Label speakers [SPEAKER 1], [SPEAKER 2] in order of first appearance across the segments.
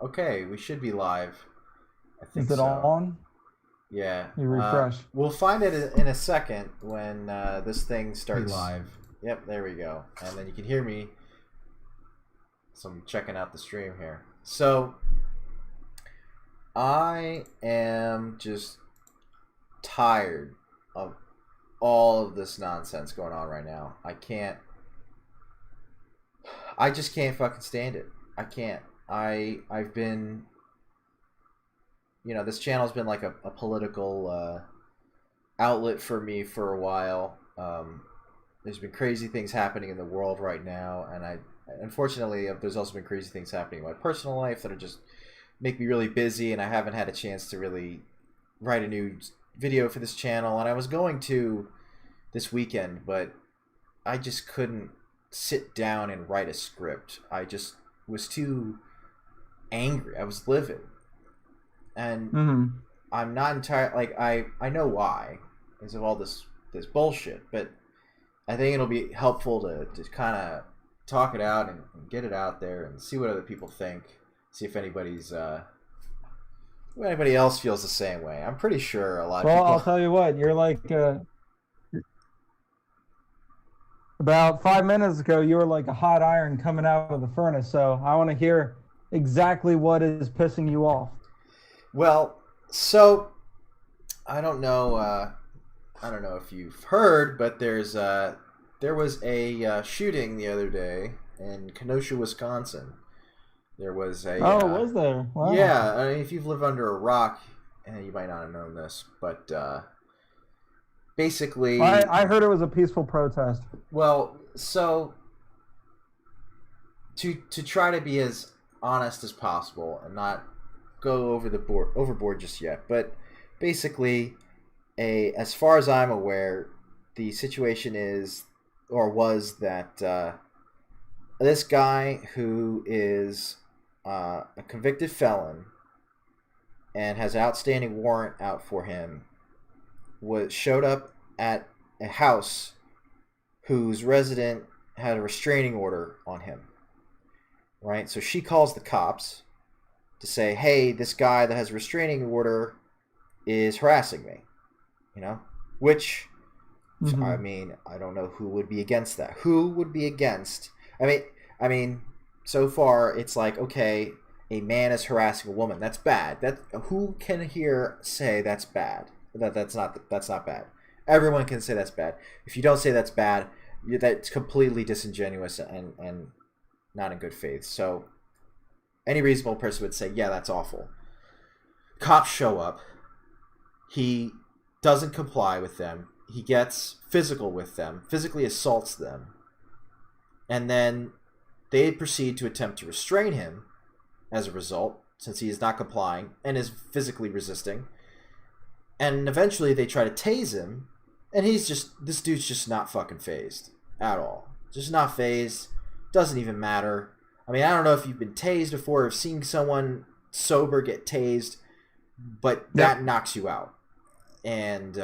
[SPEAKER 1] Okay, we should be live. I think
[SPEAKER 2] Is it
[SPEAKER 1] so.
[SPEAKER 2] on?
[SPEAKER 1] Yeah.
[SPEAKER 2] You refresh.
[SPEAKER 1] We'll find it in a second when this thing
[SPEAKER 3] Be
[SPEAKER 1] starts.
[SPEAKER 3] live.
[SPEAKER 1] Yep, there we go. And then you can hear me. So I'm checking out the stream here. So I am just tired of all of this nonsense going on right now. I just can't fucking stand it. I can't. I've been, this channel's been like a political outlet for me for a while. There's been crazy things happening in the world right now, and unfortunately there's also been crazy things happening in my personal life that are just make me really busy, and I haven't had a chance to really write a new video for this channel. And I was going to this weekend, but I just couldn't sit down and write a script. I just was too angry. I was livid. And I'm not entirely like I know why, because of all this bullshit, but I think it'll be helpful to just kind of talk it out and get it out there and see what other people think. See if anybody else feels the same way. I'm pretty sure a lot of
[SPEAKER 2] Well,
[SPEAKER 1] people.
[SPEAKER 2] I'll tell you what. You're like about 5 minutes ago. You were like a hot iron coming out of the furnace. So I want to hear exactly what is pissing you off.
[SPEAKER 1] Well, so I don't know. I don't know if you've heard, but there was a shooting the other day in Kenosha, Wisconsin. There was a.
[SPEAKER 2] Was there? Wow.
[SPEAKER 1] Yeah, I mean, if you've lived under a rock, you might not have known this, but basically,
[SPEAKER 2] I heard it was a peaceful protest.
[SPEAKER 1] Well, so to try to be as honest as possible and not go overboard just yet, but basically, as far as I'm aware, the situation is or was that this guy who is a convicted felon and has an outstanding warrant out for him showed up at a house whose resident had a restraining order on him. Right? So she calls the cops to say, hey, this guy that has a restraining order is harassing me. Which, I mean, I don't know who would be against that. Who would be against? I mean, so far it's like, okay, a man is harassing a woman. That's bad. Who can here say that's bad? That's not bad. Everyone can say that's bad. If you don't say that's bad, that's completely disingenuous and not in good faith. So any reasonable person would say, yeah, that's awful. Cops show up. He doesn't comply with them. He gets physical with them, physically assaults them. And then they proceed to attempt to restrain him as a result, since he is not complying and is physically resisting. And eventually they try to tase him, and this dude's just not fucking phased at all. Just not phased. Doesn't even matter. I mean, I don't know if you've been tased before or seen someone sober get tased, but that knocks you out. And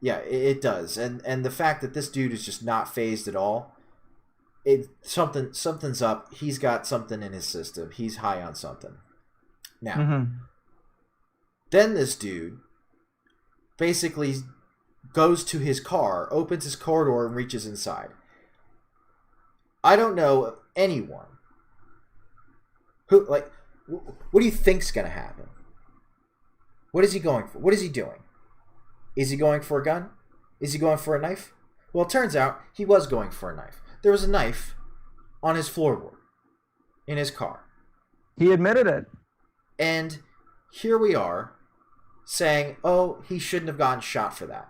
[SPEAKER 1] yeah, it does. And the fact that this dude is just not phased at all, something's up. He's got something in his system. He's high on something. Now, then this dude basically goes to his car, opens his car door, and reaches inside. I don't know of anyone who, like, what do you think's going to happen? What is he going for? What is he doing? Is he going for a gun? Is he going for a knife? Well, it turns out he was going for a knife. There was a knife on his floorboard in his car.
[SPEAKER 2] He admitted it.
[SPEAKER 1] And here we are saying, oh, he shouldn't have gotten shot for that.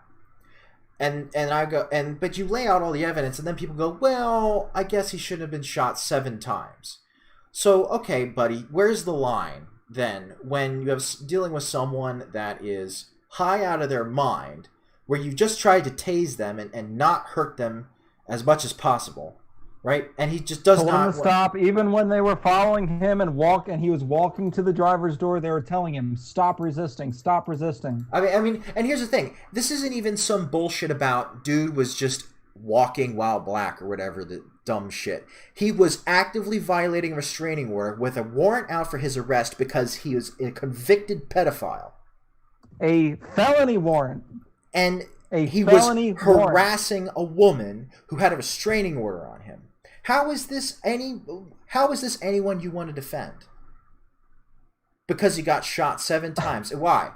[SPEAKER 1] And I go, but you lay out all the evidence, and then people go, well, I guess he shouldn't have been shot 7 times. So, okay, buddy, where's the line then when you have dealing with someone that is high out of their mind, where you just tried to tase them and not hurt them as much as possible, right? And he just does
[SPEAKER 2] told
[SPEAKER 1] not
[SPEAKER 2] him to stop. Even when they were following him and he was walking to the driver's door, they were telling him, stop resisting, stop resisting.
[SPEAKER 1] I mean, and here's the thing. This isn't even some bullshit about dude was just walking while black or whatever that dumb shit. He was actively violating a restraining order with a warrant out for his arrest because he was a convicted pedophile.
[SPEAKER 2] A felony warrant.
[SPEAKER 1] And he
[SPEAKER 2] felony
[SPEAKER 1] was harassing a woman who had a restraining order on him. How is this anyone you want to defend? Because he got shot 7 times. Why?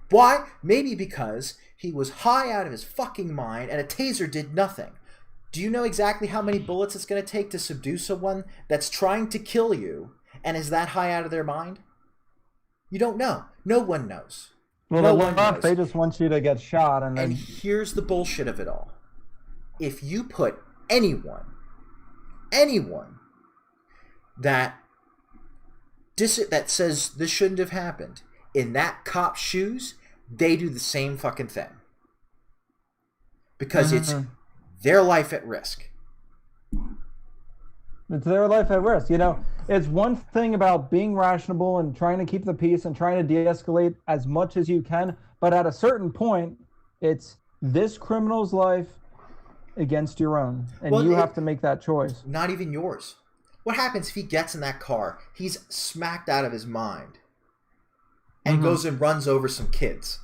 [SPEAKER 1] Why? Maybe because he was high out of his fucking mind and a taser did nothing. Do you know exactly how many bullets it's going to take to subdue someone that's trying to kill you and is that high out of their mind? You don't know. No one knows.
[SPEAKER 2] Well,
[SPEAKER 1] no one knows.
[SPEAKER 2] They just want you to get shot. And
[SPEAKER 1] here's the bullshit of it all. If you put anyone that says this shouldn't have happened in that cop's shoes, they do the same fucking thing. Because it's their life at risk.
[SPEAKER 2] It's their life at risk. You know, it's one thing about being rational and trying to keep the peace and trying to de-escalate as much as you can. But at a certain point, it's this criminal's life against your own. And you have to make that choice.
[SPEAKER 1] Not even yours. What happens if he gets in that car, he's smacked out of his mind, and goes and runs over some kids?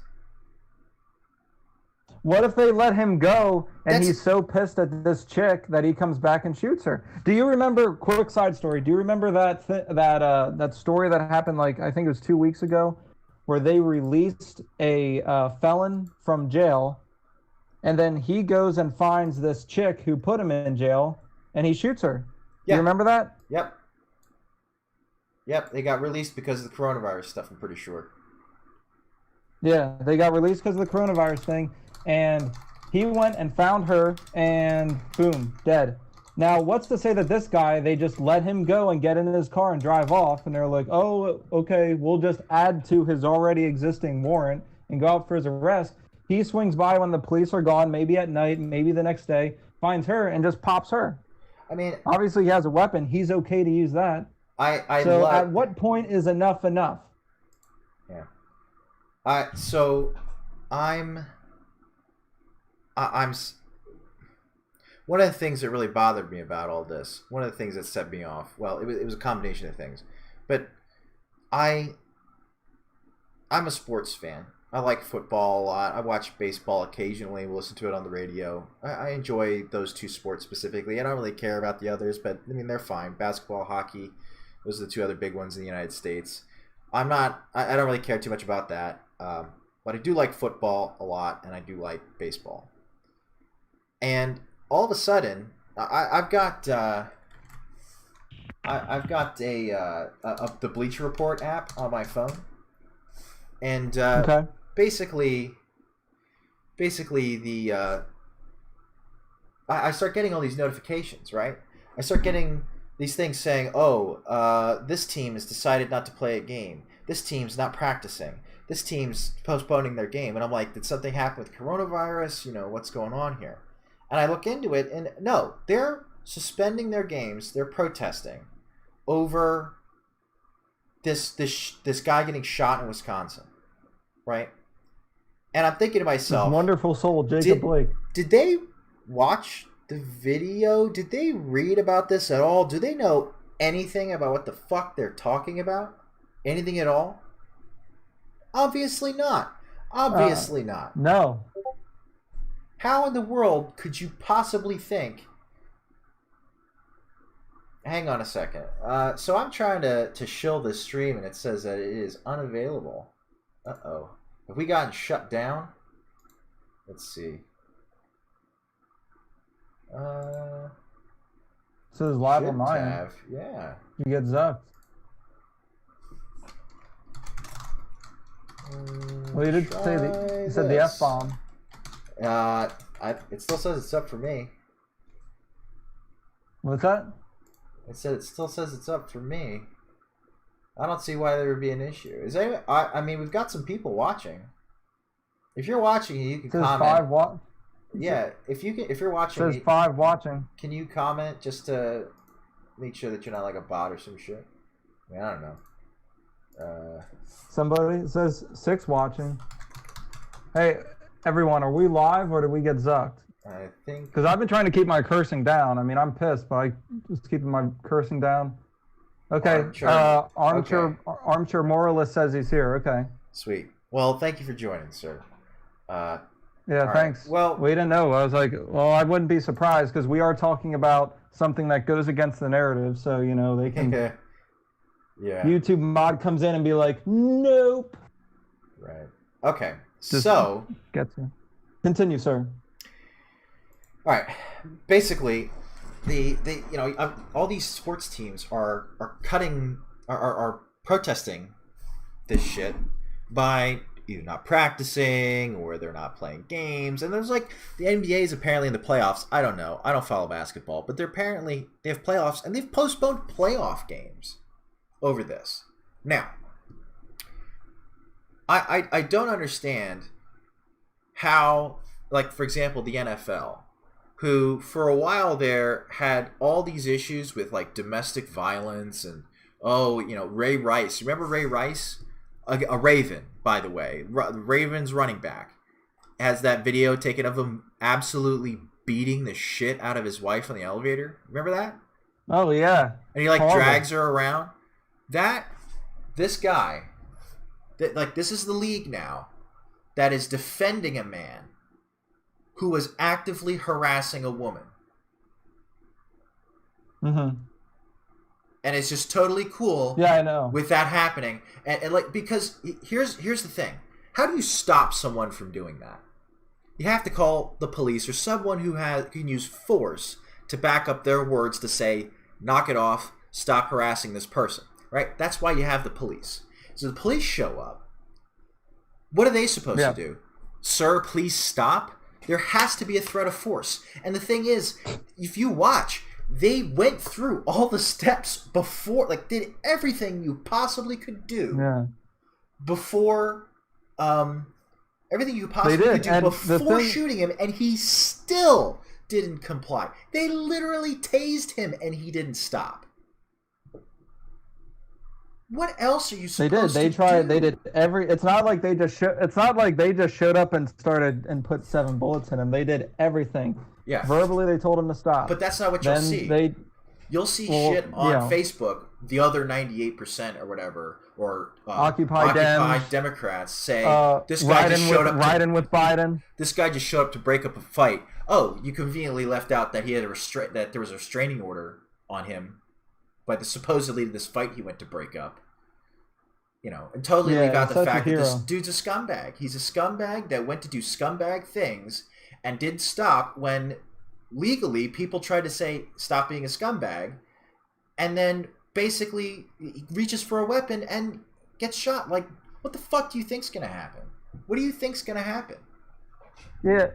[SPEAKER 2] What if they let him go and he's so pissed at this chick that he comes back and shoots her? Do you remember, quick side story, do you remember that story that happened, like, I think it was 2 weeks ago, where they released a felon from jail, and then he goes and finds this chick who put him in jail, and he shoots her? Yeah. You remember that?
[SPEAKER 1] Yep, they got released because of the coronavirus stuff, I'm pretty sure.
[SPEAKER 2] Yeah, they got released because of the coronavirus thing, and he went and found her, and boom, dead. Now, what's to say that this guy, they just let him go and get in his car and drive off, and they're like, oh, okay, we'll just add to his already existing warrant and go out for his arrest. He swings by when the police are gone, maybe at night, maybe the next day, finds her, and just pops her.
[SPEAKER 1] I mean,
[SPEAKER 2] obviously he has a weapon. He's okay to use that. At what point is enough enough?
[SPEAKER 1] Yeah. I'm one of the things that really bothered me about all this, one of the things that set me off, well, it was a combination of things, but I'm a sports fan. I like football a lot. I watch baseball occasionally. We'll listen to it on the radio. I enjoy those two sports specifically. I don't really care about the others, but I mean, they're fine. Basketball, hockey, those are the two other big ones in the United States. I don't really care too much about that. But I do like football a lot, and I do like baseball. And all of a sudden, I've got the Bleacher Report app on my phone, and basically I start getting all these notifications, right? I start getting these things saying, this team has decided not to play a game. This team's not practicing. This team's postponing their game. And I'm like, did something happen with coronavirus? You know, what's going on here? And I look into it, and no, they're suspending their games. They're protesting over this guy getting shot in Wisconsin, right? And I'm thinking to myself,
[SPEAKER 2] this wonderful soul, Jacob Blake.
[SPEAKER 1] Did they watch the video? Did they read about this at all? Do they know anything about what the fuck they're talking about? Anything at all? Obviously not. Obviously not.
[SPEAKER 2] No.
[SPEAKER 1] How in the world could you possibly think... Hang on a second. So I'm trying to shill this stream, and it says that it is unavailable. Uh-oh. Have we gotten shut down? Let's see.
[SPEAKER 2] It says live on mine.
[SPEAKER 1] Yeah.
[SPEAKER 2] You get zucked. Well, you did say you said the F-bomb.
[SPEAKER 1] It still says it's up for me.
[SPEAKER 2] What's that?
[SPEAKER 1] It still says it's up for me. I don't see why there would be an issue. I mean, we've got some people watching. If you're watching, you can comment. Yeah, if you're watching,
[SPEAKER 2] it says 5 watching.
[SPEAKER 1] Can you comment just to make sure that you're not like a bot or some shit? I mean, I don't know.
[SPEAKER 2] Somebody says 6 watching. Hey, everyone, are we live or did we get zucked?
[SPEAKER 1] I think
[SPEAKER 2] Because I've been trying to keep my cursing down. I mean, I'm pissed, but I just keeping my cursing down. Okay. Armchair Moralist says he's here. Okay.
[SPEAKER 1] Sweet. Well, thank you for joining, sir.
[SPEAKER 2] Yeah, thanks.
[SPEAKER 1] Right. Well,
[SPEAKER 2] we didn't know. I was like, well, I wouldn't be surprised because we are talking about something that goes against the narrative. So, they can.
[SPEAKER 1] Yeah.
[SPEAKER 2] YouTube mod comes in and be like, nope.
[SPEAKER 1] Right. Okay. So.
[SPEAKER 2] Gets you. Continue, sir.
[SPEAKER 1] All right. Basically, all these sports teams are protesting this shit by either not practicing or they're not playing games. And there's like the NBA is apparently in the playoffs. I don't know. I don't follow basketball, but they have playoffs and they've postponed playoff games over this. Now, I don't understand how, like, for example, the NFL, who for a while there had all these issues with like domestic violence and Ray Rice. Remember Ray Rice? A Raven, by the way. Ravens running back has that video taken of him absolutely beating the shit out of his wife on the elevator. Remember that?
[SPEAKER 2] Oh, yeah.
[SPEAKER 1] And he drags her around. This guy, this is the league now that is defending a man who was actively harassing a woman.
[SPEAKER 2] Mm-hmm.
[SPEAKER 1] And it's just totally cool.
[SPEAKER 2] Yeah, I know.
[SPEAKER 1] With that happening. And because here's the thing. How do you stop someone from doing that? You have to call the police or someone who can use force to back up their words to say, knock it off, stop harassing this person. Right? That's why you have the police. So the police show up. What are they supposed to do? Sir, please stop? There has to be a threat of force. And the thing is, if you watch, they went through all the steps before, did everything you possibly could do before, everything you possibly could do before shooting him, and he still didn't comply. They literally tased him, and he didn't stop. What else are you supposed to do?
[SPEAKER 2] They did it's not like they just showed up and started and put 7 bullets in him. They did everything.
[SPEAKER 1] Yeah.
[SPEAKER 2] Verbally, they told him to stop.
[SPEAKER 1] But that's not what you'll see. You'll see shit on Facebook, the other 98% or whatever, or Occupy Democrats say, this guy just showed up
[SPEAKER 2] riding with Biden.
[SPEAKER 1] This guy just showed up to break up a fight. Oh, you conveniently left out that he had that there was a restraining order on him by supposedly this fight he went to break up. And totally leave out the fact that this dude's a scumbag. He's a scumbag that went to do scumbag things and didn't stop when legally people tried to say stop being a scumbag, and then basically he reaches for a weapon and gets shot. Like, what the fuck do you think's gonna happen? What do you think's gonna happen?
[SPEAKER 2] Yeah.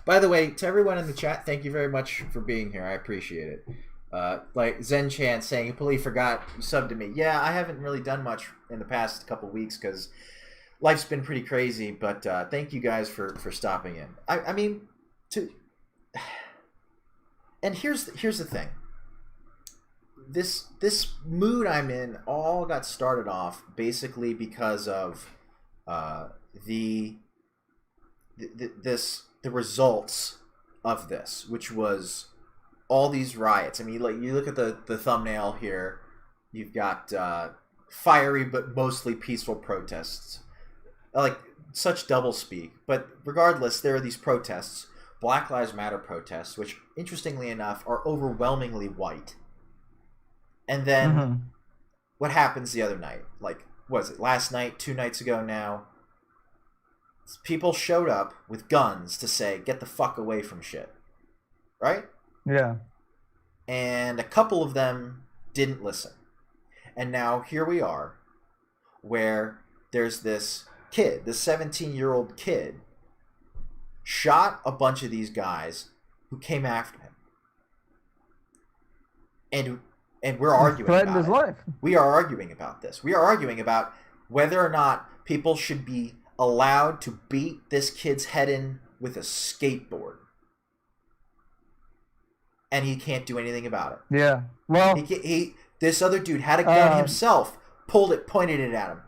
[SPEAKER 1] By the way, to everyone in the chat, thank you very much for being here. I appreciate it. Like Zen Chan saying, you probably forgot you subbed to me. Yeah, I haven't really done much in the past couple weeks because life's been pretty crazy, but thank you guys for stopping in. I mean, and here's the thing. This mood I'm in all got started off basically because of the results of this, which was all these riots. I mean, you look at the thumbnail here. You've got fiery but mostly peaceful protests. Like, such doublespeak. But regardless, there are these protests, Black Lives Matter protests, which, interestingly enough, are overwhelmingly white. And then what happens the other night? Like, was it last night, 2 nights ago now? People showed up with guns to say, get the fuck away from shit. Right?
[SPEAKER 2] Yeah.
[SPEAKER 1] And a couple of them didn't listen. And now here we are, where there's this kid, this 17-year-old kid, shot a bunch of these guys who came after him. And we're arguing about
[SPEAKER 2] his life.
[SPEAKER 1] We are arguing about this. We are arguing about whether or not people should be allowed to beat this kid's head in with a skateboard. And he can't do anything about it.
[SPEAKER 2] Yeah. Well,
[SPEAKER 1] this other dude had a gun himself, pulled it, pointed it at him.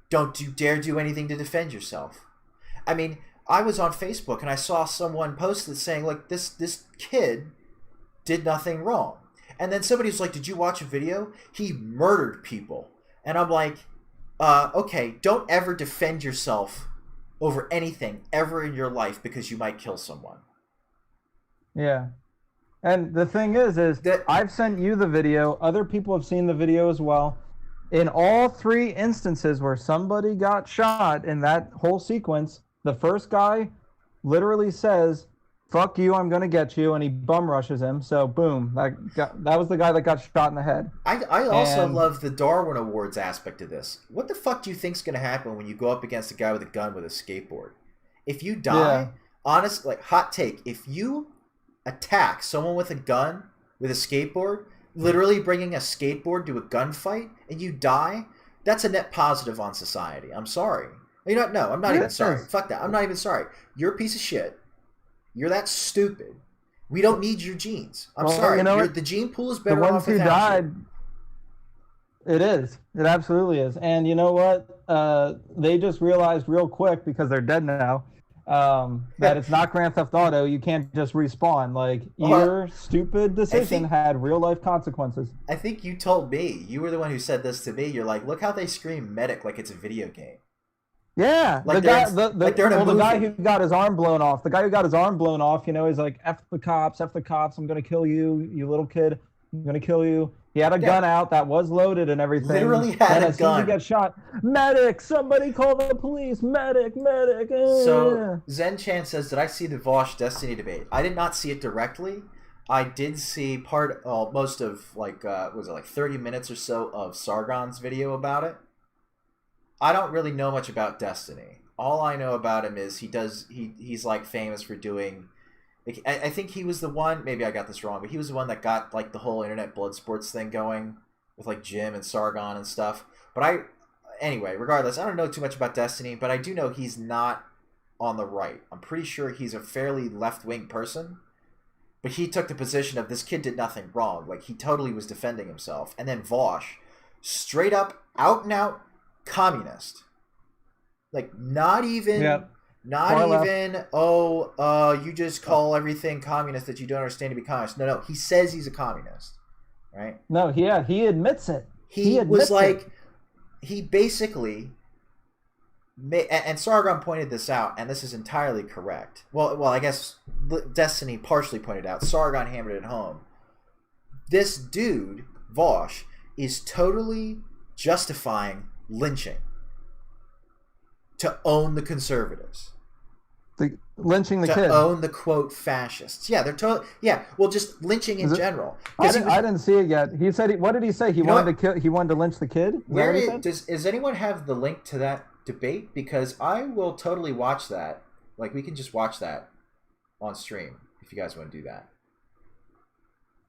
[SPEAKER 1] Don't you dare do anything to defend yourself. I mean, I was on Facebook and I saw someone posted saying, like, this kid did nothing wrong. And then somebody was like, did you watch a video? He murdered people. And I'm like, okay, don't ever defend yourself over anything ever in your life because you might kill someone.
[SPEAKER 2] Yeah. And the thing is that I've sent you the video. Other people have seen the video as well. In all 3 instances where somebody got shot in that whole sequence, the first guy literally says, fuck you, I'm going to get you, and he bum rushes him. So, boom, that was the guy that got shot in the head.
[SPEAKER 1] I also love the Darwin Awards aspect of this. What the fuck do you think's going to happen when you go up against a guy with a gun with a skateboard? If you die, honestly, like, hot take, if you attack someone with a gun with a skateboard, literally bringing a skateboard to a gunfight, and you die, that's a net positive on society. I'm sorry. You know what? No, I'm not even sorry. Fuck that. I'm not even sorry. You're a piece of shit. You're that stupid. We don't need your genes. I'm sorry. The gene pool is better off without
[SPEAKER 2] died, you. It is. It absolutely is. And you know what? They just realized real quick, because they're dead now, that it's not Grand Theft Auto. You can't just respawn. Like, your stupid decision had real-life consequences.
[SPEAKER 1] I think you told me. You were the one who said this to me. You're like, look how they scream medic like it's a video game.
[SPEAKER 2] Yeah,
[SPEAKER 1] like
[SPEAKER 2] the guy who got his arm blown off. The guy who got his arm blown off, he's like, F the cops, I'm gonna kill you, you little kid, I'm gonna kill you. He had a gun out that was loaded and everything.
[SPEAKER 1] Literally had a gun.
[SPEAKER 2] As soon as he gets shot, medic, somebody call the police, medic.
[SPEAKER 1] So Zen Chan says, did I see the Vaush Destiny debate? I did not see it directly. I did see most of, like, was it like 30 minutes or so of Sargon's video about it. I don't really know much about Destiny. All I know about him is he's like famous for doing, like, I think he was the one, maybe I got this wrong, but he was the one that got, like, the whole internet blood sports thing going with, like, Jim and Sargon and stuff. But anyway, regardless, I don't know too much about Destiny, but I do know he's not on the right. I'm pretty sure he's a fairly left-wing person, but he took the position of this kid did nothing wrong. Like, he totally was defending himself. And then Vaush, straight up, out and out, communist. Like, not even you just call everything communist that you don't understand to be communist. No, he says he's a communist, right?
[SPEAKER 2] No, he admits it.
[SPEAKER 1] He was like, he basically and Sargon pointed this out, and this is entirely correct. Well, I guess Destiny partially pointed out. Sargon hammered it home. This dude, Vaush, is totally justifying lynching to own the conservatives,
[SPEAKER 2] lynching the
[SPEAKER 1] to
[SPEAKER 2] kid,
[SPEAKER 1] own the quote fascists. Yeah, they're totally. Yeah, well, just lynching in general.
[SPEAKER 2] I didn't see it yet. He said, what did he say? He wanted to lynch the kid.
[SPEAKER 1] Does anyone have the link to that debate? Because I will totally watch that. Like, we can just watch that on stream if you guys want to do that.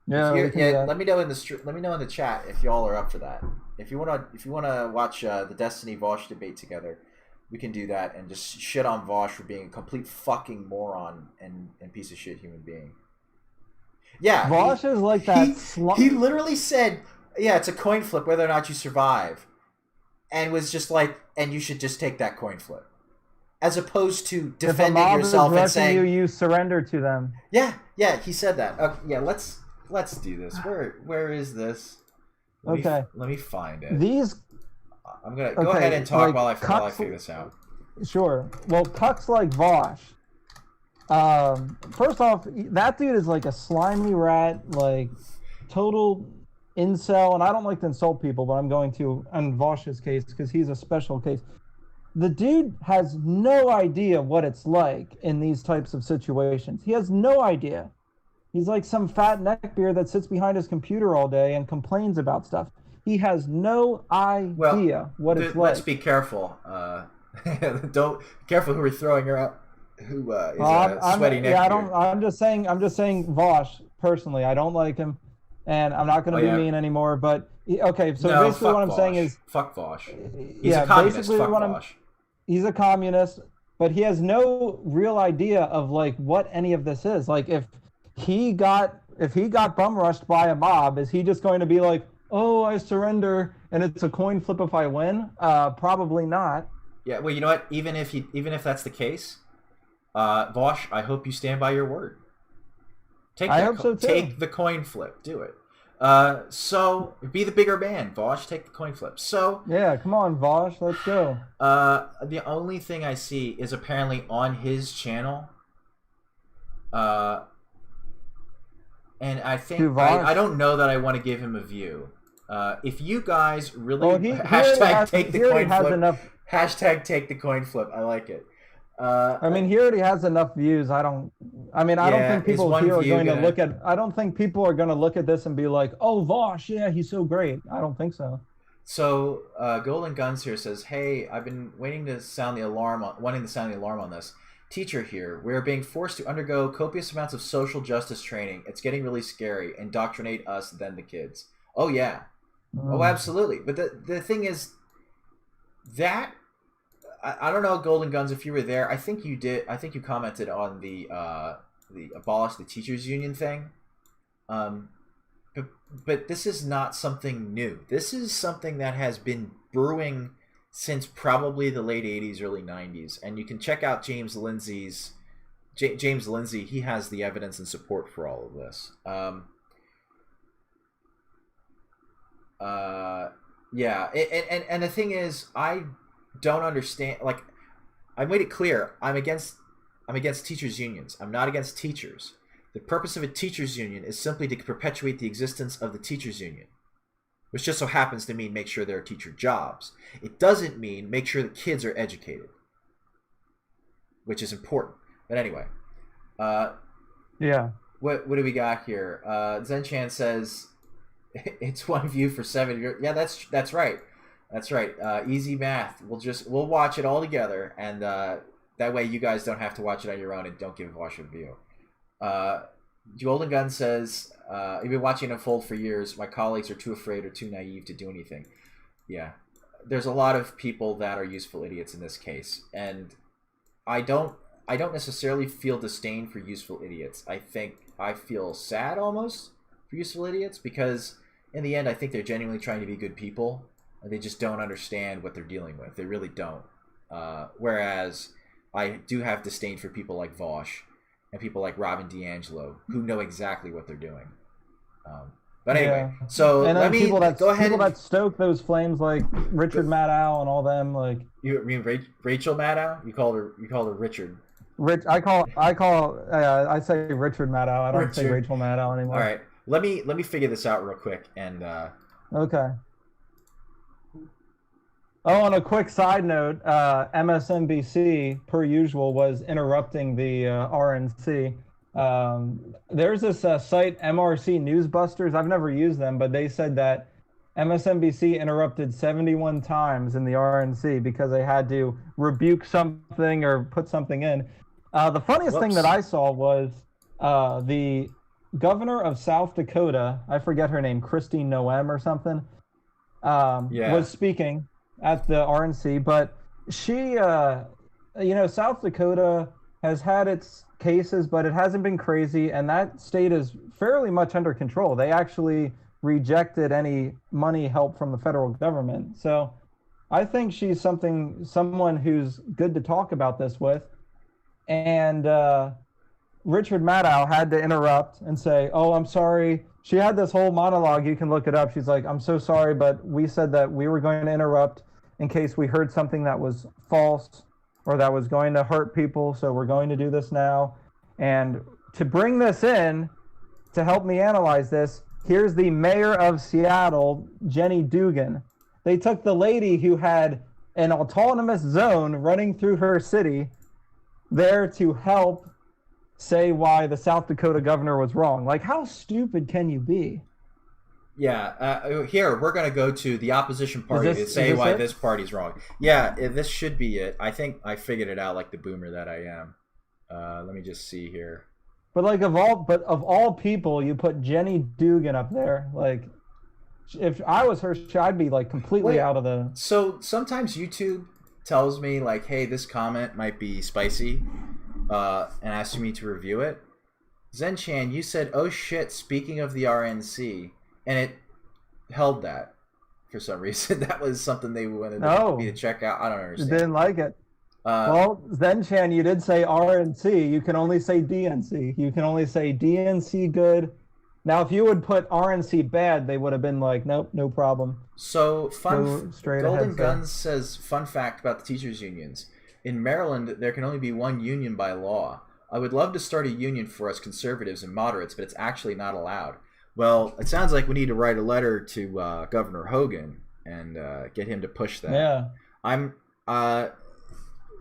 [SPEAKER 2] Yeah,
[SPEAKER 1] let me know in the chat if y'all are up for that. If you wanna watch the Destiny Vaush debate together, we can do that and just shit on Vaush for being a complete fucking moron and piece of shit human being. Yeah,
[SPEAKER 2] Vaush is like that.
[SPEAKER 1] He literally said, "Yeah, it's a coin flip whether or not you survive," and was just like, "And you should just take that coin flip," as opposed to defending yourself and saying,
[SPEAKER 2] "You surrender to them."
[SPEAKER 1] Yeah, he said that. Yeah, Let's do this. Where is this? Let me find it. I'm gonna go ahead and talk while I figure this out.
[SPEAKER 2] Sure. Well, cucks like Vaush. First off, that dude is like a slimy rat, like total incel, and I don't like to insult people, but I'm going to on Vaush's case because he's a special case. The dude has no idea what it's like in these types of situations. He has no idea. He's like some fat neckbeard that sits behind his computer all day and complains about stuff. He has no idea what it's like.
[SPEAKER 1] Let's be careful. Don't careful who we're throwing her out. Who is a sweaty neckbeard.
[SPEAKER 2] I'm just saying Vaush personally. I don't like him, and I'm not going to be mean anymore. But okay, so basically what I'm saying is
[SPEAKER 1] fuck Vaush. He's a communist. Fuck Vaush.
[SPEAKER 2] He's a communist, but he has no real idea of like what any of this is. Like if he got bum rushed by a mob, is he just going to be like, oh, I surrender and it's a coin flip if I win? Probably not.
[SPEAKER 1] Yeah, well, you know what? Even if that's the case, Vaush, I hope you stand by your word.
[SPEAKER 2] I hope so too.
[SPEAKER 1] Take the coin flip. Do it. So be the bigger man, Vaush. Take the coin flip. So
[SPEAKER 2] yeah, come on, Vaush, let's go.
[SPEAKER 1] The only thing I see is apparently on his channel. And I think I don't know that I want to give him a view. If you guys really hashtag take the coin flip. Hashtag take the coin flip. I like it.
[SPEAKER 2] I mean, he already has enough views. I don't think people here are going to look at. I don't think people are going to look at this and be like, "Oh, Vaush, yeah, he's so great." I don't think so.
[SPEAKER 1] So, Golden Guns here says, "Hey, I've been wanting to sound the alarm on this. Teacher here, we are being forced to undergo copious amounts of social justice training. It's getting really scary. Indoctrinate us, then the kids." Oh yeah, oh absolutely. But the thing is, that. I don't know, Golden Guns, if you were there. I think you did. I think you commented on the abolish the teachers union thing. But this is not something new. This is something that has been brewing since probably the late 80s, early 90s. And you can check out James Lindsay. He has the evidence and support for all of this. Yeah. And the thing is, I don't understand. Like, I made it clear, I'm against teachers unions. I'm not against teachers. The purpose of a teachers union is simply to perpetuate the existence of the teachers union, which just so happens to mean make sure there are teacher jobs. It doesn't mean make sure the kids are educated, which is important. But anyway,
[SPEAKER 2] yeah.
[SPEAKER 1] What do we got here? Zenchan says it's one view for 7 years. Yeah, that's right. That's right. Easy math. We'll watch it all together, and that way you guys don't have to watch it on your own and don't give Vaush a view. Golden Gun says, "I've been watching it unfold for years. My colleagues are too afraid or too naive to do anything." Yeah, there's a lot of people that are useful idiots in this case, and I don't necessarily feel disdain for useful idiots. I feel sad almost for useful idiots, because in the end, I think they're genuinely trying to be good people. They just don't understand what they're dealing with. They really don't. Whereas I do have disdain for people like Vaush and people like Robin DiAngelo who know exactly what they're doing. But anyway, so let me go ahead.
[SPEAKER 2] People that stoke those flames, like Richard Maddow and all them, like
[SPEAKER 1] you mean Rachel Maddow? You called her Richard.
[SPEAKER 2] I say Richard Maddow. I don't say Rachel Maddow anymore.
[SPEAKER 1] All right, let me figure this out real quick and.
[SPEAKER 2] Okay. Oh, on a quick side note, MSNBC, per usual, was interrupting the RNC. There's this site, MRC Newsbusters. I've never used them, but they said that MSNBC interrupted 71 times in the RNC because they had to rebuke something or put something in. The funniest thing that I saw was the governor of South Dakota, I forget her name, Christine Noem or something, was speaking at the RNC, but she, South Dakota has had its cases, but it hasn't been crazy, and that state is fairly much under control. They actually rejected any money help from the federal government. So I think she's someone who's good to talk about this with. And Richard Maddow had to interrupt and say, "Oh, I'm sorry." She had this whole monologue. You can look it up. She's like, "I'm so sorry, but we said that we were going to interrupt in case we heard something that was false or that was going to hurt people. So we're going to do this now. And to bring this in, to help me analyze this, here's the mayor of Seattle, Jenny Dugan. They took the lady who had an autonomous zone running through her city there to help say why the South Dakota governor was wrong. Like, how stupid can you be?"
[SPEAKER 1] Yeah, here we're going to go to the opposition party to say why this party's wrong. Yeah, this should be it. I think I figured it out like the boomer that I am. Let me just see here.
[SPEAKER 2] But like of all people, you put Jenny Dugan up there. Like, if I was her, I'd be like completely out of the.
[SPEAKER 1] So sometimes YouTube tells me like, "Hey, this comment might be spicy," and asks me to review it. Zenchan, you said, "Oh shit!" Speaking of the RNC. And it held that for some reason. That was something they wanted me to check out. I don't understand.
[SPEAKER 2] You didn't like it. Well, Zenchan, you did say RNC. You can only say DNC. You can only say DNC good. Now, if you would put RNC bad, they would have been like, nope, no problem.
[SPEAKER 1] So,
[SPEAKER 2] Go straight
[SPEAKER 1] Golden
[SPEAKER 2] ahead,
[SPEAKER 1] Guns says, fun fact about the teachers' unions. In Maryland, there can only be one union by law. I would love to start a union for us conservatives and moderates, but it's actually not allowed. Well, it sounds like we need to write a letter to Governor Hogan and get him to push that.
[SPEAKER 2] Yeah.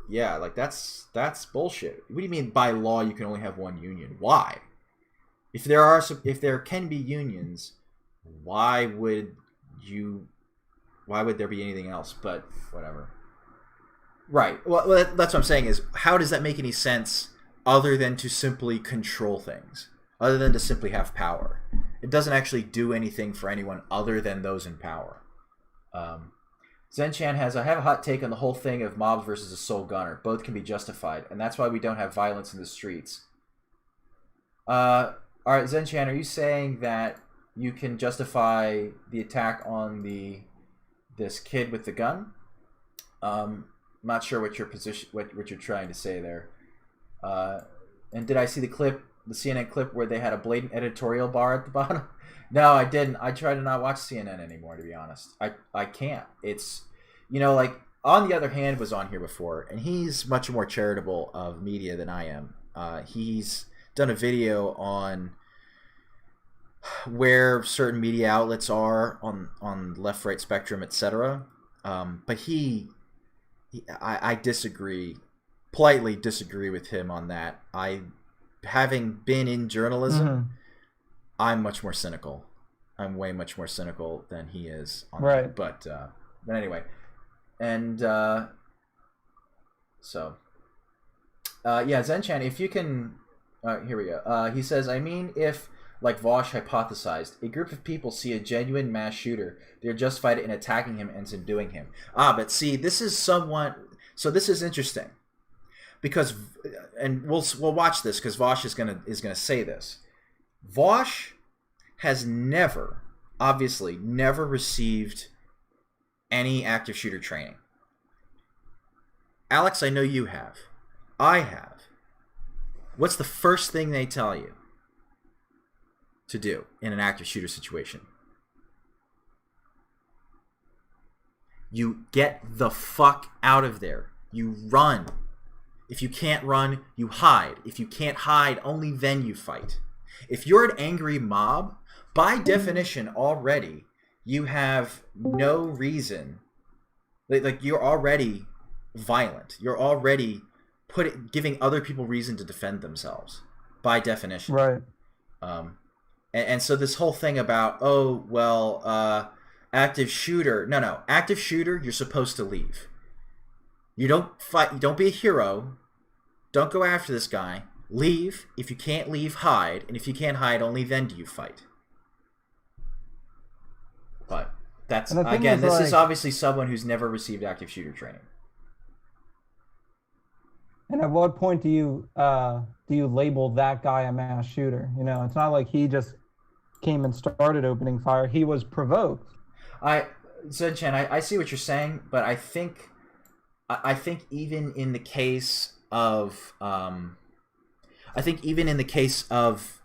[SPEAKER 1] Yeah, like that's bullshit. What do you mean by law you can only have one union? Why? If there can be unions, why would there be anything else? But whatever. Right. Well, that's what I'm saying is, how does that make any sense other than to simply control things, other than to simply have power? It doesn't actually do anything for anyone other than those in power. Zenchan has, I have a hot take on the whole thing of mobs versus a sole gunner. Both can be justified, and that's why we don't have violence in the streets. All right, Zenchan, are you saying that you can justify the attack on this kid with the gun? I'm not sure what your position, what you're trying to say there. And did I see the CNN clip where they had a blatant editorial bar at the bottom? No, I didn't. I try to not watch CNN anymore, to be honest. I can't. It's, like, On the Other Hand was on here before, and he's much more charitable of media than I am. He's done a video on where certain media outlets are on left-right spectrum, etc. But I disagree, politely disagree with him on that. Having been in journalism, I'm much more cynical. I'm way much more cynical than he is on that. But anyway, and yeah, Zenchan, if you can, here we go. He says, I mean, if, like Vaush hypothesized, a group of people see a genuine mass shooter, they're justified in attacking him and subduing him. But see, this is somewhat. So this is interesting, because, and we'll watch this because Vaush is gonna say this. Vaush has obviously never received any active shooter training. Alex, I know you have. I have. What's the first thing they tell you to do in an active shooter situation? You get the fuck out of there. You run. If you can't run, you hide. If you can't hide, only then you fight. If you're an angry mob, by definition already, you have no reason. Like you're already violent. You're already giving other people reason to defend themselves, by definition.
[SPEAKER 2] Right.
[SPEAKER 1] And so this whole thing about, active shooter. No. Active shooter, you're supposed to leave. You don't fight. You don't be a hero. Don't go after this guy. Leave. If you can't leave, hide. And if you can't hide, only then do you fight. But that's, again, this is obviously someone who's never received active shooter training.
[SPEAKER 2] And at what point do you label that guy a mass shooter? It's not like he just came and started opening fire. He was provoked.
[SPEAKER 1] Zenchan, I see what you're saying, but I think even in the case of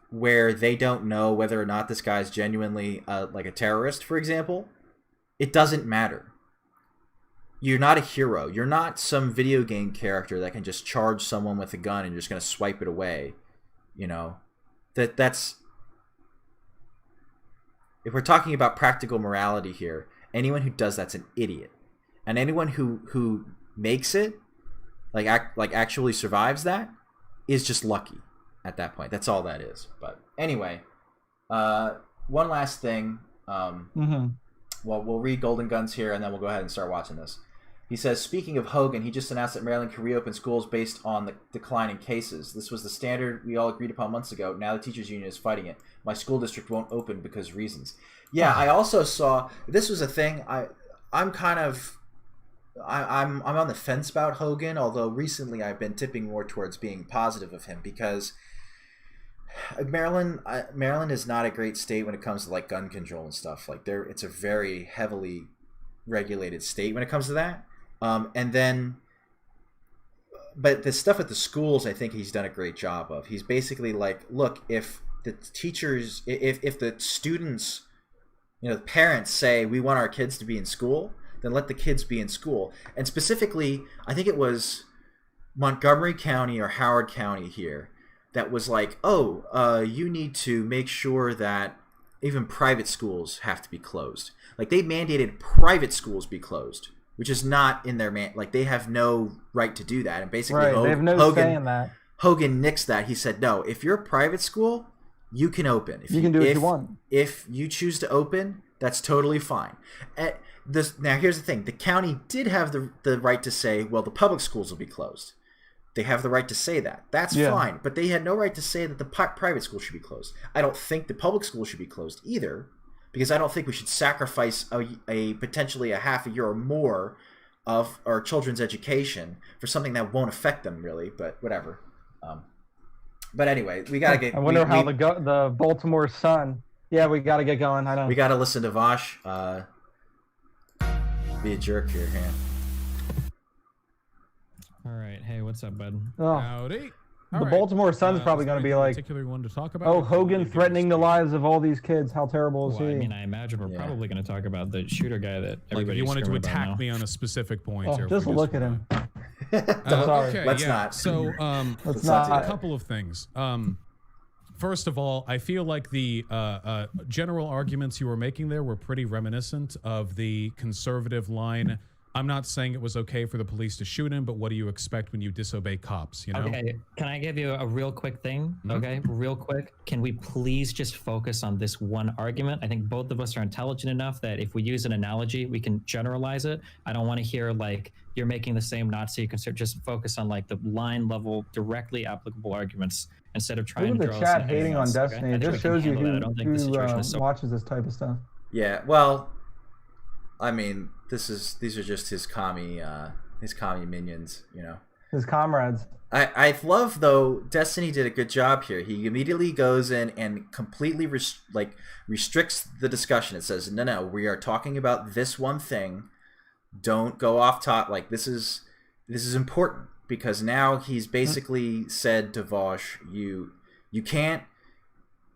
[SPEAKER 1] where they don't know whether or not this guy's genuinely like a terrorist, for example, it doesn't matter. You're not a hero. You're not some video game character that can just charge someone with a gun and you're just going to swipe it away. That's... If we're talking about practical morality here, anyone who does that's an idiot. And anyone who makes it, like actually survives that, is just lucky at that point. That's all that is. But anyway, one last thing. Well, we'll read Golden Guns here, and then we'll go ahead and start watching this. He says, speaking of Hogan, he just announced that Maryland can reopen schools based on the decline in cases. This was the standard we all agreed upon months ago. Now the teachers union is fighting it. My school district won't open because reasons. Yeah, I also saw, this was a thing, I'm on the fence about Hogan, although recently I've been tipping more towards being positive of him, because Maryland is not a great state when it comes to like gun control and stuff. Like it's a very heavily regulated state when it comes to that. And then but the stuff at the schools, I think he's done a great job of. He's basically like, look, if the teachers, if the students, the parents say we want our kids to be in school, then let the kids be in school. And specifically, I think it was Montgomery County or Howard County here that was like, you need to make sure that even private schools have to be closed. Like they mandated private schools be closed, which is not in their like they have no right to do that. And basically,
[SPEAKER 2] right, they have no say in that.
[SPEAKER 1] Hogan nixed that. He said, no, if you're a private school, you can open.
[SPEAKER 2] You can do what you want.
[SPEAKER 1] If you choose to open, that's totally fine. Now, here's the thing. The county did have the right to say, well, the public schools will be closed. They have the right to say that. That's fine. But they had no right to say that the private school should be closed. I don't think the public school should be closed either, because I don't think we should sacrifice a potentially a half a year or more of our children's education for something that won't affect them really, but whatever. But anyway, we got to get...
[SPEAKER 2] I wonder how the Baltimore Sun... Yeah, we got to get going. I know.
[SPEAKER 1] We got to listen to Vaush be a jerk here.
[SPEAKER 3] All right. Hey, what's up, bud?
[SPEAKER 2] Oh.
[SPEAKER 4] Howdy.
[SPEAKER 2] The Baltimore Sun's probably going to be like,
[SPEAKER 4] one to talk about,
[SPEAKER 2] oh, Hogan threatening the lives of all these kids. How terrible is he?
[SPEAKER 3] I mean, I imagine we're probably going to talk about the shooter guy that everybody.
[SPEAKER 4] You wanted to attack me on a specific point.
[SPEAKER 2] Oh, just look at him.
[SPEAKER 1] Sorry.
[SPEAKER 4] Okay,
[SPEAKER 1] let's not.
[SPEAKER 4] So,
[SPEAKER 2] let's not.
[SPEAKER 4] A couple of things. First of all, I feel like the general arguments you were making there were pretty reminiscent of the conservative line. I'm not saying it was okay for the police to shoot him, but what do you expect when you disobey cops, you know?
[SPEAKER 3] Okay, can I give you a real quick thing? Okay, real quick. Can we please just focus on this one argument? I think both of us are intelligent enough that if we use an analogy, we can generalize it. I don't want to hear like you're making the same Nazi. You can just focus on like the line level, directly applicable arguments instead of trying to
[SPEAKER 2] draw the chat hating on Destiny. Okay? It just shows you who watches this type of stuff.
[SPEAKER 1] Yeah, well, I mean, these are just his commie minions,
[SPEAKER 2] His comrades.
[SPEAKER 1] I love though. Destiny did a good job here. He immediately goes in and completely restricts the discussion. It says, no, we are talking about this one thing. Don't go off top. Like this is important because now he's basically said to Vaush, you can't.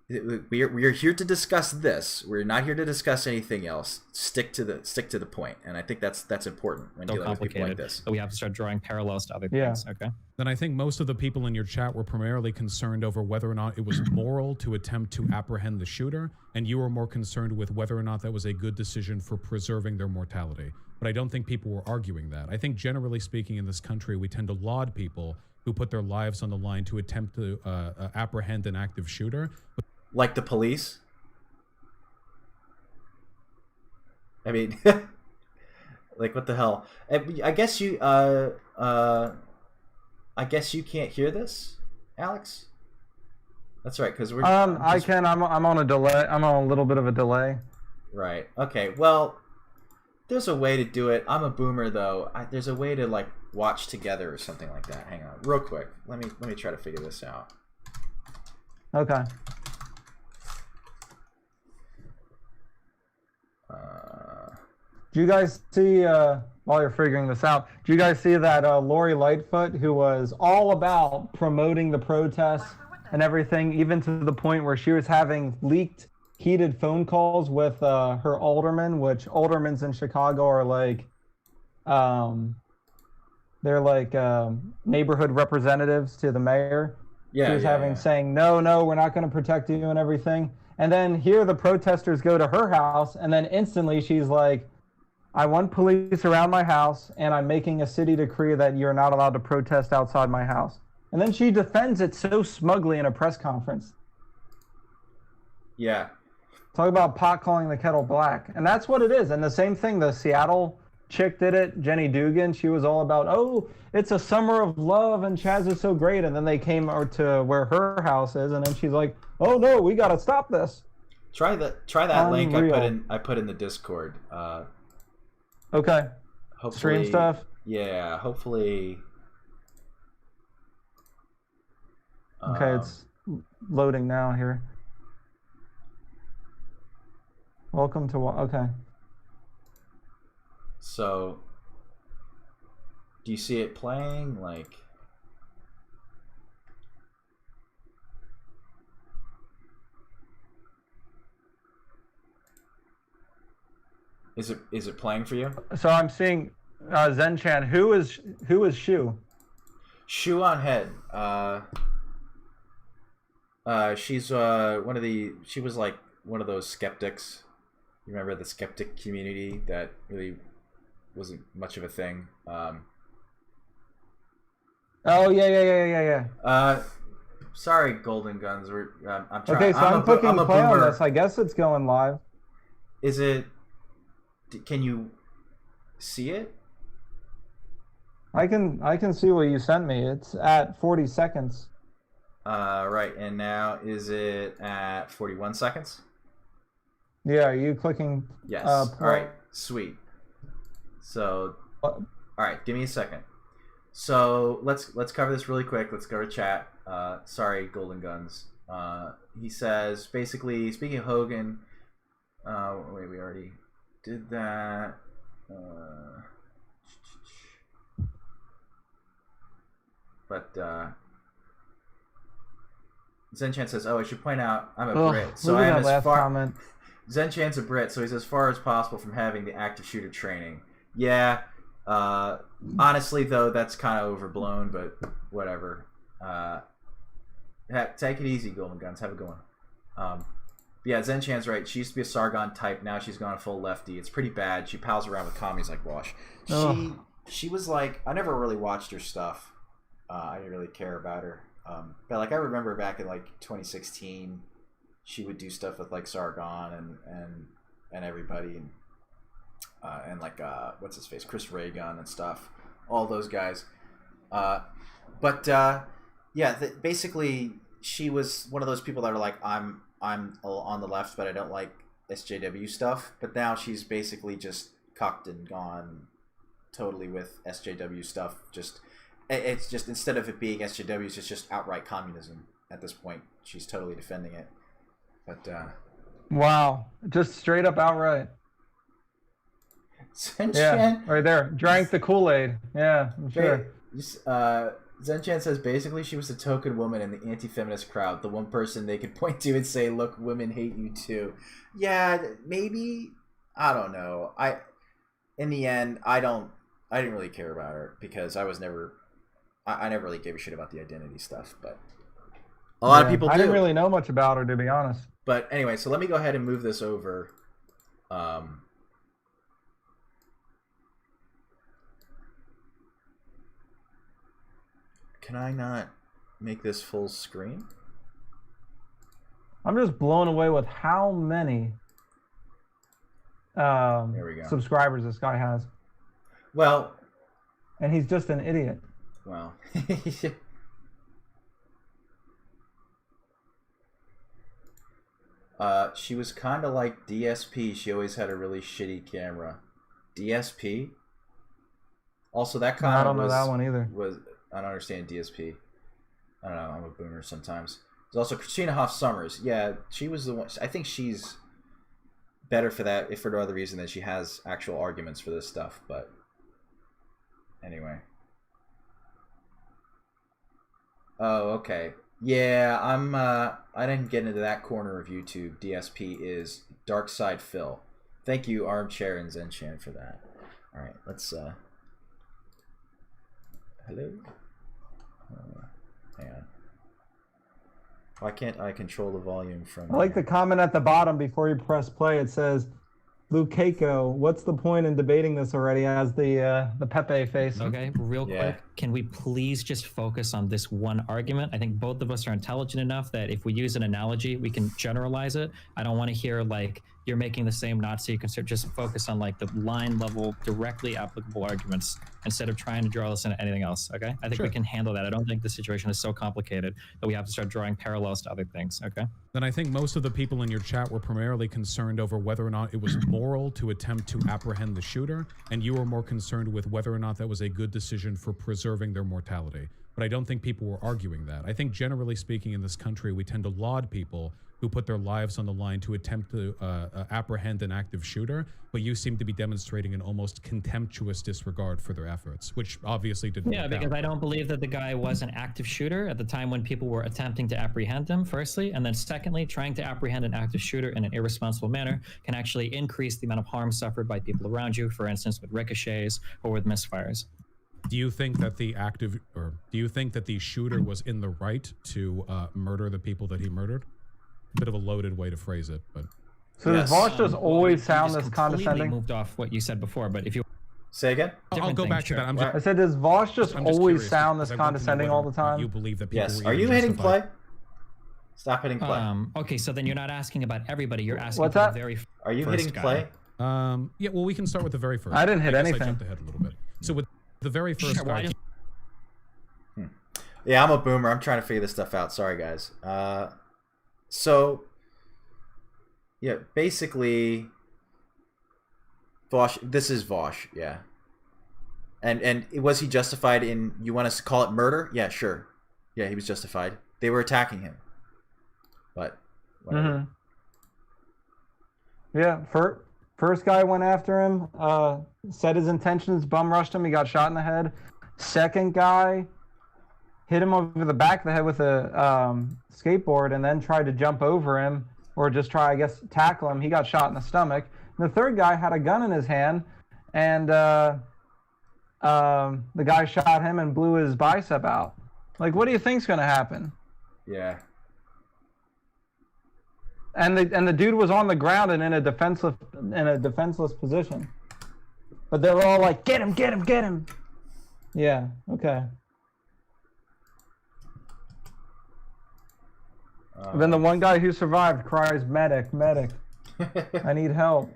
[SPEAKER 1] We're here to discuss this. We're not here to discuss anything else. Stick to the point, and I think that's important when dealing with people like this.
[SPEAKER 3] So we have to start drawing parallels to other things. Okay.
[SPEAKER 4] Then I think most of the people in your chat were primarily concerned over whether or not it was moral to attempt to apprehend the shooter, and you were more concerned with whether or not that was a good decision for preserving their mortality. But I don't think people were arguing that. I think generally speaking in this country, we tend to laud people who put their lives on the line to attempt to apprehend an active shooter.
[SPEAKER 1] Like the police? I mean, like what the hell? I guess you can't hear this, Alex. That's right, because we're.
[SPEAKER 2] I can. I'm on a delay. I'm on a little bit of a delay.
[SPEAKER 1] Right. Okay. Well, there's a way to do it. I'm a boomer though. There's a way to like watch together or something like that. Hang on, real quick. Let me try to figure this out.
[SPEAKER 2] Okay. Do you guys see, while you're figuring this out, do you guys see that Lori Lightfoot, who was all about promoting the protests and everything, even to the point where she was having leaked, heated phone calls with her aldermen, which aldermans in Chicago are like, they're like neighborhood representatives to the mayor.
[SPEAKER 1] Yeah,
[SPEAKER 2] she was saying, no, we're not going to protect you and everything. And then here the protesters go to her house, and then instantly she's like, I want police around my house, and I'm making a city decree that you're not allowed to protest outside my house. And then she defends it so smugly in a press conference.
[SPEAKER 1] Yeah.
[SPEAKER 2] Talk about pot calling the kettle black. And that's what it is. And the same thing, the Seattle chick did it, Jenny Dugan. She was all about, oh, it's a summer of love, and Chaz is so great. And then they came over to where her house is, and then she's like, oh, no, we got to stop this.
[SPEAKER 1] Try that link I put in the Discord.
[SPEAKER 2] Okay.
[SPEAKER 1] Hopefully,
[SPEAKER 2] stream stuff.
[SPEAKER 1] Yeah, hopefully.
[SPEAKER 2] Okay, it's loading now here. Welcome to okay.
[SPEAKER 1] So, do you see it playing? Like, Is it playing for you?
[SPEAKER 2] So I'm seeing Zenchan. Who is Shu?
[SPEAKER 1] Shu on head. She's she was like one of those skeptics. You remember the skeptic community that really wasn't much of a thing.
[SPEAKER 2] Oh yeah.
[SPEAKER 1] Sorry, Golden Guns. I'm trying.
[SPEAKER 2] Okay, so I'm clicking
[SPEAKER 1] I'm a
[SPEAKER 2] play on
[SPEAKER 1] boomer.
[SPEAKER 2] this. I guess it's going live.
[SPEAKER 1] Is it? Can you see it?
[SPEAKER 2] I can see what you sent me. It's at 40 seconds.
[SPEAKER 1] Right. And now is it at 41 seconds?
[SPEAKER 2] Yeah, are you clicking?
[SPEAKER 1] Yes. All right. Sweet. So, all right. Give me a second. So let's cover this really quick. Let's go to chat. Sorry, Golden Guns. He says basically, speaking of Hogan. Wait, we already did that. But Zenchan says, "Oh, I should point out I'm a Brit, so I am as far." Comment. Zenchan's a Brit, so he's as far as possible from having the active shooter training. Yeah. Honestly, though, that's kind of overblown, but whatever. Take it easy, Golden Guns. Have a good one. Yeah, Zenchan's right. She used to be a Sargon type. Now she's gone full lefty. It's pretty bad. She pals around with commies like Vaush. She was like, I never really watched her stuff. I didn't really care about her. But like I remember back in like 2016, she would do stuff with like Sargon and everybody and like what's his face, Chris Raygun and stuff. All those guys. Basically she was one of those people that are like I'm on the left, but I don't like SJW stuff. But now she's basically just cucked and gone totally with SJW stuff. It's just instead of it being SJW, it's just outright communism at this point. She's totally defending it. But
[SPEAKER 2] wow, just straight up outright.
[SPEAKER 1] Zenchan,
[SPEAKER 2] yeah, right there. Drank the Kool-Aid. Yeah, I'm sure.
[SPEAKER 1] Zenchan says basically she was the token woman in the anti-feminist crowd, the one person they could point to and say, "Look, women hate you too." Yeah, maybe. I don't know. In the end, I didn't really care about her because I never really gave a shit about the identity stuff. But a lot of people do.
[SPEAKER 2] I didn't really know much about her, to be honest.
[SPEAKER 1] But anyway, so let me go ahead and move this over. Can I not make this full screen?
[SPEAKER 2] I'm just blown away with how many
[SPEAKER 1] there we go.
[SPEAKER 2] Subscribers this guy has.
[SPEAKER 1] Well,
[SPEAKER 2] and he's just an idiot.
[SPEAKER 1] Well, she was kind of like DSP. She always had a really shitty camera. DSP. Also, that kind of
[SPEAKER 2] I don't know that one either.
[SPEAKER 1] I don't understand DSP. I don't know. I'm a boomer sometimes. There's also Christina Hoff Summers. Yeah, she was the one. I think she's better for that, if for no other reason than she has actual arguments for this stuff. But anyway. Oh, okay. Yeah, I didn't get into that corner of YouTube. DSP is Dark Side Phil. Thank you, Armchair and Zenchan, for that. All right, let's hello. Hang on. Why can't I control the volume from?
[SPEAKER 2] I like the comment at the bottom before you press play. It says, "Luke Keiko, what's the point in debating this already?" As the Pepe face.
[SPEAKER 3] Okay, real quick, can we please just focus on this one argument? I think both of us are intelligent enough that if we use an analogy, we can generalize it. I don't want to hear like you're making the same Nazi. Just focus on like the line level, directly applicable arguments instead of trying to draw this into anything else. Okay, I think we can handle that. I don't think the situation is so complicated that we have to start drawing parallels to other things. Okay.
[SPEAKER 4] Then I think most of the people in your chat were primarily concerned over whether or not it was moral to attempt to apprehend the shooter, and you were more concerned with whether or not that was a good decision for preserving their mortality. But I don't think people were arguing that. I think generally speaking in this country, we tend to laud people who put their lives on the line to attempt to apprehend an active shooter, but you seem to be demonstrating an almost contemptuous disregard for their efforts, which obviously didn't
[SPEAKER 3] Yeah,
[SPEAKER 4] work
[SPEAKER 3] because
[SPEAKER 4] out.
[SPEAKER 3] I don't believe that the guy was an active shooter at the time when people were attempting to apprehend him, firstly. And then secondly, trying to apprehend an active shooter in an irresponsible manner can actually increase the amount of harm suffered by people around you, for instance, with ricochets or with misfires.
[SPEAKER 4] Do you think that the shooter was in the right to murder the people that he murdered? Bit of a loaded way to phrase it, but
[SPEAKER 2] So does Vaush just always sound this condescending?
[SPEAKER 3] Moved off what you said before, but if you
[SPEAKER 1] say again,
[SPEAKER 4] I'll go back to that.
[SPEAKER 2] I said, does Vaush just always
[SPEAKER 4] curious,
[SPEAKER 2] sound this
[SPEAKER 4] because I want to know
[SPEAKER 2] condescending all the
[SPEAKER 4] whether or not
[SPEAKER 2] time?
[SPEAKER 4] You believe that people
[SPEAKER 1] yes.
[SPEAKER 4] were
[SPEAKER 1] Are you
[SPEAKER 4] even
[SPEAKER 1] hitting
[SPEAKER 4] justified.
[SPEAKER 1] play? Stop hitting play.
[SPEAKER 3] Okay, so then you're not asking about everybody. You're asking
[SPEAKER 2] What's
[SPEAKER 3] about
[SPEAKER 2] that?
[SPEAKER 3] the very
[SPEAKER 1] Are you
[SPEAKER 3] first
[SPEAKER 1] hitting
[SPEAKER 3] guy.
[SPEAKER 1] play?
[SPEAKER 4] Yeah, well, we can start with the very first.
[SPEAKER 2] I didn't hit
[SPEAKER 4] guess
[SPEAKER 2] anything.
[SPEAKER 4] I jumped ahead a little bit. So with the very first
[SPEAKER 3] Sure, why
[SPEAKER 4] guy,
[SPEAKER 3] just-
[SPEAKER 1] Yeah, I'm a boomer. I'm trying to figure this stuff out. Sorry, guys. So, yeah, basically, Vaush. This is Vaush. Yeah. And was he justified in? You want us to call it murder? Yeah, sure. Yeah, he was justified. They were attacking him. But whatever.
[SPEAKER 2] Yeah, first guy went after him, said his intentions, bum rushed him, he got shot in the head. Second guy hit him over the back of the head with a skateboard and then tried to jump over him or just try, I guess, tackle him. He got shot in the stomach. And the third guy had a gun in his hand, and the guy shot him and blew his bicep out. Like, what do you think's going to happen?
[SPEAKER 1] Yeah.
[SPEAKER 2] And the dude was on the ground and in a defenseless position. But they were all like, "Get him, get him, get him." Yeah, okay. Then the one guy who survived cries, "Medic, medic. I need help."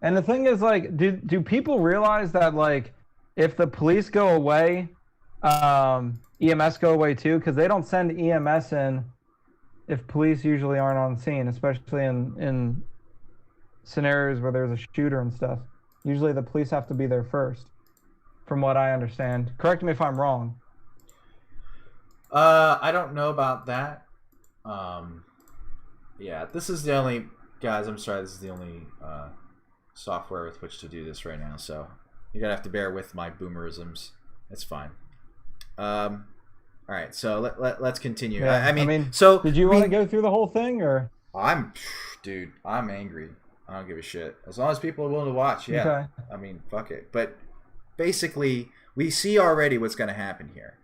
[SPEAKER 2] And the thing is, like, do people realize that, like, if the police go away, EMS go away too? Because they don't send EMS in if police usually aren't on scene, especially in scenarios where there's a shooter and stuff. Usually the police have to be there first, from what I understand. Correct me if I'm wrong.
[SPEAKER 1] I don't know about that. Yeah, this is the only... Guys, I'm sorry, this is the only software with which to do this right now, so you're going to have to bear with my boomerisms. It's fine. All right, so let's continue.
[SPEAKER 2] Yeah,
[SPEAKER 1] I mean, so
[SPEAKER 2] did you want to go through the whole thing, or?
[SPEAKER 1] Dude, I'm angry. I don't give a shit. As long as people are willing to watch, yeah.
[SPEAKER 2] Okay.
[SPEAKER 1] I mean, fuck it. But basically, we see already what's going to happen here.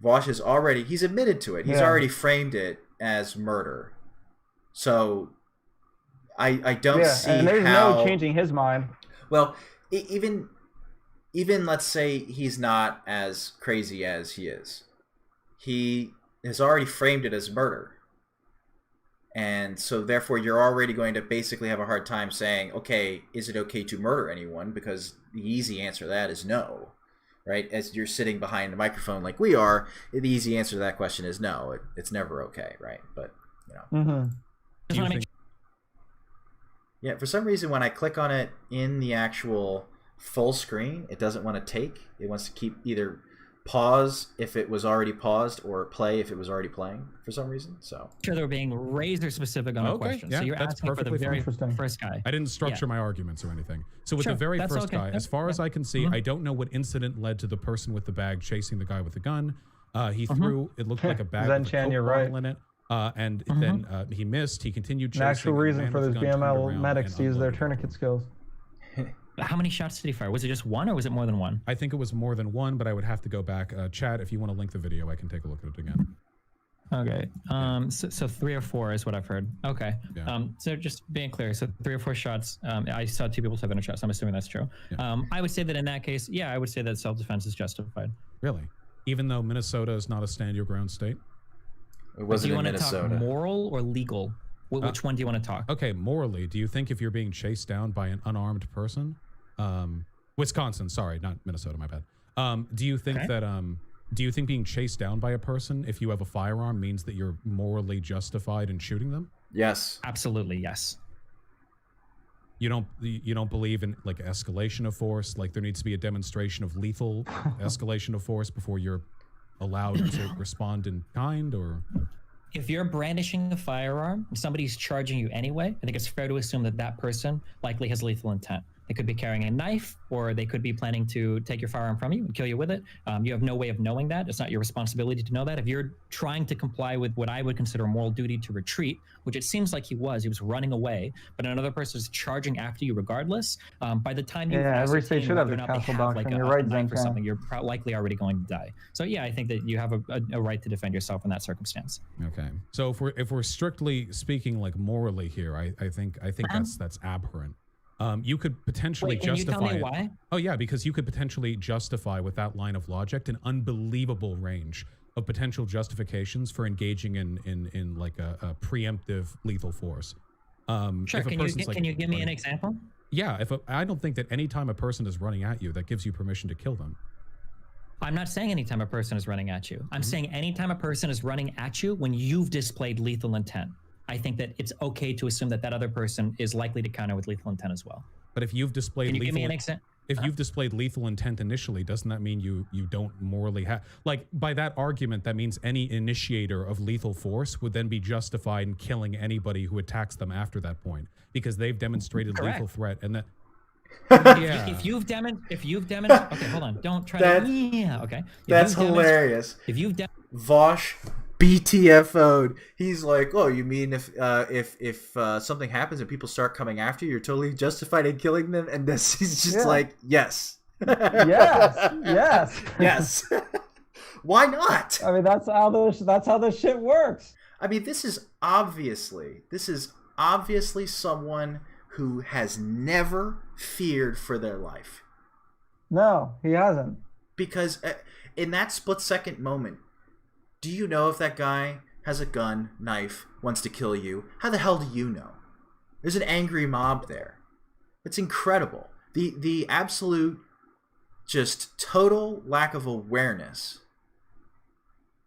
[SPEAKER 1] Vaush is already, he's admitted to it. He's already framed it as murder. So I don't see
[SPEAKER 2] and there's
[SPEAKER 1] how...
[SPEAKER 2] no changing his mind.
[SPEAKER 1] Well, even let's say he's not as crazy as he is. He has already framed it as murder. And so therefore you're already going to basically have a hard time saying, okay, is it okay to murder anyone? Because the easy answer to that is no, right? As you're sitting behind a microphone like we are, the easy answer to that question is no. It's never okay, right? But, you know.
[SPEAKER 2] Mm-hmm.
[SPEAKER 3] Just want to make
[SPEAKER 1] Yeah, for some reason when I click on it in the actual full screen, it doesn't want to take. It wants to keep either pause if it was already paused or play if it was already playing for some reason. So
[SPEAKER 3] sure they're being razor specific on a question.
[SPEAKER 4] Yeah,
[SPEAKER 3] so you're
[SPEAKER 4] that's
[SPEAKER 3] asking for the
[SPEAKER 4] perfectly
[SPEAKER 3] very first guy.
[SPEAKER 4] I didn't structure my arguments or anything. So with
[SPEAKER 3] Sure,
[SPEAKER 4] the very
[SPEAKER 3] that's
[SPEAKER 4] first
[SPEAKER 3] okay.
[SPEAKER 4] guy, as far as I can see, I don't know what incident led to the person with the bag chasing the guy with the gun. He threw, it looked like a bag with a
[SPEAKER 2] Zen-chan,
[SPEAKER 4] Coke
[SPEAKER 2] you're
[SPEAKER 4] bottle
[SPEAKER 2] right.
[SPEAKER 4] in it. And then he missed. He continued chasing.
[SPEAKER 2] An actual
[SPEAKER 4] and the
[SPEAKER 2] reason
[SPEAKER 4] man
[SPEAKER 2] for
[SPEAKER 4] with
[SPEAKER 2] those
[SPEAKER 4] the gun turned
[SPEAKER 2] BML
[SPEAKER 4] around
[SPEAKER 2] medics
[SPEAKER 4] and
[SPEAKER 2] to use their
[SPEAKER 4] unloaded.
[SPEAKER 2] tourniquet skills.
[SPEAKER 3] How many shots did he fire? Was it just one or was it more than one?
[SPEAKER 4] I think it was more than one, but I would have to go back. Chad, if you want to link the video, I can take a look at it again.
[SPEAKER 3] Okay. So 3 or 4 is what I've heard. Okay.
[SPEAKER 4] Yeah.
[SPEAKER 3] So just being clear, so 3 or 4 shots. I saw 2 people 7 shots. I'm assuming that's true.
[SPEAKER 4] Yeah.
[SPEAKER 3] I would say that in that case, yeah, I would say that self-defense is justified.
[SPEAKER 4] Really? Even though Minnesota is not a stand your ground state?
[SPEAKER 1] it wasn't in
[SPEAKER 3] Do you want to
[SPEAKER 1] Minnesota.
[SPEAKER 3] talk moral or legal? Which one do you want to talk?
[SPEAKER 4] Okay, morally, do you think if you're being chased down by an unarmed person, Wisconsin, sorry, not Minnesota, my bad. Do you think that do you think being chased down by a person if you have a firearm means that you're morally justified in shooting them?
[SPEAKER 1] Yes.
[SPEAKER 3] Absolutely, yes.
[SPEAKER 4] You don't believe in like escalation of force, like there needs to be a demonstration of lethal escalation of force before you're allowed to respond in kind, or
[SPEAKER 3] If you're brandishing a firearm and somebody's charging you anyway, I think it's fair to assume that that person likely has lethal intent. They could be carrying a knife, or they could be planning to take your firearm from you and kill you with it. You have no way of knowing that. It's not your responsibility to know that. If you're trying to comply with what I would consider a moral duty to retreat, which it seems like he was running away, but another person is charging after you regardless. By the time you
[SPEAKER 2] every state should have the castle doctrine. You're right,
[SPEAKER 3] knife or
[SPEAKER 2] Zen-Chan.
[SPEAKER 3] something, you're likely already going to die. So yeah, I think that you have a right to defend yourself in that circumstance.
[SPEAKER 4] Okay, so if we're strictly speaking like morally here, I think that's abhorrent. You could potentially justify.
[SPEAKER 3] Can you tell me why?
[SPEAKER 4] Oh yeah, because you could potentially justify with that line of logic an unbelievable range of potential justifications for engaging in like a preemptive lethal force.
[SPEAKER 3] Sure. Can you give me an example?
[SPEAKER 4] Yeah. I don't think that any time a person is running at you, that gives you permission to kill them.
[SPEAKER 3] I'm not saying anytime a person is running at you. I'm saying anytime a person is running at you when you've displayed lethal intent. I think that it's okay to assume that that other person is likely to counter with lethal intent as well.
[SPEAKER 4] But if you've displayed
[SPEAKER 3] Can you give me an example?
[SPEAKER 4] If you've displayed lethal intent initially, doesn't that mean you don't morally have, like, by that argument, that means any initiator of lethal force would then be justified in killing anybody who attacks them after that point, because they've demonstrated lethal threat. And that
[SPEAKER 3] Yeah. If you've demonstrated, okay, hold on, don't try
[SPEAKER 1] That-
[SPEAKER 3] to. Yeah, okay.
[SPEAKER 1] That's hilarious.
[SPEAKER 3] If you've
[SPEAKER 1] Vaush BTFO'd. He's like, oh, you mean if something happens and people start coming after you, you're totally justified in killing them? And this, he's just like, yes.
[SPEAKER 2] yes.
[SPEAKER 1] Yes. Why not?
[SPEAKER 2] I mean, that's how this shit works.
[SPEAKER 1] I mean, this is obviously someone who has never feared for their life.
[SPEAKER 2] No, he hasn't.
[SPEAKER 1] Because in that split-second moment, do you know if that guy has a gun, knife, wants to kill you? How the hell do you know? There's an angry mob there. It's incredible. The absolute, just total lack of awareness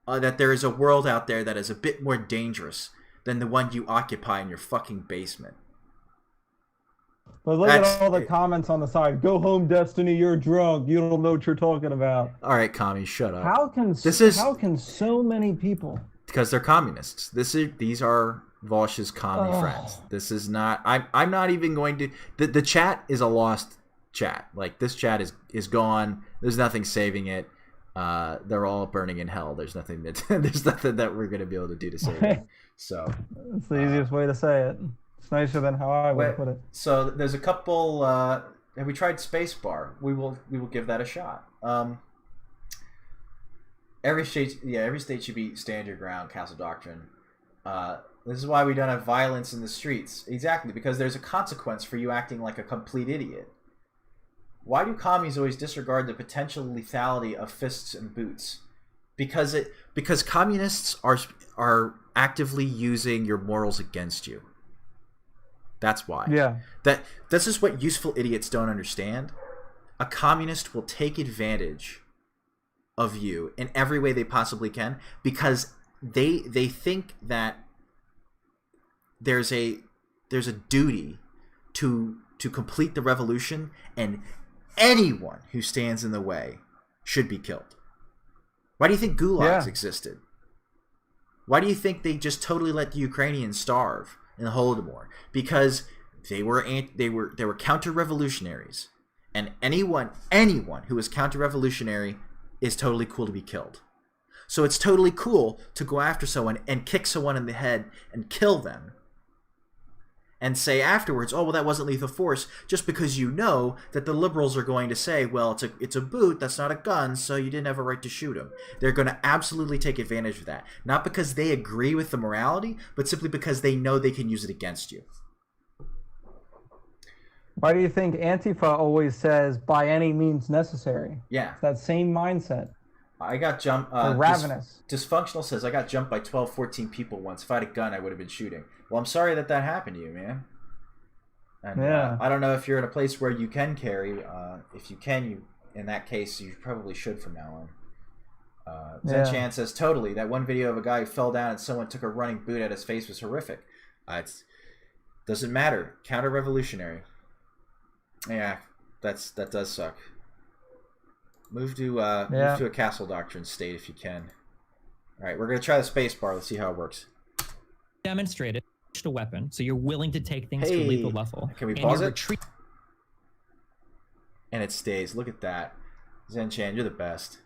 [SPEAKER 1] that there is a world out there that is a bit more dangerous than the one you occupy in your fucking basement.
[SPEAKER 2] But look at all the comments on the side. Go home, Destiny. You're drunk. You don't know what you're talking about.
[SPEAKER 1] All right, commies, shut up.
[SPEAKER 2] How can so many people?
[SPEAKER 1] Because they're communists. These are Vaush's commie friends. This is not. I'm not even going to. The chat is a lost chat. Like, this chat is gone. There's nothing saving it. They're all burning in hell. There's nothing that we're going to be able to do to save it. So
[SPEAKER 2] it's the easiest way to say it. It's nicer than how I would put it.
[SPEAKER 1] So there's a couple. Have we tried Spacebar? We will give that a shot. Every state should be stand your ground, Castle Doctrine. This is why we don't have violence in the streets. Exactly, because there's a consequence for you acting like a complete idiot. Why do commies always disregard the potential lethality of fists and boots? Because communists are actively using your morals against you. That's why.
[SPEAKER 2] Yeah.
[SPEAKER 1] This is what useful idiots don't understand. A communist will take advantage of you in every way they possibly can, because they think that there's a duty to complete the revolution, and anyone who stands in the way should be killed. Why do you think gulags existed? Why do you think they just totally let the Ukrainians starve in the Holodomor? Because they were counter-revolutionaries, and anyone who is counter-revolutionary is totally cool to be killed. So it's totally cool to go after someone and kick someone in the head and kill them, and say afterwards, oh, well, that wasn't lethal force, just because you know that the liberals are going to say, well, it's a boot, that's not a gun, so you didn't have a right to shoot him. They're going to absolutely take advantage of that. Not because they agree with the morality, but simply because they know they can use it against you.
[SPEAKER 2] Why do you think Antifa always says, by any means necessary?
[SPEAKER 1] Yeah.
[SPEAKER 2] It's that same mindset.
[SPEAKER 1] I got jumped.
[SPEAKER 2] Ravenous.
[SPEAKER 1] Dysfunctional says, I got jumped by 12, 14 people once. If I had a gun, I would have been shooting. Well, I'm sorry that happened to you, man. And I don't know if you're in a place where you can carry. If you can, in that case, you probably should from now on. Zen-Chan says, totally. That one video of a guy who fell down and someone took a running boot at his face was horrific. It doesn't matter. Counter-revolutionary. Yeah, that does suck. Move to a Castle Doctrine state if you can. All right, we're gonna try the space bar. Let's see how it works.
[SPEAKER 3] Demonstrated a weapon, so you're willing to take things to a lethal level.
[SPEAKER 1] Can we
[SPEAKER 3] and
[SPEAKER 1] pause
[SPEAKER 3] you're
[SPEAKER 1] it? And it stays. Look at that. Zenchan, you're the best.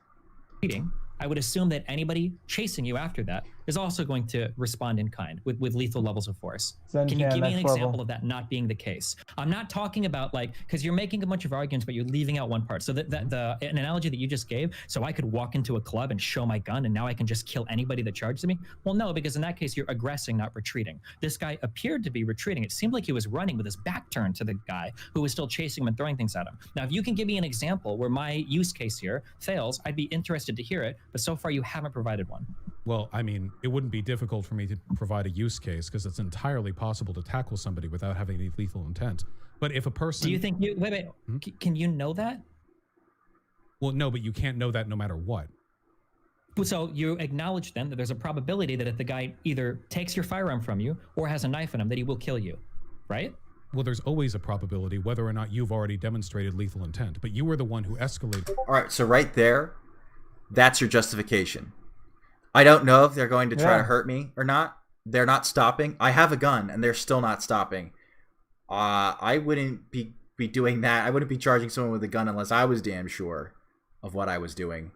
[SPEAKER 3] Retreating. I would assume that anybody chasing you after that is also going to respond in kind with lethal levels of force. Can you give me an example of that not being the case? I'm not talking about like, because you're making a bunch of arguments, but you're leaving out one part. So an analogy that you just gave, so I could walk into a club and show my gun and now I can just kill anybody that charges me? Well, no, because in that case, you're aggressing, not retreating. This guy appeared to be retreating. It seemed like he was running with his back turned to the guy who was still chasing him and throwing things at him. Now, if you can give me an example where my use case here fails, I'd be interested to hear it, but so far you haven't provided one.
[SPEAKER 4] Well, I mean, it wouldn't be difficult for me to provide a use case because it's entirely possible to tackle somebody without having any lethal intent. But if a person...
[SPEAKER 3] Do you think you... Wait. Can you know that?
[SPEAKER 4] Well, no, but you can't know that no matter what.
[SPEAKER 3] So you acknowledge then that there's a probability that if the guy either takes your firearm from you or has a knife in him, that he will kill you, right?
[SPEAKER 4] Well, there's always a probability whether or not you've already demonstrated lethal intent, but you were the one who escalated.
[SPEAKER 1] All right, so right there, that's your justification. I don't know if they're going to try to hurt me or not. They're not stopping. I have a gun, and they're still not stopping. I wouldn't be doing that. I wouldn't be charging someone with a gun unless I was damn sure of what I was doing.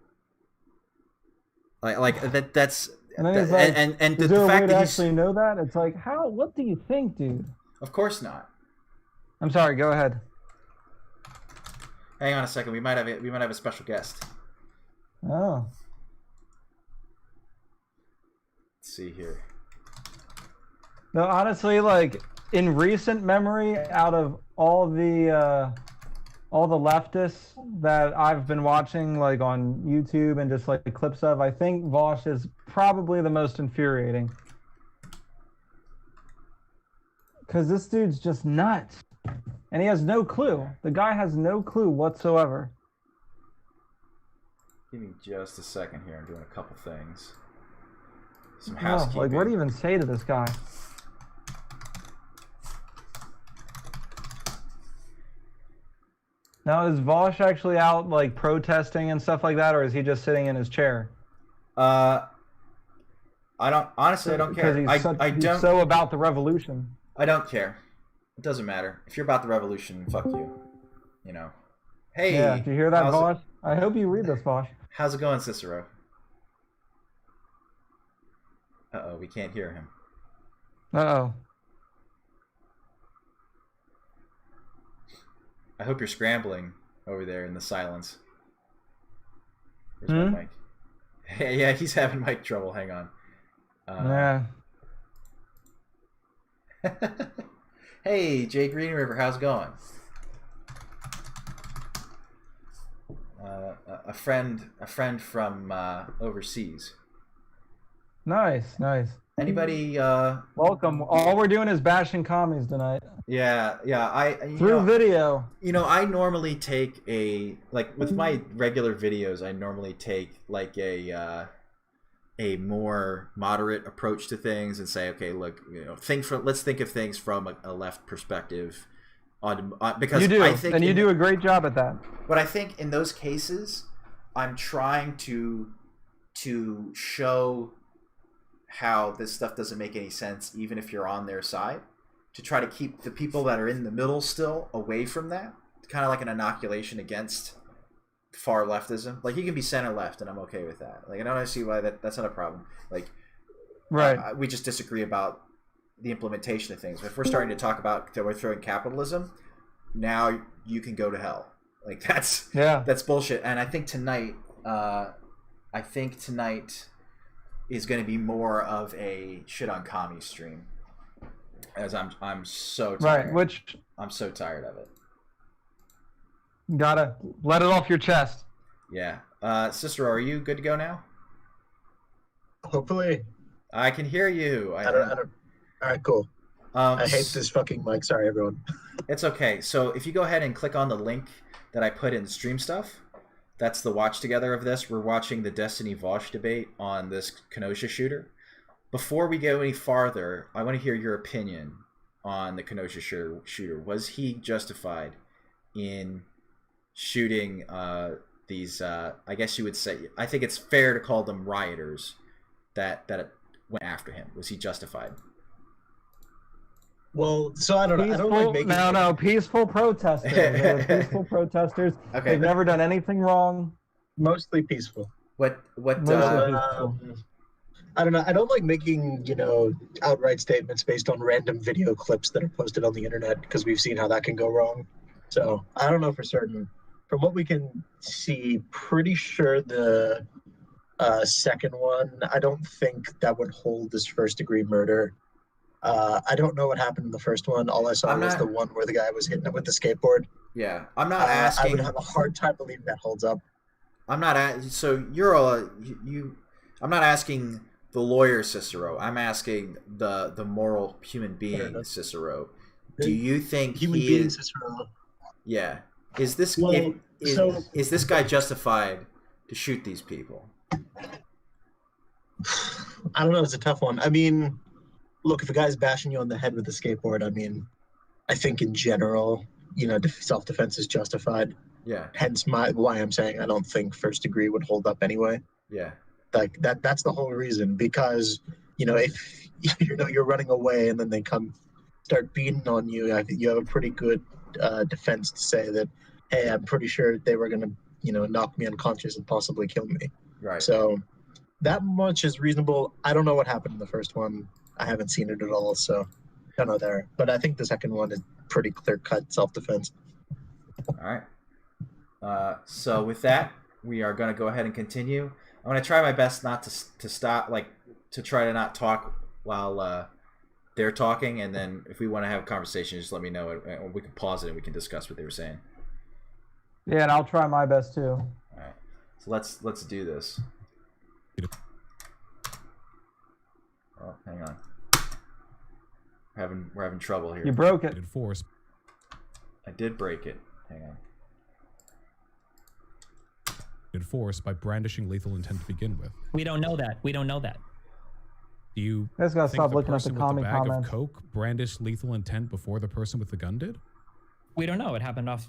[SPEAKER 1] Like that. That's
[SPEAKER 2] and
[SPEAKER 1] the
[SPEAKER 2] fact that you actually know that, it's like, how? What do you think, dude?
[SPEAKER 1] Of course not.
[SPEAKER 2] I'm sorry. Go ahead.
[SPEAKER 1] Hang on a second. We might have a special guest.
[SPEAKER 2] Oh.
[SPEAKER 1] Let's see here.
[SPEAKER 2] No, honestly, like in recent memory, out of all the leftists that I've been watching, like on YouTube and just like clips of, I think Vaush is probably the most infuriating. Because this dude's just nuts. And he has no clue. The guy has no clue whatsoever.
[SPEAKER 1] Give me just a second here. I'm doing a couple things. Some housekeeping.
[SPEAKER 2] Like, what do you even say to this guy? Now, is Vaush actually out, like, protesting and stuff like that, or is he just sitting in his chair?
[SPEAKER 1] I don't care.
[SPEAKER 2] Because he's so about the revolution.
[SPEAKER 1] I don't care. It doesn't matter. If you're about the revolution, fuck you. You know. Hey.
[SPEAKER 2] Yeah, did you hear that, Vaush? I hope you read this, Vaush.
[SPEAKER 1] How's it going, Cicero? Uh-oh, we can't hear him.
[SPEAKER 2] Uh-oh.
[SPEAKER 1] I hope you're scrambling over there in the silence. Where's my mic? Yeah, he's having mic trouble. Hang on.
[SPEAKER 2] Yeah.
[SPEAKER 1] Hey, Jay Green River, how's it going? A friend from overseas.
[SPEAKER 2] Nice.
[SPEAKER 1] Anybody?
[SPEAKER 2] Welcome. All we're doing is bashing commies tonight.
[SPEAKER 1] Yeah.
[SPEAKER 2] Through video.
[SPEAKER 1] You know, I normally take with my regular videos, I normally take like a more moderate approach to things and say, okay, look, you know, let's think of things from a left perspective. Because
[SPEAKER 2] you do,
[SPEAKER 1] I think
[SPEAKER 2] you do a great job at that.
[SPEAKER 1] But I think in those cases, I'm trying to show how this stuff doesn't make any sense, even if you're on their side, to try to keep the people that are in the middle still away from that. Kind of like an inoculation against far leftism. Like, you can be center left, and I'm okay with that. Like, I don't see why that's not a problem. Like,
[SPEAKER 2] right.
[SPEAKER 1] We just disagree about the implementation of things. But if we're starting to talk about that we're throwing capitalism, now you can go to hell. Like, that's bullshit. And I think tonight is going to be more of a shit on commie stream, as I'm so tired.
[SPEAKER 2] Right,
[SPEAKER 1] I'm so tired of it.
[SPEAKER 2] Gotta let it off your chest.
[SPEAKER 1] Yeah. Cicero, are you good to go now?
[SPEAKER 5] Hopefully.
[SPEAKER 1] I can hear you.
[SPEAKER 5] I don't. All right, cool. I hate this fucking mic. Sorry, everyone.
[SPEAKER 1] It's okay. So if you go ahead and click on the link that I put in stream stuff, that's the watch together of this. We're watching the Destiny Vaush debate on this Kenosha shooter. Before we go any farther, I want to hear your opinion on the Kenosha shooter. Was he justified in shooting these, I guess you would say, I think it's fair to call them rioters, that it went after him? Was he justified?
[SPEAKER 5] Well, so I don't know. I don't like making
[SPEAKER 2] no, peaceful protesters. They're peaceful protesters.
[SPEAKER 1] Okay.
[SPEAKER 2] They've never done anything wrong.
[SPEAKER 5] Mostly peaceful.
[SPEAKER 1] What
[SPEAKER 5] I don't know. I don't like making, outright statements based on random video clips that are posted on the internet because we've seen how that can go wrong. So I don't know for certain. From what we can see, pretty sure the second one, I don't think that would hold as first-degree murder. I don't know what happened in the first one. All I saw was the one where the guy was hitting it with the skateboard.
[SPEAKER 1] Yeah, I'm not asking.
[SPEAKER 5] I would have a hard time believing that holds up.
[SPEAKER 1] I'm not I'm not asking the lawyer Cicero. I'm asking the moral human being Cicero. Do you think
[SPEAKER 5] human being Cicero?
[SPEAKER 1] Yeah. Is this guy justified to shoot these people?
[SPEAKER 5] I don't know. It's a tough one. I mean, look, if a guy's bashing you on the head with a skateboard, I mean, I think in general, self-defense is justified.
[SPEAKER 1] Yeah.
[SPEAKER 5] Hence why I'm saying I don't think first degree would hold up anyway.
[SPEAKER 1] Yeah.
[SPEAKER 5] Like that's the whole reason, because if you're running away and then they come start beating on you, I think you have a pretty good defense to say that, hey, I'm pretty sure they were gonna knock me unconscious and possibly kill me.
[SPEAKER 1] Right.
[SPEAKER 5] So that much is reasonable. I don't know what happened in the first one. I haven't seen it at all, so don't know there. But I think the second one is pretty clear-cut self-defense.
[SPEAKER 1] All right. So with that, we are going to go ahead and continue. I'm going to try my best not to stop, to try to not talk while they're talking, and then if we want to have a conversation, just let me know, and we can pause it and we can discuss what they were saying.
[SPEAKER 2] Yeah, and I'll try my best too.
[SPEAKER 1] All right. So let's do this. Oh, hang on. We're having trouble here.
[SPEAKER 2] You broke it.
[SPEAKER 4] Enforce.
[SPEAKER 1] I did break it. Hang on.
[SPEAKER 4] Enforced by brandishing lethal intent to begin with.
[SPEAKER 3] We don't know that.
[SPEAKER 4] Do you
[SPEAKER 2] Guys gotta
[SPEAKER 4] think
[SPEAKER 2] stop
[SPEAKER 4] the
[SPEAKER 2] looking at the
[SPEAKER 4] person with the
[SPEAKER 2] comment
[SPEAKER 4] bag
[SPEAKER 2] comments.
[SPEAKER 4] of coke brandished lethal intent before the person with the gun did?
[SPEAKER 3] We don't know. It happened off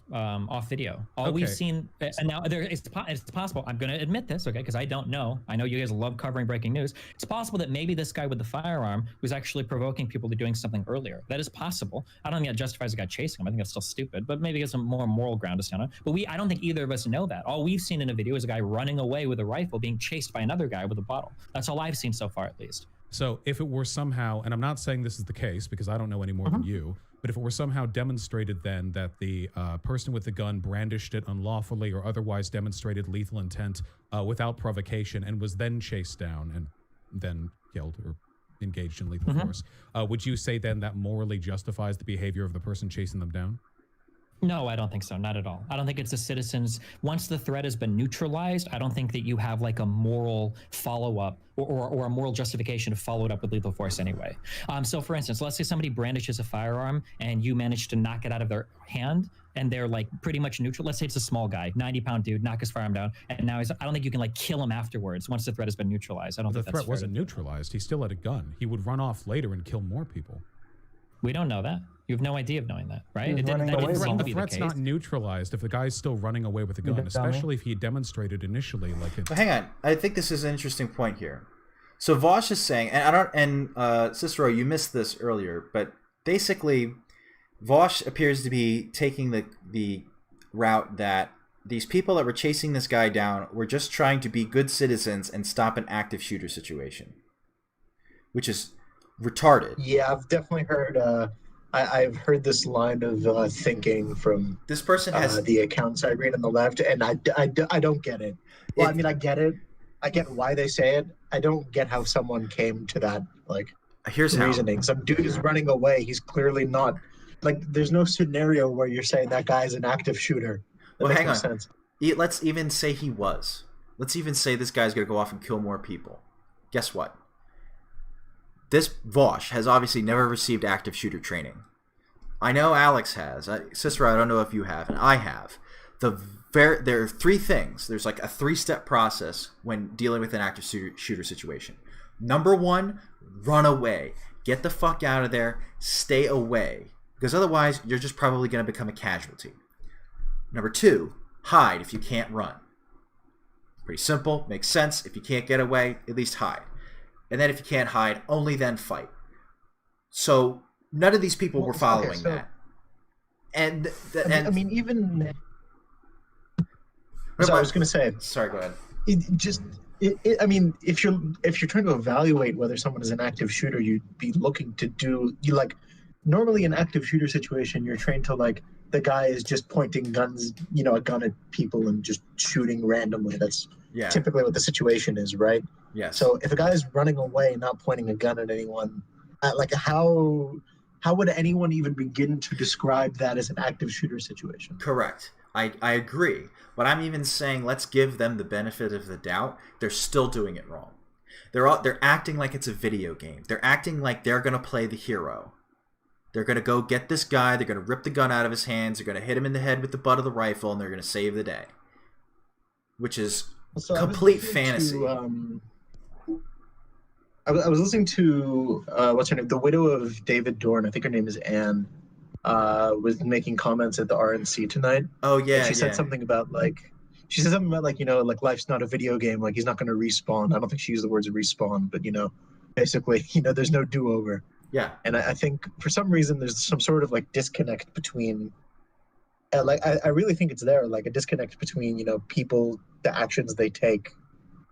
[SPEAKER 3] video. All we've seen, and now it's possible. I'm going to admit this, okay? Because I don't know. I know you guys love covering breaking news. It's possible that maybe this guy with the firearm was actually provoking people to doing something earlier. That is possible. I don't think that justifies a guy chasing him. I think that's still stupid. But maybe it's some more moral ground to stand on. But I don't think either of us know that. All we've seen in a video is a guy running away with a rifle, being chased by another guy with a bottle. That's all I've seen so far, at least.
[SPEAKER 4] So if it were somehow, and I'm not saying this is the case because I don't know any more than you, but if it were somehow demonstrated then that the person with the gun brandished it unlawfully or otherwise demonstrated lethal intent without provocation and was then chased down and then killed or engaged in lethal force, would you say then that morally justifies the behavior of the person chasing them down?
[SPEAKER 3] No, I don't think so. Not at all. I don't think it's the citizens. Once the threat has been neutralized, I don't think that you have like a moral follow-up or a moral justification to follow it up with lethal force anyway. So for instance, let's say somebody brandishes a firearm and you manage to knock it out of their hand and they're like pretty much neutral. Let's say it's a small guy, 90-pound dude, knock his firearm down, and now I don't think you can like kill him afterwards once the threat has been neutralized. I don't think
[SPEAKER 4] the threat wasn't neutralized. He still had a gun. He would run off later and kill more people.
[SPEAKER 3] We don't know that. You have no idea of knowing that, right?
[SPEAKER 4] The threat's not neutralized if the guy's still running away with a gun, especially if he demonstrated initially like it.
[SPEAKER 1] But hang on, I think this is an interesting point here. So Vaush is saying, and Cicero, you missed this earlier, but basically, Vaush appears to be taking the route that these people that were chasing this guy down were just trying to be good citizens and stop an active shooter situation, which is retarded.
[SPEAKER 5] Yeah, I've definitely heard. I've heard this line of thinking from
[SPEAKER 1] this person has
[SPEAKER 5] the accounts I read on the left, and I don't get it. Well, I mean, I get it. I get why they say it. I don't get how someone came to that reasoning. Some dude is running away. He's clearly not. There's no scenario where you're saying that guy's an active shooter. That makes no sense.
[SPEAKER 1] Let's even say he was. Let's even say this guy's going to go off and kill more people. Guess what? This Vaush has obviously never received active shooter training. I know Alex has. Cicero, I don't know if you have, and I have. There are three things. There's like a 3-step process when dealing with an active shooter situation. Number 1, run away. Get the fuck out of there. Stay away. Because otherwise, you're just probably going to become a casualty. Number 2, hide if you can't run. Pretty simple. Makes sense. If you can't get away, at least hide. And then if you can't hide, only then fight. So none of these people were following that. And
[SPEAKER 5] I mean, even. So I was going to say.
[SPEAKER 1] Sorry, go ahead.
[SPEAKER 5] I mean, if you're trying to evaluate whether someone is an active shooter, you'd be looking to normally an active shooter situation, you're trained to the guy is just pointing guns, a gun at people and just shooting randomly. That's typically what the situation is, right?
[SPEAKER 1] Yes.
[SPEAKER 5] So if a guy is running away, not pointing a gun at anyone, how would anyone even begin to describe that as an active shooter situation?
[SPEAKER 1] Correct. I agree. But I'm even saying let's give them the benefit of the doubt. They're still doing it wrong. They're acting like it's a video game. They're acting like they're going to play the hero. They're going to go get this guy. They're going to rip the gun out of his hands. They're going to hit him in the head with the butt of the rifle, and they're going to save the day. Which is complete fantasy.
[SPEAKER 5] I was listening to, what's her name? The widow of David Dorn. I think her name is Anne. Was making comments at the RNC tonight.
[SPEAKER 1] Oh yeah,
[SPEAKER 5] and she said something about life's not a video game. He's not going to respawn. I don't think she used the words respawn, but basically, there's no do-over.
[SPEAKER 1] Yeah.
[SPEAKER 5] And I think for some reason there's some sort of disconnect between. I really think it's there, a disconnect between people, the actions they take,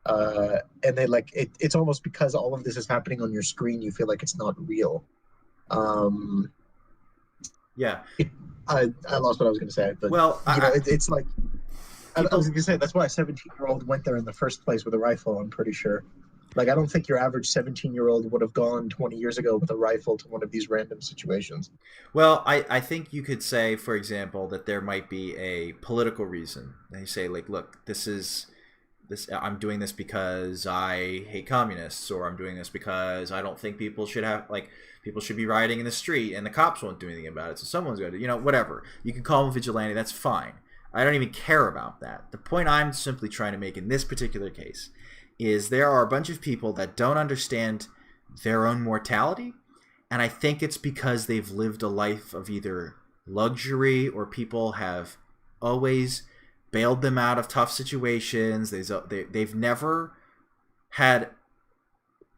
[SPEAKER 5] and they it's almost because all of this is happening on your screen, you feel like it's not real.
[SPEAKER 1] Yeah,
[SPEAKER 5] I lost what I was going to say, but it's like I was going to say that's why a 17-year-old went there in the first place with a rifle. I'm pretty sure. I don't think your average 17-year-old would have gone 20 years ago with a rifle to one of these random situations.
[SPEAKER 1] Well, I think you could say, for example, that there might be a political reason. And you say, look, I'm doing this because I hate communists, or I'm doing this because I don't think people should people should be rioting in the street and the cops won't do anything about it. So someone's going to, whatever. You can call them vigilante. That's fine. I don't even care about that. The point I'm simply trying to make in this particular case is there are a bunch of people that don't understand their own mortality. And I think it's because they've lived a life of either luxury or people have always bailed them out of tough situations. They've never had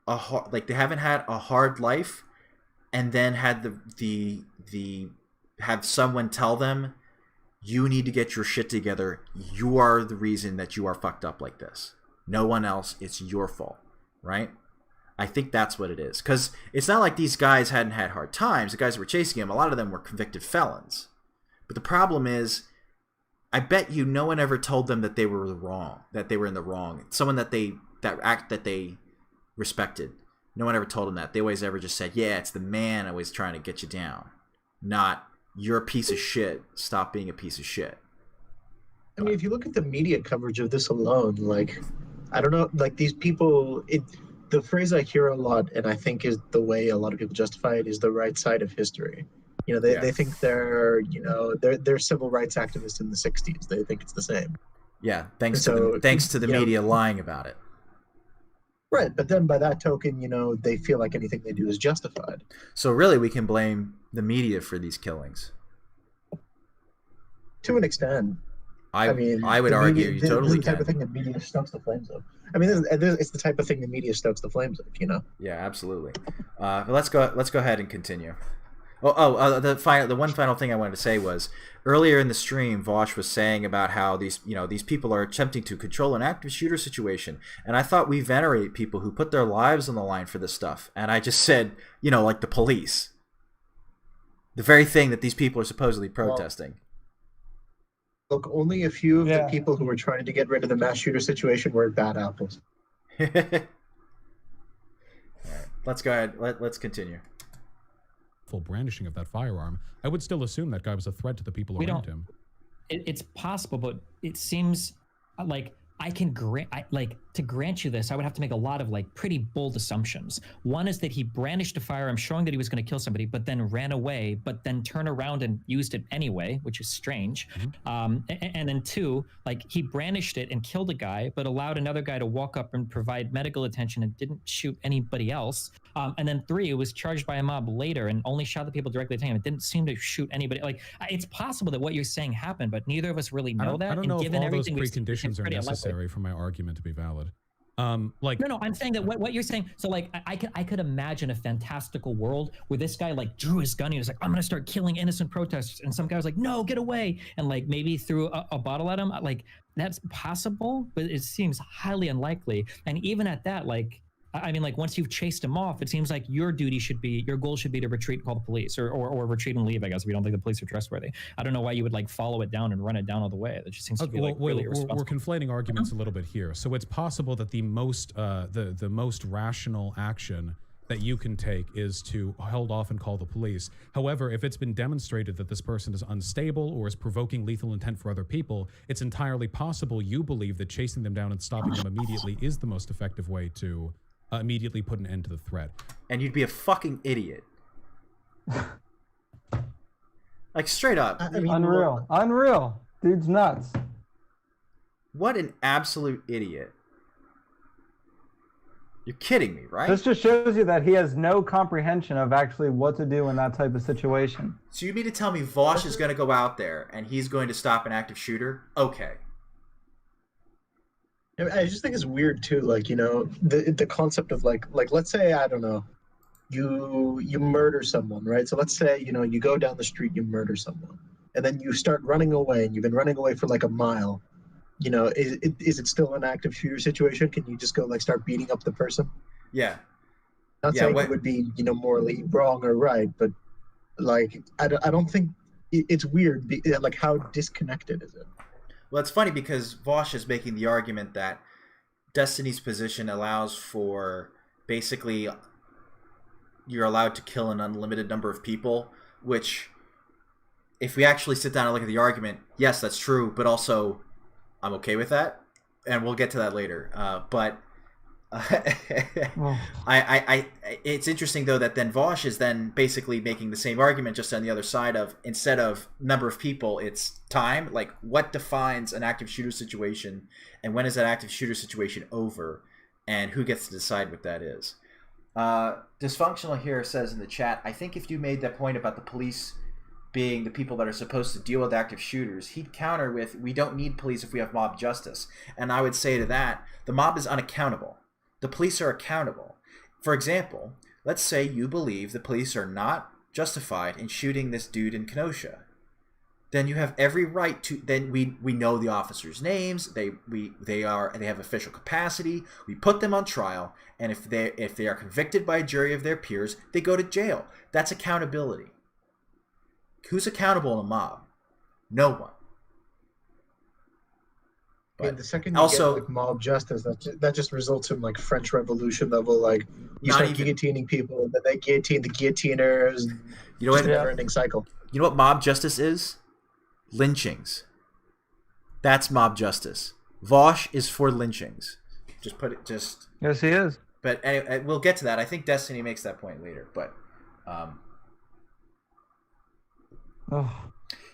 [SPEAKER 1] they haven't had a hard life, and then had the have someone tell them, you need to get your shit together. You are the reason that you are fucked up like this. No one else. It's your fault, right? I think that's what it is, because it's not like these guys hadn't had hard times. The guys who were chasing him, a lot of them were convicted felons. But the problem is, I bet you no one ever told them that they were wrong, that they were in the wrong. Someone that they respected. No one ever told them that. They always ever just said, yeah, it's the man always trying to get you down. Not, you're a piece of shit. Stop being a piece of shit.
[SPEAKER 5] I mean, if you look at the media coverage of this alone, I don't know, these people, the phrase I hear a lot, and I think is the way a lot of people justify it, is the right side of history. They think they're civil rights activists in the 60s. They think it's the same.
[SPEAKER 1] Yeah, thanks to the media lying about it.
[SPEAKER 5] Right, but then by that token, they feel like anything they do is justified.
[SPEAKER 1] So really, we can blame the media for these killings.
[SPEAKER 5] To an extent.
[SPEAKER 1] I would argue you totally
[SPEAKER 5] can. It's the type of thing the media stokes the flames of. I mean, it's the type of thing the media stokes the flames of,
[SPEAKER 1] Yeah, absolutely. Let's go ahead and continue. The one final thing I wanted to say was earlier in the stream, Vaush was saying about how these people are attempting to control an active shooter situation, and I thought we venerate people who put their lives on the line for this stuff, and I just said, like the police, the very thing that these people are supposedly protesting.
[SPEAKER 5] Look, only a few of the people who were trying to get rid of the mass shooter situation were bad apples.
[SPEAKER 1] All right, let's go ahead. Let's continue.
[SPEAKER 4] Full brandishing of that firearm, I would still assume that guy was a threat to the people around him.
[SPEAKER 3] It's possible, but it seems like I can to grant you this, I would have to make a lot of pretty bold assumptions. One is that he brandished a firearm showing that he was going to kill somebody, but then ran away, but then turned around and used it anyway, which is strange. Mm-hmm. And then two, he brandished it and killed a guy, but allowed another guy to walk up and provide medical attention and didn't shoot anybody else. And then three, it was charged by a mob later and only shot the people directly attacking him. It didn't seem to shoot anybody. It's possible that what you're saying happened, but neither of us really know that.
[SPEAKER 4] I don't know if all those preconditions are necessary for my argument to be valid. Like
[SPEAKER 3] No, I'm saying that what you're saying. So like, I could imagine a fantastical world where this guy like drew his gun and he was like, I'm gonna start killing innocent protesters, and some guy was like, no, get away, and like maybe threw a bottle at him. Like that's possible, but it seems highly unlikely. And even at that, like, I mean, like once you've chased him off, it seems like your goal should be to retreat and call the police, or retreat and leave. I guess if you don't think the police are trustworthy. I don't know why you would like follow it down and run it down all the way. That just seems to be like really irresponsible.
[SPEAKER 4] We're conflating arguments a little bit here. So it's possible that the most rational action that you can take is to hold off and call the police. However, if it's been demonstrated that this person is unstable or is provoking lethal intent for other people, it's entirely possible you believe that chasing them down and stopping them immediately is the most effective way to immediately put an end to the threat.
[SPEAKER 1] And you'd be a fucking idiot. Like, straight up.
[SPEAKER 5] I mean,
[SPEAKER 2] Unreal. Dude's nuts.
[SPEAKER 1] What an absolute idiot. You're kidding me, right?
[SPEAKER 2] This just shows you that he has no comprehension of actually what to do in that type of situation.
[SPEAKER 1] So you mean to tell me Vaush is going to go out there and he's going to stop an active shooter? Okay.
[SPEAKER 5] I just think it's weird too, like, you know, the concept of like let's say, I don't know, you murder someone, right? So let's say, you know, you go down the street, you murder someone, and then you start running away, and you've been running away for like a mile. You know, is it still an active shooter situation? Can you just go like start beating up the person?
[SPEAKER 1] Yeah.
[SPEAKER 5] Not saying it would be, you know, morally wrong or right, but like I don't think it's weird. Like, how disconnected is it?
[SPEAKER 1] Well, it's funny because Vaush is making the argument that Destiny's position allows for basically you're allowed to kill an unlimited number of people, which if we actually sit down and look at the argument, yes, that's true, but also I'm okay with that, and we'll get to that later. It's interesting though that then Vaush is then basically making the same argument just on the other side of, instead of number of people, it's time. Like, what defines an active shooter situation, and when is that active shooter situation over, and who gets to decide what that is? Dysfunctional here says in the chat, I think if you made that point about the police being the people that are supposed to deal with active shooters, he'd counter with, we don't need police if we have mob justice. And I would say to that, the mob is unaccountable. The police are accountable. For example, let's say you believe the police are not justified in shooting this dude in Kenosha. Then you have every right to. Then we know the officers' names. They have official capacity. We put them on trial, and if they are convicted by a jury of their peers, they go to jail. That's accountability. Who's accountable in a mob? No one.
[SPEAKER 5] But the second you get like mob justice, that just results in like French Revolution level, like you start guillotining people, and then they guillotine the guillotiners.
[SPEAKER 1] You know what?
[SPEAKER 5] Never-ending cycle.
[SPEAKER 1] You know what mob justice is? Lynchings. That's mob justice. Vaush is for lynchings.
[SPEAKER 2] Yes, he is.
[SPEAKER 1] But anyway, we'll get to that. I think Destiny makes that point later. But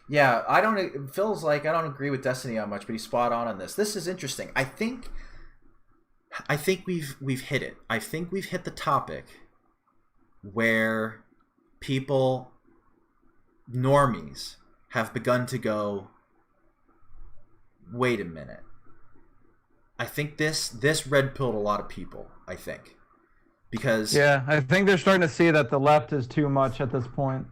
[SPEAKER 1] yeah, it feels like I don't agree with Destiny on much, but he's spot on this. This is interesting. I think we've hit it. I think we've hit the topic where people, normies, have begun to go, wait a minute. I think this red pilled a lot of people, I think. Because
[SPEAKER 2] I think they're starting to see that the left is too much at this point.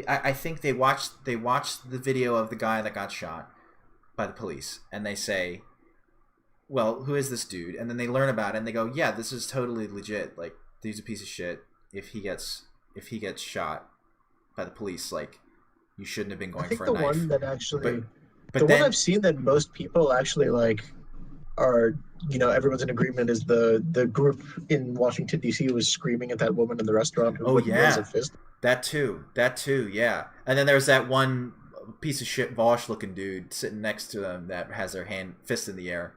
[SPEAKER 1] I think they watched the video of the guy that got shot by the police, and they say, well, who is this dude? And then they learn about it, and they go, yeah, this is totally legit. Like, dude's a piece of shit. If he gets shot by the police, like, you shouldn't have been going for a knife.
[SPEAKER 5] I think the one that actually, one I've seen that most people actually like are, you know, everyone's in agreement is the group in Washington D.C. who was screaming at that woman in the restaurant who wouldn't raise a fist. That too,
[SPEAKER 1] yeah. And then there's that one piece of shit Vaush looking dude sitting next to them that has their fist in the air,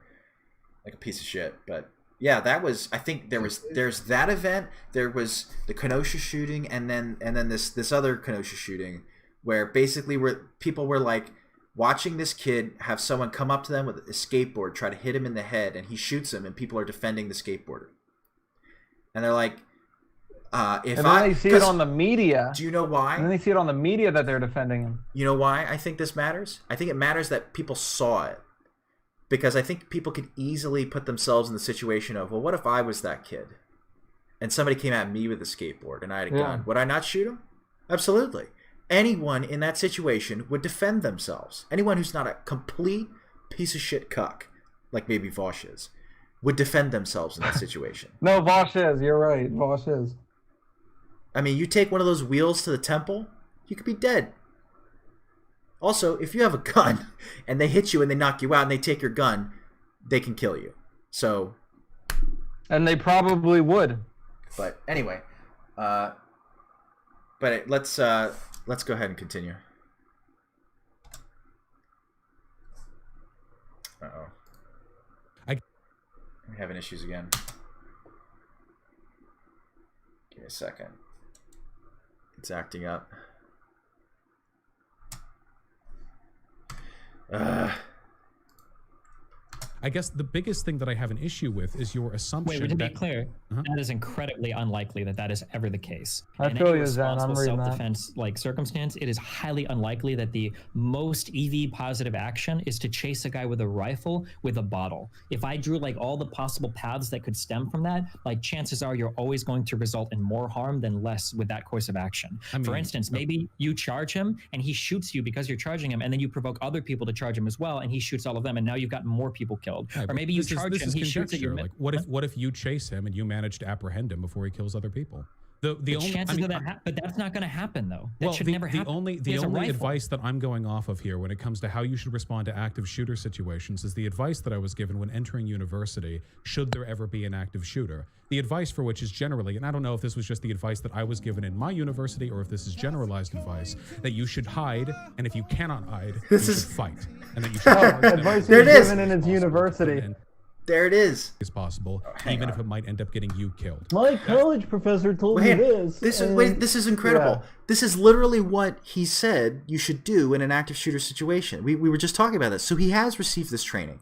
[SPEAKER 1] like a piece of shit. But yeah, that was, I think there's that event. There was the Kenosha shooting, and then this other Kenosha shooting where basically people were like watching this kid have someone come up to them with a skateboard, try to hit him in the head, and he shoots him, and people are defending the skateboarder. And they're like,
[SPEAKER 2] and then they see it on the media.
[SPEAKER 1] Do you know why?
[SPEAKER 2] And then they see it on the media that they're defending him.
[SPEAKER 1] You know why I think this matters? I think it matters that people saw it. because I think people could easily put themselves in the situation of, well, what if I was that kid and somebody came at me with a skateboard and I had a gun? Would I not shoot him? Absolutely. Anyone in that situation would defend themselves. Anyone who's not a complete piece of shit cuck, like maybe Vaush is, would defend themselves in that situation.
[SPEAKER 2] No, Vaush is. You're right. Vaush is.
[SPEAKER 1] I mean, you take one of those wheels to the temple, you could be dead. Also, if you have a gun and they hit you and they knock you out and they take your gun, they can kill you. So,
[SPEAKER 2] and they probably would.
[SPEAKER 1] But anyway, let's go ahead and continue. Uh-oh. I'm having issues again. Give me a second. It's acting up.
[SPEAKER 4] I guess the biggest thing that I have an issue with is your assumption.
[SPEAKER 3] Wait, to be
[SPEAKER 4] that,
[SPEAKER 3] clear, that is incredibly unlikely that is ever the case.
[SPEAKER 2] I
[SPEAKER 3] in
[SPEAKER 2] feel
[SPEAKER 3] any
[SPEAKER 2] you, Zen. I'm
[SPEAKER 3] responsible
[SPEAKER 2] reading that.
[SPEAKER 3] self-defense like circumstance, it is highly unlikely that the most EV positive action is to chase a guy with a rifle with a bottle. If I drew like all the possible paths that could stem from that, like chances are you're always going to result in more harm than less with that course of action. For instance, maybe you charge him and he shoots you because you're charging him, and then you provoke other people to charge him as well, and he shoots all of them, and now you've got more people killed.
[SPEAKER 4] Yeah,
[SPEAKER 3] or maybe you charge him, he shoots at your
[SPEAKER 4] like what if you chase him and you manage to apprehend him before he kills other people? The only
[SPEAKER 3] chances of that, but that's not going to happen though. That should never happen.
[SPEAKER 4] The only advice that I'm going off of here when it comes to how you should respond to active shooter situations is the advice that I was given when entering university, should there ever be an active shooter. The advice for which is generally, and I don't know if this was just the advice that I was given in my university or if this is generalized advice, that you should hide, and if you cannot hide, you should fight. And that you should
[SPEAKER 2] advice was given in his university.
[SPEAKER 1] There it is.
[SPEAKER 4] As possible, even if it might end up getting you killed.
[SPEAKER 2] My college professor told me this.
[SPEAKER 1] This is incredible. Yeah. This is literally what he said you should do in an active shooter situation. We were just talking about this. So he has received this training.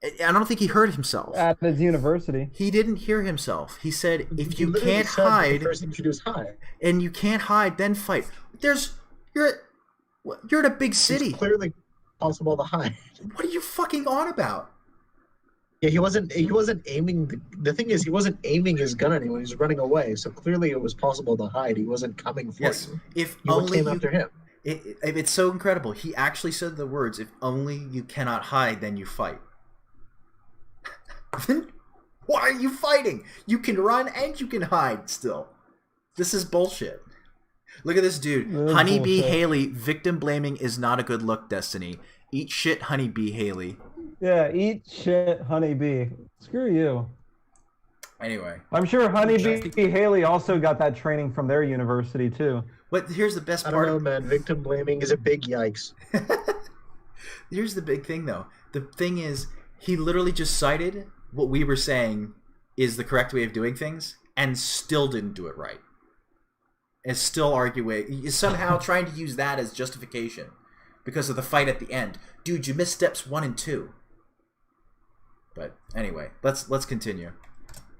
[SPEAKER 1] I don't think he heard himself.
[SPEAKER 2] At his university.
[SPEAKER 1] He didn't hear himself. He said, if you can't hide,
[SPEAKER 5] the first thing you should do is hide.
[SPEAKER 1] And you can't hide, then fight. You're in a big city.
[SPEAKER 5] It's clearly possible to hide.
[SPEAKER 1] What are you fucking on about?
[SPEAKER 5] Yeah, he wasn't aiming. The thing is, he wasn't aiming his gun at anyone. He was running away. So clearly, it was possible to hide. He wasn't coming for you.
[SPEAKER 1] If
[SPEAKER 5] you
[SPEAKER 1] only
[SPEAKER 5] came after him.
[SPEAKER 1] It's so incredible. He actually said the words, "If only you cannot hide, then you fight." Then why are you fighting? You can run and you can hide still. This is bullshit. Look at this dude. Honeybee Haley. Victim blaming is not a good look. Destiny. Eat shit, Honeybee Haley.
[SPEAKER 2] Yeah, eat shit, Honeybee. Screw you.
[SPEAKER 1] Anyway.
[SPEAKER 2] I'm sure Honeybee Haley also got that training from their university, too.
[SPEAKER 1] But here's the best part.
[SPEAKER 5] I don't know, man. Victim blaming is a big yikes.
[SPEAKER 1] Here's the big thing, though. The thing is, he literally just cited what we were saying is the correct way of doing things and still didn't do it right. And still arguing. Is somehow trying to use that as justification because of the fight at the end. Dude, you missed steps 1 and 2. But anyway, let's continue.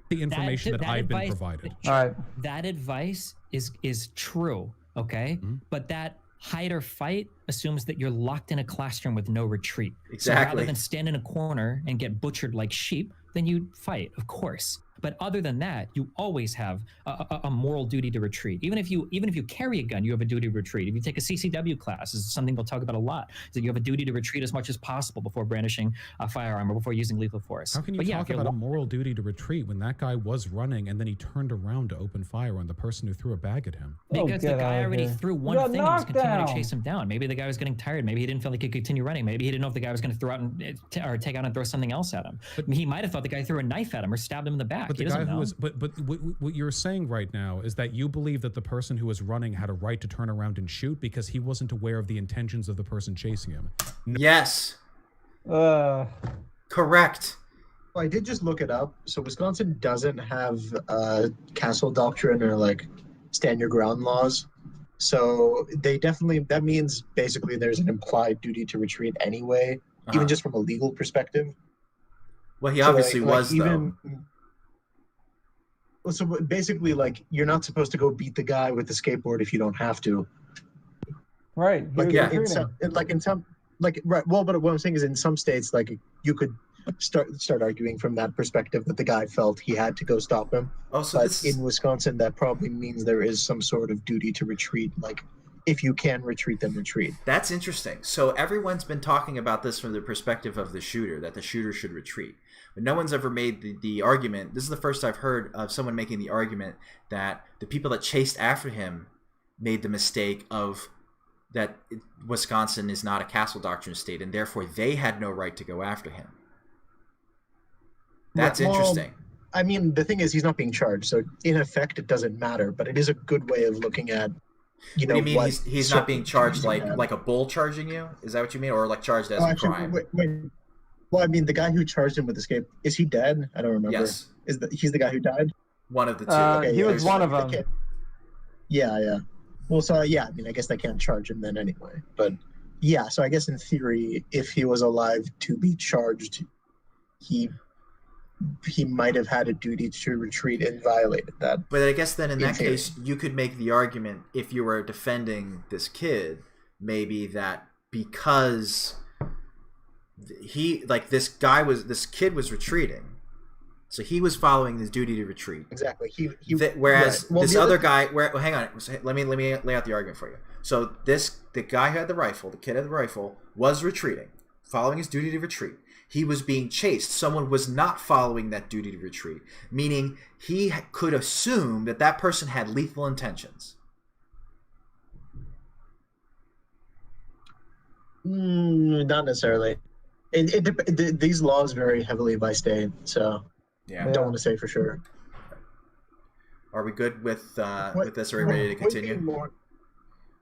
[SPEAKER 4] The information that I've been provided.
[SPEAKER 2] All right.
[SPEAKER 3] That advice is true, okay? Mm-hmm. But that hide or fight assumes that you're locked in a classroom with no retreat.
[SPEAKER 1] Exactly.
[SPEAKER 3] So rather than stand in a corner and get butchered like sheep, then you fight, of course. But other than that, you always have a moral duty to retreat. Even if you carry a gun, you have a duty to retreat. If you take a CCW class, this is something we'll talk about a lot, is that you have a duty to retreat as much as possible before brandishing a firearm or before using lethal force.
[SPEAKER 4] How can you talk about a moral duty to retreat when that guy was running and then he turned around to open fire on the person who threw a bag at him?
[SPEAKER 3] Because the guy already threw one thing and was continuing to chase him down. Maybe the guy was getting tired. Maybe he didn't feel like he could continue running. Maybe he didn't know if the guy was going to throw out or take out and throw something else at him. But he might have thought the guy threw a knife at him or stabbed him in the back.
[SPEAKER 4] But the guy who was, but what you're saying right now is that you believe that the person who was running had a right to turn around and shoot because he wasn't aware of the intentions of the person chasing him.
[SPEAKER 1] Yes. Correct.
[SPEAKER 5] Well, I did just look it up. So Wisconsin doesn't have castle doctrine or like stand your ground laws. So that means basically there's an implied duty to retreat anyway, even just from a legal perspective.
[SPEAKER 1] Well, he obviously was, though.
[SPEAKER 5] Well, so basically, like, you're not supposed to go beat the guy with the skateboard if you don't have to.
[SPEAKER 2] Right.
[SPEAKER 5] Like, in like right. Well, but what I'm saying is, in some states, like you could start arguing from that perspective that the guy felt he had to go stop him.
[SPEAKER 1] Oh, so
[SPEAKER 5] But
[SPEAKER 1] this is
[SPEAKER 5] in Wisconsin, that probably means there is some sort of duty to retreat. Like, if you can retreat, then retreat.
[SPEAKER 1] that's interesting. So everyone's been talking about this from the perspective of the shooter, that the shooter should retreat. But no one's ever made the argument. This is the first I've heard of someone making the argument that the people that chased after him made the mistake of that Wisconsin is not a castle doctrine state, and therefore they had no right to go after him. That's
[SPEAKER 5] Well,
[SPEAKER 1] interesting.
[SPEAKER 5] I mean, the thing is, he's not being charged, so in effect, it doesn't matter. But it is a good way of looking at,
[SPEAKER 1] What do you mean he's not being charged
[SPEAKER 5] certain
[SPEAKER 1] like a bull charging you? Is that what you mean, or like charged as a
[SPEAKER 5] actually,
[SPEAKER 1] crime?
[SPEAKER 5] wait. Well, I mean, the guy who charged him with escape, is he dead? I don't remember.
[SPEAKER 1] Yes,
[SPEAKER 5] He's the guy who died?
[SPEAKER 1] one of the two.
[SPEAKER 5] Okay,
[SPEAKER 2] he
[SPEAKER 5] yeah,
[SPEAKER 2] was
[SPEAKER 5] so
[SPEAKER 2] one of
[SPEAKER 5] they
[SPEAKER 2] them.
[SPEAKER 5] can't- Yeah. Well, so yeah, I mean, I guess they can't charge him then anyway. But yeah, so I guess in theory, if he was alive to be charged, he might have had a duty to retreat and violated that.
[SPEAKER 1] But I guess then in that
[SPEAKER 5] theory.
[SPEAKER 1] case, you could make the argument, if you were defending this kid, maybe that because this kid was retreating, so he was following his duty to retreat.
[SPEAKER 5] Exactly.
[SPEAKER 1] Whereas
[SPEAKER 5] right. Well,
[SPEAKER 1] this
[SPEAKER 5] the
[SPEAKER 1] other guy, hang on, let me lay out the argument for you. So the guy who had the rifle, the kid had the rifle, was retreating, following his duty to retreat. He was being chased. Someone was not following that duty to retreat, meaning he could assume that person had lethal intentions.
[SPEAKER 5] Not necessarily. These laws vary heavily by state, so
[SPEAKER 1] Yeah.
[SPEAKER 5] I don't want to say for sure.
[SPEAKER 1] Are we good with this? Are we ready to continue?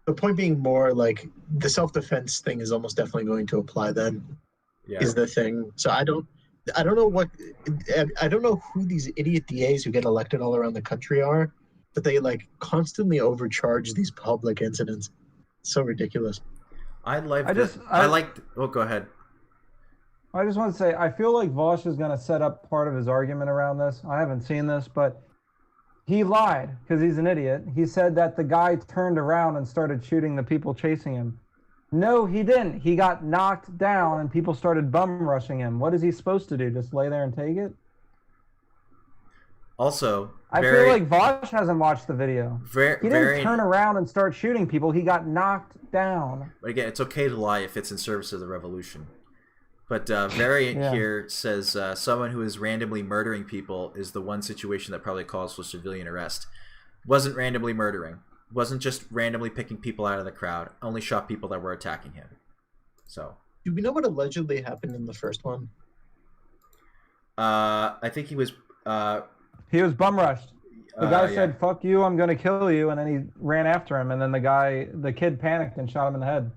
[SPEAKER 5] The point being more like the self-defense thing is almost definitely going to apply then.
[SPEAKER 1] Yeah.
[SPEAKER 5] Is the thing. So I don't know who these idiot DAs who get elected all around the country are, but they like constantly overcharge these public incidents. It's so ridiculous.
[SPEAKER 1] I like. Oh, go ahead.
[SPEAKER 2] I just want to say, I feel like Vaush is going to set up part of his argument around this. I haven't seen this, but he lied because he's an idiot. He said that the guy turned around and started shooting the people chasing him. No, he didn't. He got knocked down and people started bum rushing him. What is he supposed to do? Just lay there and take it?
[SPEAKER 1] Also,
[SPEAKER 2] I feel like Vaush hasn't watched the video. He didn't turn around and start shooting people. He got knocked down.
[SPEAKER 1] But again, it's okay to lie if it's in service of the revolution. But Variant here says someone who is randomly murdering people is the one situation that probably calls for civilian arrest. Wasn't randomly murdering. Wasn't just randomly picking people out of the crowd. Only shot people that were attacking him. So.
[SPEAKER 5] Do we know what allegedly happened in the first one?
[SPEAKER 1] I think he was.
[SPEAKER 2] He was bum rushed. The guy said, "Fuck you, I'm gonna kill you," and then he ran after him, and then the kid panicked and shot him in the head.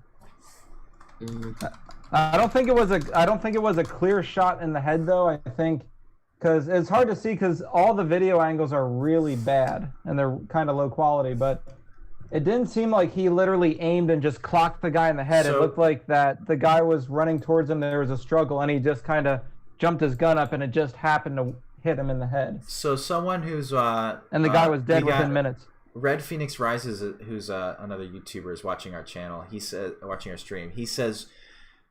[SPEAKER 2] I don't think it was a clear shot in the head though. I think because it's hard to see because all the video angles are really bad and they're kind of low quality, but it didn't seem like he literally aimed and just clocked the guy in the head. It looked like that the guy was running towards him. There was a struggle, and he just kind of jumped his gun up, and it just happened to hit him in the head.
[SPEAKER 1] So someone who's
[SPEAKER 2] and the guy was dead within minutes.
[SPEAKER 1] Red Phoenix Rises, who's another YouTuber, is watching our channel. He said, watching our stream. He says,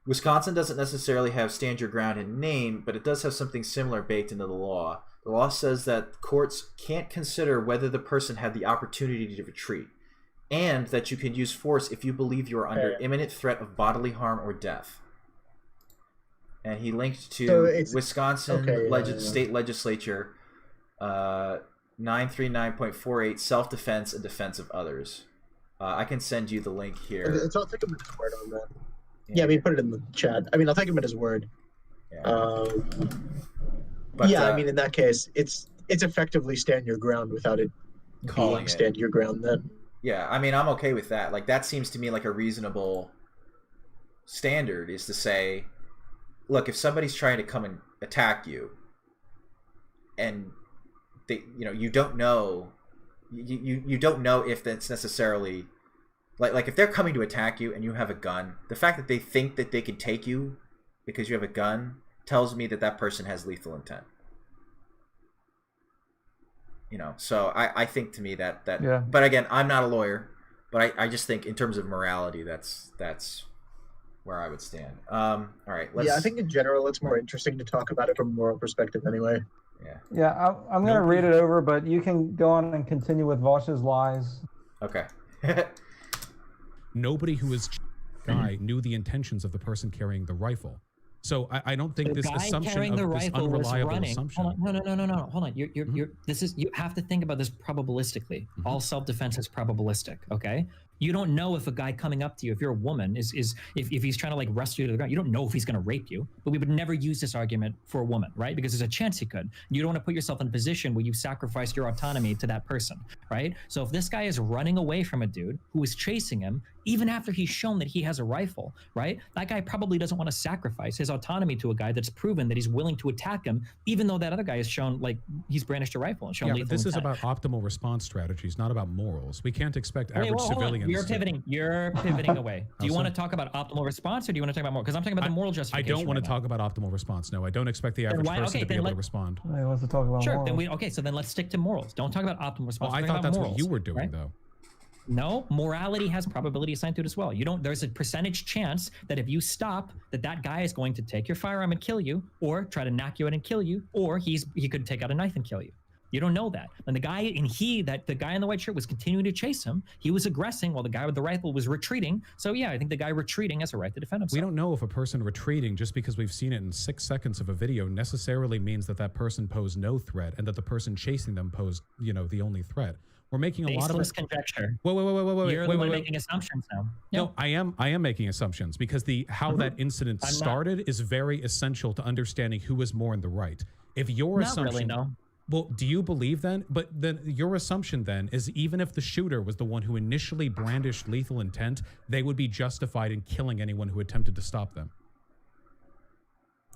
[SPEAKER 1] Wisconsin doesn't necessarily have stand your ground in name, but it does have something similar baked into the law. The law says that courts can't consider whether the person had the opportunity to retreat, and that you can use force if you believe you are under imminent threat of bodily harm or death. And he linked to Wisconsin state legislature 939.48, self-defense and defense of others. I can send you the link here.
[SPEAKER 5] I'll take him at his word on that. Yeah, I mean, put it in the chat. I mean, I'll take him at his word.
[SPEAKER 1] Yeah.
[SPEAKER 5] I mean, in that case, it's effectively stand your ground without it being stand your ground then.
[SPEAKER 1] Yeah, I mean, I'm okay with that. Like, that seems to me like a reasonable standard, is to say, look, if somebody's trying to come and attack you, and they, you don't know, you don't know if that's necessarily like if they're coming to attack you and you have a gun, the fact that they think that they can take you because you have a gun tells me that that person has lethal intent. So I think to me that But again, I'm not a lawyer, but I just think in terms of morality, that's where I would stand. All right.
[SPEAKER 5] Yeah, I think in general it's more interesting to talk about it from a moral perspective anyway.
[SPEAKER 1] Yeah.
[SPEAKER 2] Yeah, I'm gonna read it over, but you can go on and continue with Vaush's lies.
[SPEAKER 1] Okay.
[SPEAKER 4] Nobody who is guy knew the intentions of the person carrying the rifle. So I don't think this assumption of this unreliable assumption.
[SPEAKER 3] Hold on, no. Hold on. You have to think about this probabilistically. All self-defense is probabilistic. Okay. You don't know if a guy coming up to you, if you're a woman, if he's trying to like wrestle you to the ground, you don't know if he's going to rape you. But we would never use this argument for a woman, right? Because there's a chance he could. You don't want to put yourself in a position where you sacrifice your autonomy to that person, right? So if this guy is running away from a dude who is chasing him, even after he's shown that he has a rifle, right? That guy probably doesn't want to sacrifice his autonomy to a guy that's proven that he's willing to attack him, even though that other guy has shown like he's brandished a rifle and shown lethal
[SPEAKER 4] but this is
[SPEAKER 3] intent.
[SPEAKER 4] about optimal response strategies, not about morals. We can't expect average civilians.
[SPEAKER 3] You're pivoting away. Do you want to talk about optimal response, or do you want to talk about more? Because I'm talking about the moral justification.
[SPEAKER 4] I don't want to talk about optimal response. No, I don't expect the average person to be able to respond.
[SPEAKER 2] He wants to talk about morals.
[SPEAKER 3] So then let's stick to morals. Don't talk about optimal response.
[SPEAKER 4] Well, I thought that's what you were doing, though.
[SPEAKER 3] No, morality has probability assigned to it as well. There's a percentage chance that if you stop, that guy is going to take your firearm and kill you, or try to knock you out and kill you, or he could take out a knife and kill you. You don't know that. And the guy in the white shirt was continuing to chase him. He was aggressing while the guy with the rifle was retreating. So yeah, I think the guy retreating has a right to defend himself.
[SPEAKER 4] We don't know if a person retreating, just because we've seen it in 6 seconds of a video, necessarily means that person posed no threat and that the person chasing them posed, the only threat. We're making a lot of
[SPEAKER 3] conjecture.
[SPEAKER 4] Wait.
[SPEAKER 3] You're the one making assumptions now.
[SPEAKER 4] No, I am making assumptions because how that incident started is very essential to understanding who is more in the right. If your assumption,
[SPEAKER 3] no.
[SPEAKER 4] Well, do you believe then? But then your assumption then is even if the shooter was the one who initially brandished lethal intent, they would be justified in killing anyone who attempted to stop them.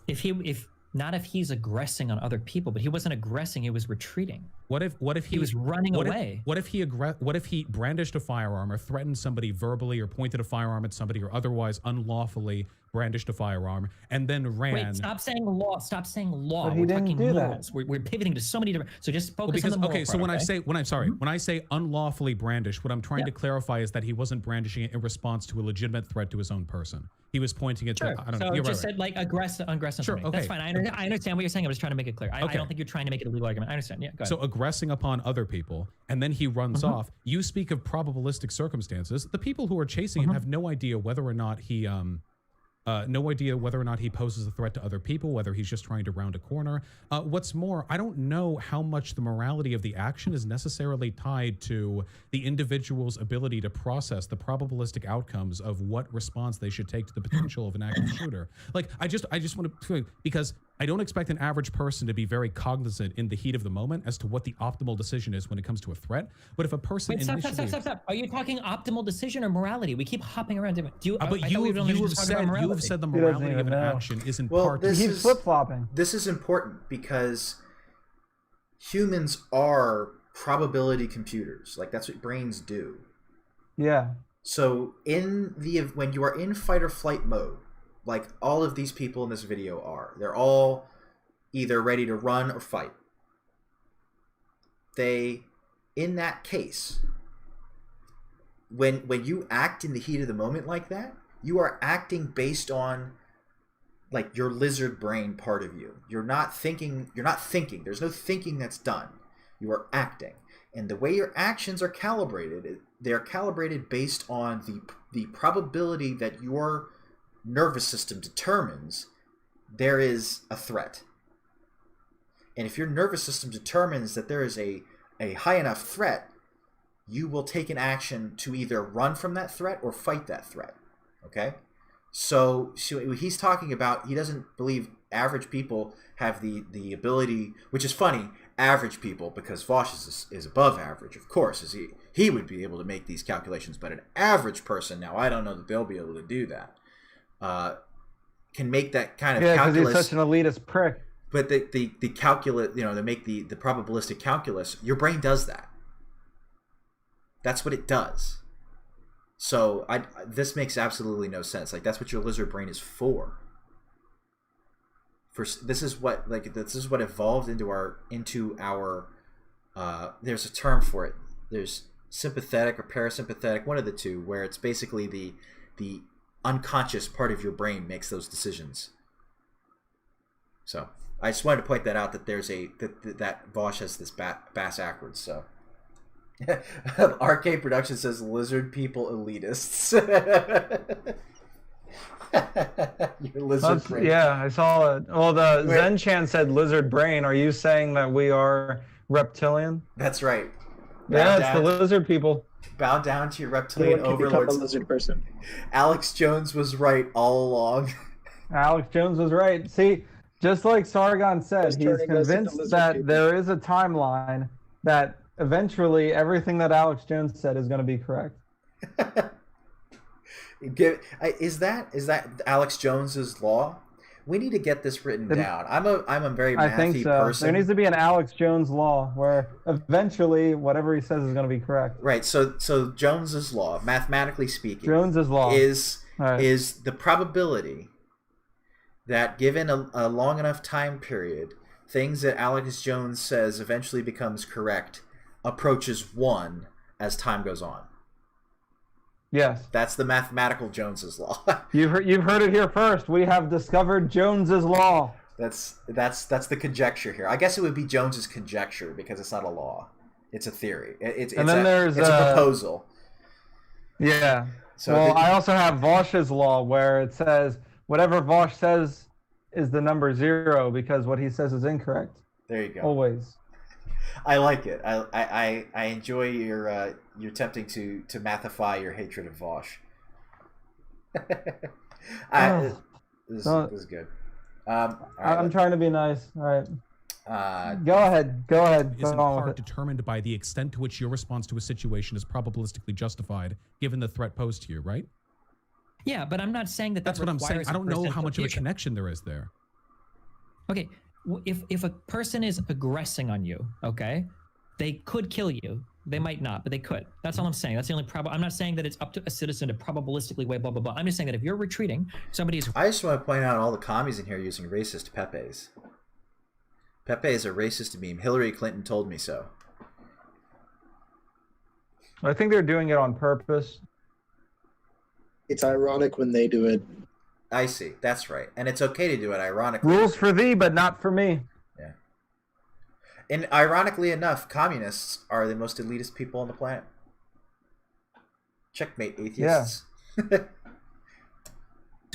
[SPEAKER 3] If he's aggressing on other people, but he wasn't aggressing, he was retreating.
[SPEAKER 4] What if he
[SPEAKER 3] was running away?
[SPEAKER 4] What if he brandished a firearm or threatened somebody verbally or pointed a firearm at somebody or otherwise unlawfully brandished a firearm and then ran?
[SPEAKER 3] Wait, stop saying law. Stop saying law.
[SPEAKER 2] But he
[SPEAKER 3] We're
[SPEAKER 2] didn't
[SPEAKER 3] talking
[SPEAKER 2] do
[SPEAKER 3] morals.
[SPEAKER 2] that.
[SPEAKER 3] We're pivoting to so many different. So just focus on the moral part,
[SPEAKER 4] when I say unlawfully brandished, what I'm trying to clarify is that he wasn't brandishing it in response to a legitimate threat to his own person. He was pointing it
[SPEAKER 3] to.
[SPEAKER 4] I don't know.
[SPEAKER 3] So
[SPEAKER 4] You're
[SPEAKER 3] just
[SPEAKER 4] right.
[SPEAKER 3] said like aggressive.
[SPEAKER 4] Sure, okay.
[SPEAKER 3] That's fine. I understand what you're saying. I was trying to make it clear. I don't think you're trying to make it a legal argument. I understand. Yeah. Go ahead.
[SPEAKER 4] So aggressing upon other people and then he runs off. You speak of probabilistic circumstances. The people who are chasing him have no idea whether or not he poses a threat to other people, whether he's just trying to round a corner. What's more, I don't know how much the morality of the action is necessarily tied to the individual's ability to process the probabilistic outcomes of what response they should take to the potential of an active shooter. Like, I just want to, because I don't expect an average person to be very cognizant in the heat of the moment as to what the optimal decision is when it comes to a threat. But if a person
[SPEAKER 3] Stop. Are you talking optimal decision or morality? We keep hopping around.
[SPEAKER 4] You have said the morality of an action is in part.
[SPEAKER 2] He's flip-flopping.
[SPEAKER 1] This is important because humans are probability computers. Like, that's what brains do.
[SPEAKER 2] Yeah.
[SPEAKER 1] So when you are in fight or flight mode, like all of these people in this video are, they're all either ready to run or fight. In that case, when you act in the heat of the moment like that, you are acting based on like your lizard brain part of you. You're not thinking. There's no thinking that's done. You are acting. And the way your actions are calibrated, they're calibrated based on the probability that your nervous system determines there is a threat. And if your nervous system determines that there is a high enough threat, you will take an action to either run from that threat or fight that threat. Okay? So he's talking about, he doesn't believe average people have the ability, which is funny, average people, because Vaush is above average, of course, he would be able to make these calculations, but an average person, now I don't know that they'll be able to do that. Can make that kind of calculus.
[SPEAKER 2] Yeah, because he's such an elitist prick.
[SPEAKER 1] But the calculus, to make the probabilistic calculus, your brain does that. That's what it does. So this makes absolutely no sense. Like, that's what your lizard brain is for. This is what evolved into our there's a term for it. There's sympathetic or parasympathetic, one of the two, where it's basically the unconscious part of your brain makes those decisions. So I just wanted to point that out, that there's that Vaush has this bass backwards. So RK Production says lizard people elitists. Your lizard brain.
[SPEAKER 2] Yeah, I saw it. Well, the Zen Chan said lizard brain. Are you saying that we are reptilian?
[SPEAKER 1] That's right.
[SPEAKER 2] Yeah, it's the lizard people.
[SPEAKER 1] Bow down to your reptilian overlords.
[SPEAKER 5] Become a lizard person.
[SPEAKER 1] Alex Jones was right all along.
[SPEAKER 2] Alex Jones was right. See, just like Sargon said, he's convinced that there is a timeline that eventually everything that Alex Jones said is going to be correct.
[SPEAKER 1] Is that Alex Jones's law? We need to get this written down. I'm a very mathy person.
[SPEAKER 2] There needs to be an Alex Jones law where eventually whatever he says is going to be correct.
[SPEAKER 1] Right. So Jones's law, mathematically speaking,
[SPEAKER 2] Jones's law
[SPEAKER 1] is the probability that given a long enough time period, things that Alex Jones says eventually becomes correct approaches 1 as time goes on.
[SPEAKER 2] Yes.
[SPEAKER 1] That's the mathematical Jones's law.
[SPEAKER 2] You've heard it here first. We have discovered Jones's law.
[SPEAKER 1] That's the conjecture here. I guess it would be Jones's conjecture because it's not a law. It's a theory. It's a proposal.
[SPEAKER 2] Yeah. So I also have Vaush's law where it says whatever Vaush says is the number 0 because what he says is incorrect.
[SPEAKER 1] There you go.
[SPEAKER 2] Always.
[SPEAKER 1] I like it. I enjoy your attempting to mathify your hatred of Vaush. This is good.
[SPEAKER 2] I'm trying to be nice. All right. Go ahead.
[SPEAKER 4] Is in part determined by the extent to which your response to a situation is probabilistically justified, given the threat posed to you, right?
[SPEAKER 3] Yeah, but I'm not saying that.
[SPEAKER 4] That's what I'm saying. I don't know how much of a connection there is there.
[SPEAKER 3] Okay, if a person is aggressing on you, okay, they could kill you. They might not, but they could. That's all I'm saying. That's the only problem. I'm not saying that it's up to a citizen to probabilistically weigh blah, blah, blah. I'm just saying that if you're retreating, somebody's...
[SPEAKER 1] I just want to point out all the commies in here using racist Pepes. Pepe is a racist meme. Hillary Clinton told me so.
[SPEAKER 2] I think they're doing it on purpose.
[SPEAKER 5] It's ironic when they do it.
[SPEAKER 1] I see. That's right. And it's okay to do it ironically.
[SPEAKER 2] Rules for thee, but not for me.
[SPEAKER 1] Yeah. And ironically enough, communists are the most elitist people on the planet. Checkmate, atheists.
[SPEAKER 2] Yeah.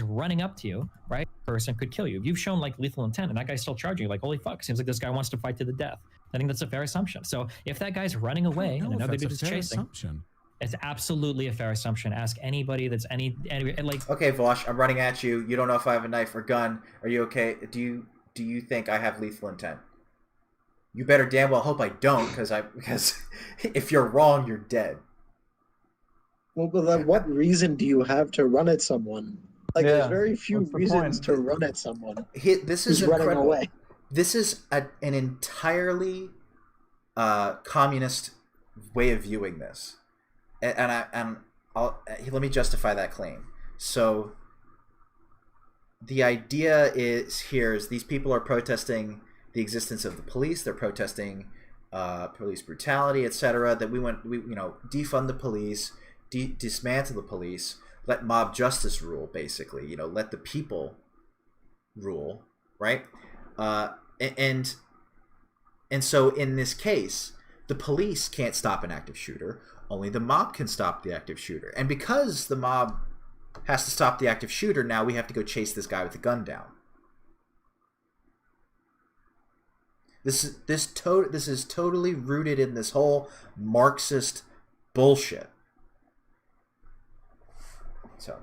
[SPEAKER 3] running up to you, right? Person could kill you. If you've shown like lethal intent and that guy's still charging you, like, holy fuck, seems like this guy wants to fight to the death. I think that's a fair assumption. So if that guy's running away and another dude is chasing...
[SPEAKER 4] Assumption.
[SPEAKER 3] It's absolutely a fair assumption. Ask anybody that's any like.
[SPEAKER 1] Okay, Vaush, I'm running at you. You don't know if I have a knife or gun. Are you okay? Do you think I have lethal intent? You better damn well hope I don't, because if you're wrong, you're dead.
[SPEAKER 5] Well, but then what reason do you have to run at someone? Like, there's very few reasons to run at someone.
[SPEAKER 1] This is
[SPEAKER 5] running away.
[SPEAKER 1] This is an entirely communist way of viewing this. And let me justify that claim. So the idea is these people are protesting the existence of the police. They're protesting police brutality, etc. That we defund the police, dismantle the police, let mob justice rule. Basically, let the people rule, right? And so in this case, the police can't stop an active shooter. Only the mob can stop the active shooter. And because the mob has to stop the active shooter, now we have to go chase this guy with the gun down. This is totally rooted in this whole Marxist bullshit. So,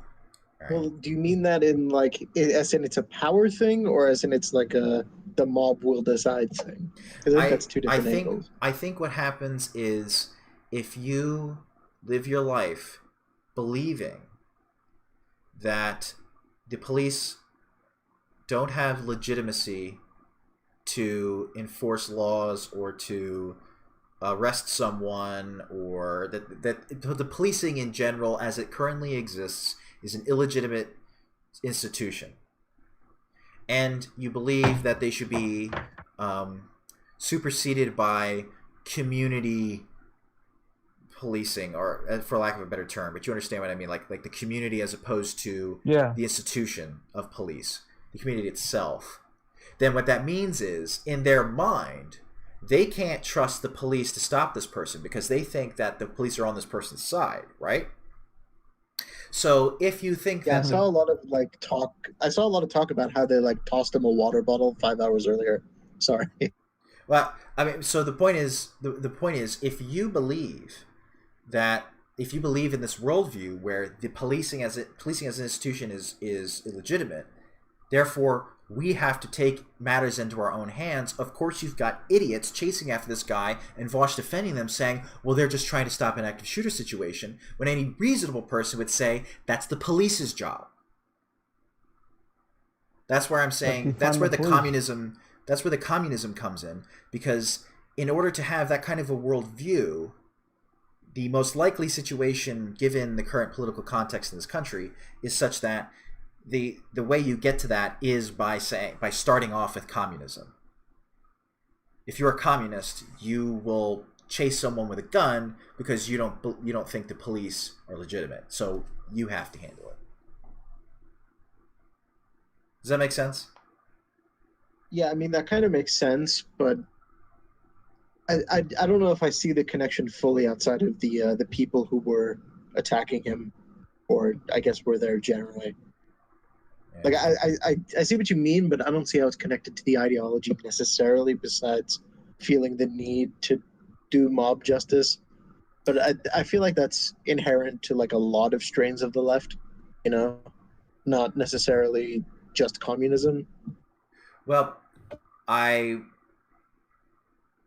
[SPEAKER 1] right.
[SPEAKER 5] Well, do you mean that in as in it's a power thing, or as in it's like the mob will decide thing? Because I think that's two different angles.
[SPEAKER 1] I think what happens is, if you live your life believing that the police don't have legitimacy to enforce laws or to arrest someone, or that the policing in general as it currently exists is an illegitimate institution, and you believe that they should be superseded by community policing, or for lack of a better term, but you understand what I mean, like the community as opposed to
[SPEAKER 2] Yeah.
[SPEAKER 1] the institution of police, the community itself, then what that means is, in their mind, they can't trust the police to stop this person because they think that the police are on this person's side, right? So if you think
[SPEAKER 5] Yeah, I
[SPEAKER 1] that
[SPEAKER 5] saw a lot of talk. I saw a lot of talk about how they tossed him a water bottle 5 hours earlier. Sorry.
[SPEAKER 1] well, I mean, so the point is, the point is, if you believe in this worldview where the policing as an institution is illegitimate, therefore we have to take matters into our own hands. Of course, you've got idiots chasing after this guy and Vaush defending them, saying, well, they're just trying to stop an active shooter situation, when any reasonable person would say that's the police's job. That's where I'm saying that's where the communism comes in, because in order to have that kind of a worldview, the most likely situation, given the current political context in this country, is such that the way you get to that is by starting off with communism. If you're a communist, you will chase someone with a gun because you don't think the police are legitimate, so you have to handle it. Does that make sense?
[SPEAKER 5] Yeah, I mean that kind of makes sense, but I don't know if I see the connection fully outside of the people who were attacking him, or I guess were there generally.
[SPEAKER 1] Yeah.
[SPEAKER 5] I see what you mean, but I don't see how it's connected to the ideology necessarily, besides feeling the need to do mob justice. But I feel like that's inherent to a lot of strains of the left, not necessarily just communism.
[SPEAKER 1] Well, I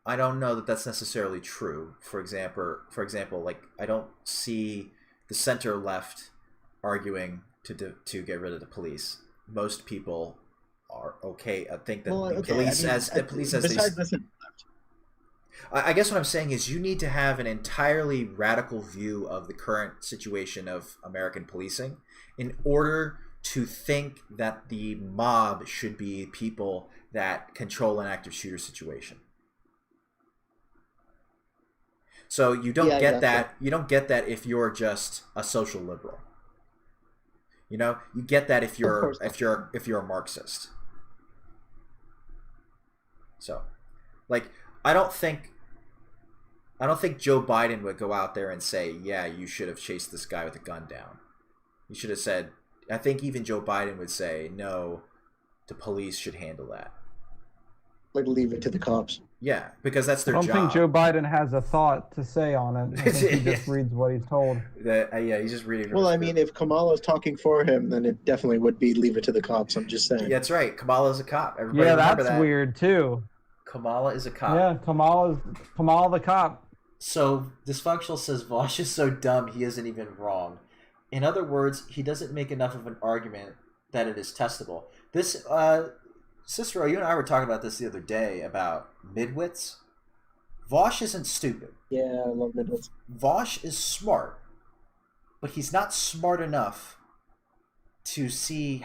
[SPEAKER 1] don't know that that's necessarily true. For example, I don't see the center left arguing to get rid of the police. Most people are okay. I think that the police as
[SPEAKER 5] besides
[SPEAKER 1] they.
[SPEAKER 5] this,
[SPEAKER 1] I guess what I'm saying is you need to have an entirely radical view of the current situation of American policing in order to think that the mob should be people that control an active shooter situation. So you don't get that. You don't get that if you're just a social liberal. You get that if you're a Marxist. So, I don't think Joe Biden would go out there and say, "Yeah, you should have chased this guy with a gun down." He should have said. I think even Joe Biden would say, "No, the police should handle that."
[SPEAKER 5] Leave it to the cops.
[SPEAKER 1] Yeah, because that's their job.
[SPEAKER 2] I don't think Joe Biden has a thought to say on it. I think he just reads what he's told.
[SPEAKER 1] Yeah, he's just reading.
[SPEAKER 5] Well, I mean, if Kamala's talking for him, then it definitely would be leave it to the cops. I'm just saying.
[SPEAKER 1] Yeah, that's right. Kamala's a cop. Everybody
[SPEAKER 2] remember
[SPEAKER 1] that's
[SPEAKER 2] weird too.
[SPEAKER 1] Kamala is a cop.
[SPEAKER 2] Yeah, Kamala the cop.
[SPEAKER 1] So Dysfunctional says Vaush is so dumb he isn't even wrong. In other words, he doesn't make enough of an argument that it is testable. This, Cicero, you and I were talking about this the other day about midwits. Vaush isn't stupid.
[SPEAKER 5] Yeah, I love midwits.
[SPEAKER 1] Vaush is smart, but he's not smart enough to see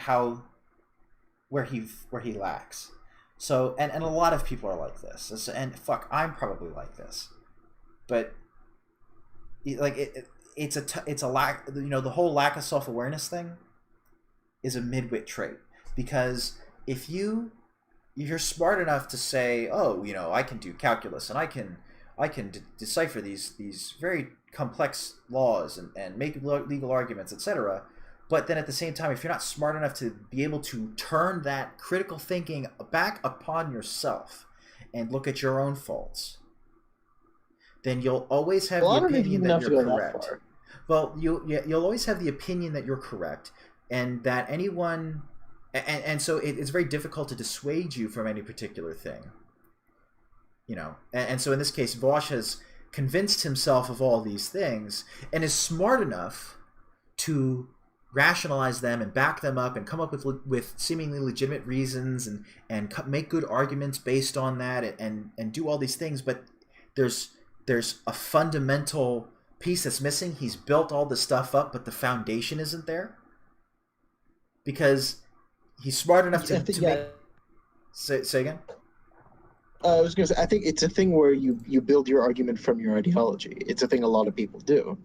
[SPEAKER 1] where he lacks. So, and a lot of people are like this. And fuck, I'm probably like this. But it's a lack. The whole lack of self-awareness thing is a midwit trait, because if you're smart enough to say, oh, I can do calculus and I can decipher these very complex laws and make legal arguments, etc. But then at the same time, if you're not smart enough to be able to turn that critical thinking back upon yourself and look at your own faults, then you'll always have the opinion that you're correct. Well, you'll always have the opinion that you're correct, and that anyone, and so it's very difficult to dissuade you from any particular thing. And so in this case, Vaush has convinced himself of all these things and is smart enough to rationalize them and back them up and come up with seemingly legitimate reasons and make good arguments based on that and do all these things. But there's a fundamental piece that's missing. He's built all the stuff up, but the foundation isn't there, because he's smart enough to make... Say again?
[SPEAKER 5] I was gonna say, I think it's a thing where you build your argument from your ideology. It's a thing a lot of people do.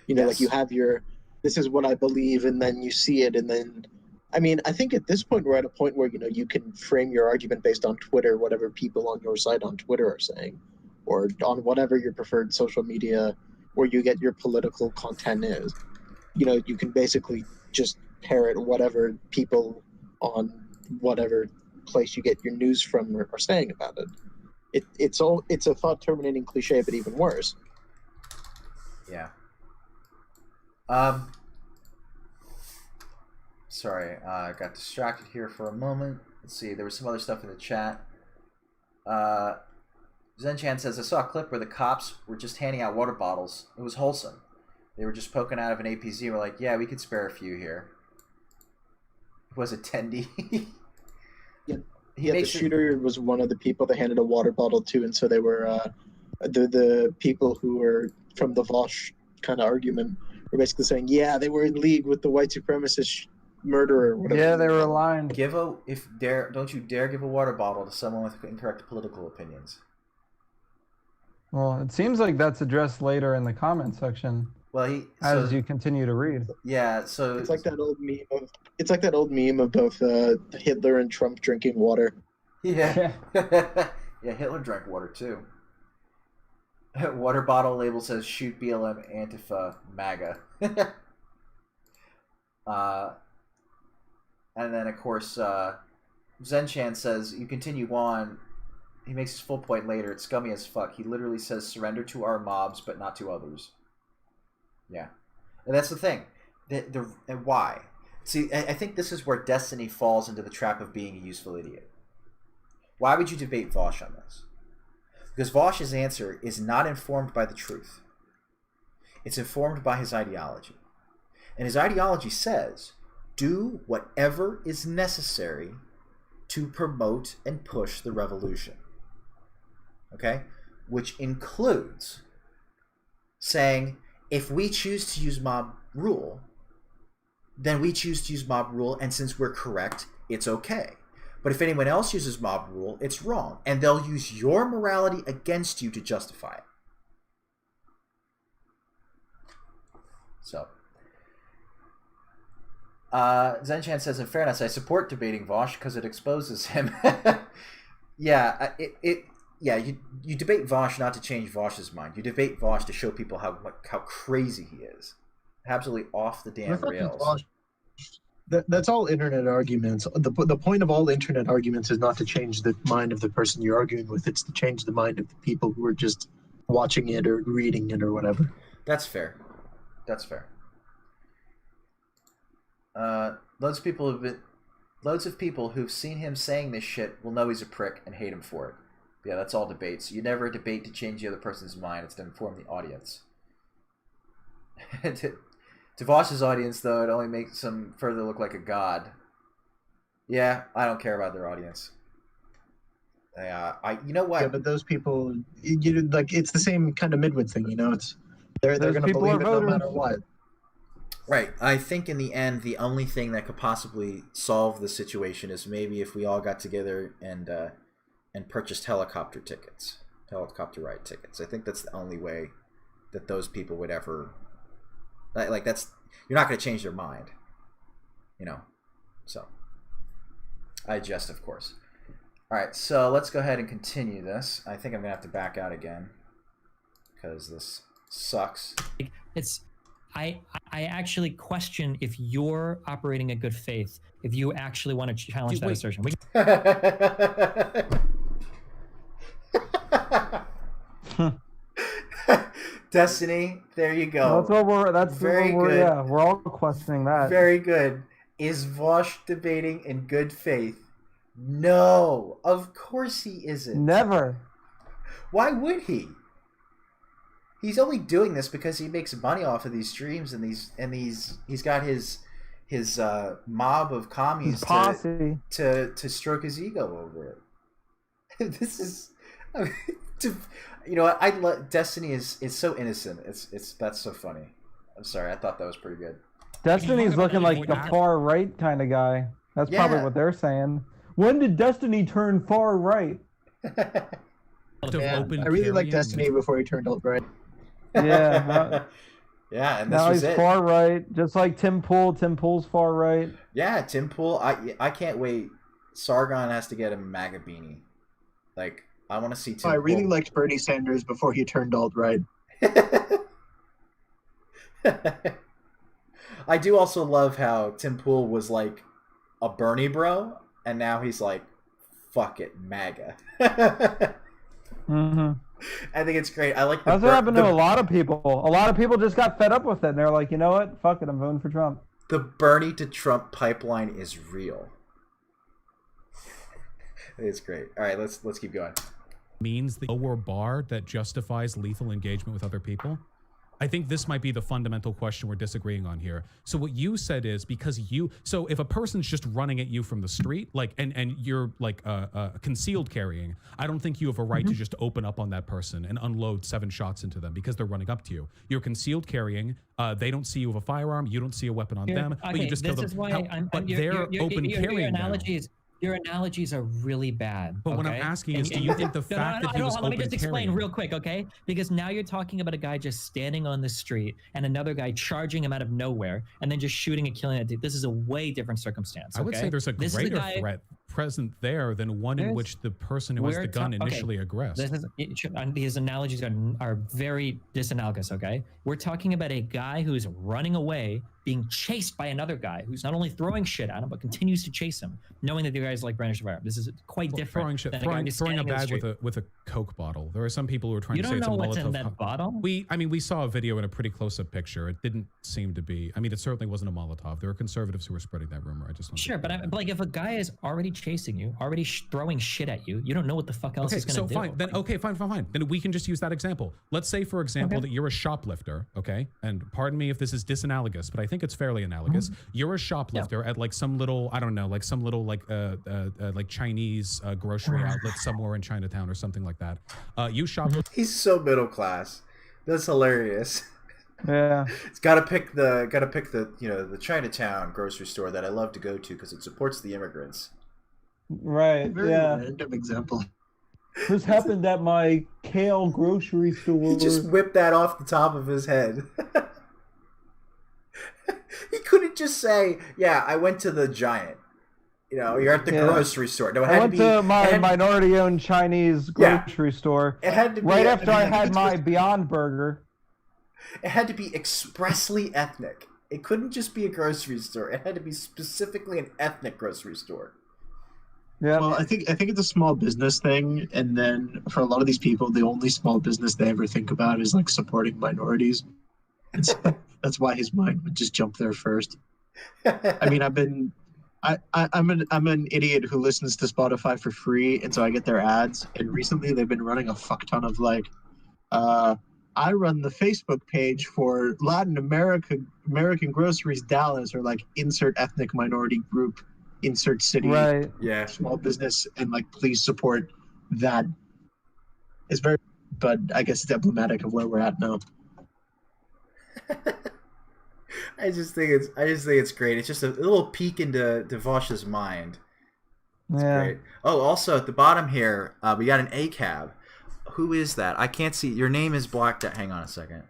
[SPEAKER 5] You know, like you
[SPEAKER 1] Yes.
[SPEAKER 5] have your, this is what I believe, and then you see it, and then, I mean, I think at this point we're at a point where you can frame your argument based on Twitter, whatever people on your side on Twitter are saying, or on whatever your preferred social media where you get your political content is. You can basically just parrot whatever people on whatever place you get your news from are saying about it. It's a thought terminating cliche, but even worse.
[SPEAKER 1] Yeah. Sorry, I got distracted here for a moment. Let's see, there was some other stuff in the chat. Zenchan says, I saw a clip where the cops were just handing out water bottles. It was wholesome. They were just poking out of an APZ and were like, yeah, we could spare a few here. Was it Tendi?
[SPEAKER 5] Yeah, the shooter was one of the people they handed a water bottle to, and so they were the people who were from the Vaush kind of argument were basically saying, yeah, they were in league with the white supremacist murderer. Whatever.
[SPEAKER 2] Yeah, they were aligned.
[SPEAKER 1] Don't you dare give a water bottle to someone with incorrect political opinions.
[SPEAKER 2] Well, it seems like that's addressed later in the comment section.
[SPEAKER 1] Well,
[SPEAKER 2] as you continue to read.
[SPEAKER 1] Yeah, so
[SPEAKER 5] it's like that old meme of both Hitler and Trump drinking water.
[SPEAKER 1] Yeah. Yeah, Hitler drank water too. Water bottle label says shoot BLM Antifa MAGA. And then of course Zenchan says you continue on. He makes his full point later. It's scummy as fuck. He literally says surrender to our mobs but not to others. Yeah, and that's the thing. And why? See, I think this is where Destiny falls into the trap of being a useful idiot. Why would you debate Vaush on this? Because Vaush's answer is not informed by the truth. It's informed by his ideology. And his ideology says, do whatever is necessary to promote and push the revolution. Okay? Which includes saying, if we choose to use mob rule, then we choose to use mob rule, and since we're correct, it's okay. But if anyone else uses mob rule, it's wrong, and they'll use your morality against you to justify it. So, Zenchan says, in fairness, I support debating Vaush because it exposes him. Yeah, you debate Vaush not to change Vaush's mind. You debate Vaush to show people how crazy he is. Absolutely off the damn rails.
[SPEAKER 5] That's all internet arguments. The point of all internet arguments is not to change the mind of the person you're arguing with. It's to change the mind of the people who are just watching it or reading it or whatever.
[SPEAKER 1] That's fair. That's fair. Loads of people who've seen him saying this shit will know he's a prick and hate him for it. Yeah, that's all debates. You never debate to change the other person's mind. It's to inform the audience. To Vaush's audience, though, it only makes them further look like a god. Yeah, I don't care about their audience. You know what?
[SPEAKER 5] Yeah, but those people, it's the same kind of midwit thing, they're going to believe it no matter what.
[SPEAKER 1] Right. I think in the end, the only thing that could possibly solve the situation is maybe if we all got together and purchased helicopter ride tickets. I think that's the only way that those people would ever, that's, you're not going to change their mind, so I jest, of course. All right, so let's go ahead and continue this. I think I'm gonna have to back out again because this sucks.
[SPEAKER 3] I actually question if you're operating in good faith, if you actually want to challenge that assertion.
[SPEAKER 1] Destiny, there you go.
[SPEAKER 2] Very good. Yeah, we're all questioning that.
[SPEAKER 1] Very good. Is Vaush debating in good faith? No, of course he isn't.
[SPEAKER 2] Never.
[SPEAKER 1] Why would he? He's only doing this because he makes money off of these streams and he's got his mob of commies to stroke his ego over it. This is, Destiny is so innocent. That's so funny. I'm sorry, I thought that was pretty good.
[SPEAKER 2] Destiny's looking like the far right kind of guy. That's probably what they're saying. When did Destiny turn far right?
[SPEAKER 4] Of
[SPEAKER 5] Man,
[SPEAKER 4] open
[SPEAKER 5] I really liked
[SPEAKER 4] carrying.
[SPEAKER 5] Destiny before he turned alt-right.
[SPEAKER 2] Yeah.
[SPEAKER 1] Yeah, and this
[SPEAKER 2] Now
[SPEAKER 1] was
[SPEAKER 2] he's
[SPEAKER 1] it.
[SPEAKER 2] far right, just like Tim Pool. Tim Pool's far right.
[SPEAKER 1] Yeah, Tim Pool. I can't wait. Sargon has to get a MAGA beanie. Like, I want to see Tim
[SPEAKER 5] I really
[SPEAKER 1] Pool.
[SPEAKER 5] liked Bernie Sanders before he turned alt-right.
[SPEAKER 1] I do also love how Tim Pool was like a Bernie bro, and now he's like, fuck it, MAGA.
[SPEAKER 2] Mm-hmm.
[SPEAKER 1] I think it's great. I like
[SPEAKER 2] That's what happened to a lot of people. A lot of people just got fed up with it, and they're like, you know what? Fuck it, I'm voting for Trump.
[SPEAKER 1] The Bernie to Trump pipeline is real. It's great. All right, let's keep going.
[SPEAKER 4] Means the lower bar that justifies lethal engagement with other people? I think this might be the fundamental question we're disagreeing on here. So what you said is so if a person's just running at you from the street, like, and you're like concealed carrying, I don't think you have a right to just open up on that person and unload 7 shots into them because they're running up to you. You're concealed carrying. They don't see you with a firearm. You don't see a weapon on them, but you just kill them.
[SPEAKER 3] This is why
[SPEAKER 4] But they're open carrying now.
[SPEAKER 3] Your analogies are really bad.
[SPEAKER 4] But what I'm asking is, do you think the fact that he was
[SPEAKER 3] let me just explain
[SPEAKER 4] carrying-
[SPEAKER 3] real quick, okay? Because now you're talking about a guy just standing on the street and another guy charging him out of nowhere and then just shooting and killing a dude. This is a way different circumstance.
[SPEAKER 4] I would
[SPEAKER 3] okay?
[SPEAKER 4] say there's a
[SPEAKER 3] This is the
[SPEAKER 4] greater
[SPEAKER 3] guy-
[SPEAKER 4] threat present there than one in which the person who has the gun initially aggressed.
[SPEAKER 3] These analogies are very disanalogous, okay? We're talking about a guy who's running away, being chased by another guy who's not only throwing shit at him, but continues to chase him, knowing that the guy's like brandished a firearm. This is quite different.
[SPEAKER 4] Throwing a bag with a Coke bottle. There are some people who are trying
[SPEAKER 3] You
[SPEAKER 4] to say
[SPEAKER 3] don't
[SPEAKER 4] it's a
[SPEAKER 3] know
[SPEAKER 4] Molotov.
[SPEAKER 3] what's in that bottle?
[SPEAKER 4] We saw a video in a pretty close-up picture. It didn't seem to be. I mean, it certainly wasn't a Molotov. There were conservatives who were spreading that rumor. I just want
[SPEAKER 3] Sure, but like if a guy is already chasing you, already throwing shit at you, you don't know what the fuck else he's gonna do.
[SPEAKER 4] Fine. Then we can just use that example. Let's say, for example, that you're a shoplifter, okay? And pardon me if this is disanalogous, but I think it's fairly analogous. You're a shoplifter at like some little, I don't know, like some little like Chinese grocery outlet somewhere in Chinatown or something like that. You shoplift.
[SPEAKER 1] He's so middle class. That's hilarious.
[SPEAKER 2] Yeah.
[SPEAKER 1] It's gotta pick the the Chinatown grocery store that I love to go to because it supports the immigrants.
[SPEAKER 2] Right.
[SPEAKER 5] Very random example.
[SPEAKER 2] This happened at my Kale grocery store.
[SPEAKER 1] He just whipped that off the top of his head. He couldn't just say, "Yeah, I went to the Giant." You're at the grocery store. No,
[SPEAKER 2] I went to my minority-owned Chinese grocery store.
[SPEAKER 1] It had to be
[SPEAKER 2] right after I had my Beyond Burger.
[SPEAKER 1] It had to be expressly ethnic. It couldn't just be a grocery store. It had to be specifically an ethnic grocery store.
[SPEAKER 2] Yeah.
[SPEAKER 5] Well, I think it's a small business thing, and then for a lot of these people, the only small business they ever think about is like supporting minorities. And so that's why his mind would just jump there first. I mean, I'm an idiot who listens to Spotify for free, and so I get their ads. And recently, they've been running a fuck ton of like, I run the Facebook page for Latin American Groceries Dallas, or like insert ethnic minority group, insert city,
[SPEAKER 2] right?
[SPEAKER 1] Yeah,
[SPEAKER 5] small business, and like please support that. It's very, but I guess it's emblematic of where we're at now.
[SPEAKER 1] I just think it's great. It's just a little peek into Vaush's mind. It's great. Oh, also at the bottom here, we got an ACAB. Who is that? I can't see. Your name is blacked out. Hang on a second.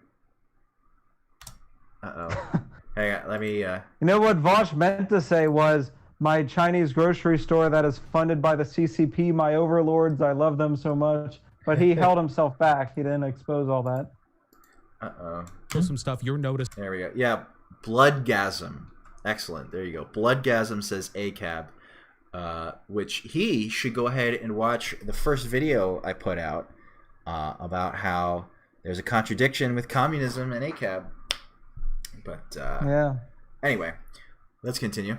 [SPEAKER 1] Uh-oh. Hang on. Let me...
[SPEAKER 2] You know what Vaush meant to say was, my Chinese grocery store that is funded by the CCP, my overlords, I love them so much. But he held himself back. He didn't expose all that.
[SPEAKER 1] Uh-oh.
[SPEAKER 4] Show some stuff. You're noticed.
[SPEAKER 1] There we go. Yeah, Bloodgasm. Excellent. There you go. Bloodgasm says ACAB, which he should go ahead and watch the first video I put out about how there's a contradiction with communism and ACAB. But anyway, let's continue.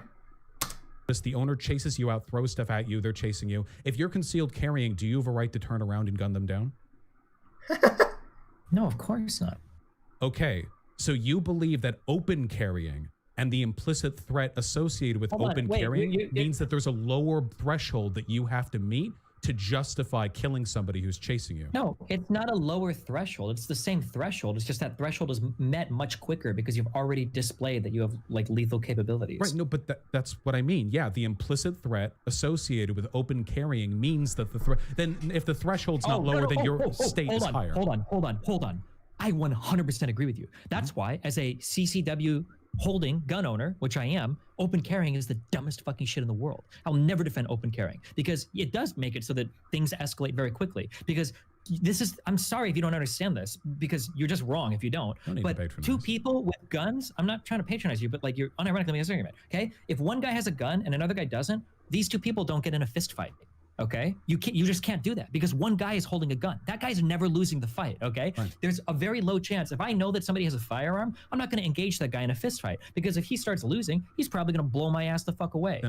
[SPEAKER 4] The owner chases you out, throws stuff at you, they're chasing you. If you're concealed carrying, do you have a right to turn around and gun them down?
[SPEAKER 3] No, of course not.
[SPEAKER 4] Okay, so you believe that open carrying and the implicit threat associated with carrying means that there's a lower threshold that you have to meet to justify killing somebody who's chasing you.
[SPEAKER 3] No, it's not a lower threshold. It's the same threshold. It's just that threshold is met much quicker because you've already displayed that you have like lethal capabilities.
[SPEAKER 4] Right, no, but that's what I mean. Yeah, the implicit threat associated with open carrying means that the threat, then if the threshold's not lower, then your state is higher.
[SPEAKER 3] Hold on. I 100% agree with you. That's why, as a CCW holding gun owner, which I am, open carrying is the dumbest fucking shit in the world. I'll never defend open carrying because it does make it so that things escalate very quickly. Because this is, I'm sorry if you don't understand this, because you're just wrong if you don't. But two people with guns, I'm not trying to patronize you, but like you're unironically misusing it. Okay, if one guy has a gun and another guy doesn't, these two people don't get in a fist fight. Okay, you just can't do that because one guy is holding a gun. That guy's never losing the fight. Okay, right. There's a very low chance. If I know that somebody has a firearm, I'm not going to engage that guy in a fist fight because if he starts losing, he's probably going to blow my ass the fuck away.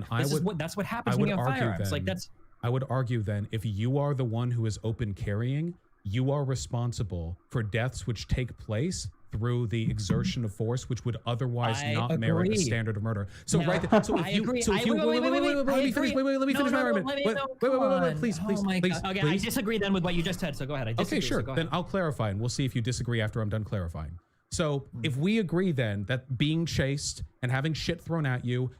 [SPEAKER 3] That's what happens when you have firearms.
[SPEAKER 4] I would argue then, if you are the one who is open carrying, you are responsible for deaths which take place through the exertion of force, which would otherwise not merit a standard of murder. So right there, so if you, so if you, wait, let me finish my argument. Wait, please.
[SPEAKER 3] Okay, I disagree then with what you just said, so go ahead.
[SPEAKER 4] Okay, sure, then I'll clarify, and we'll see if you disagree after I'm done clarifying. So if we agree then that being chased and having shit thrown at you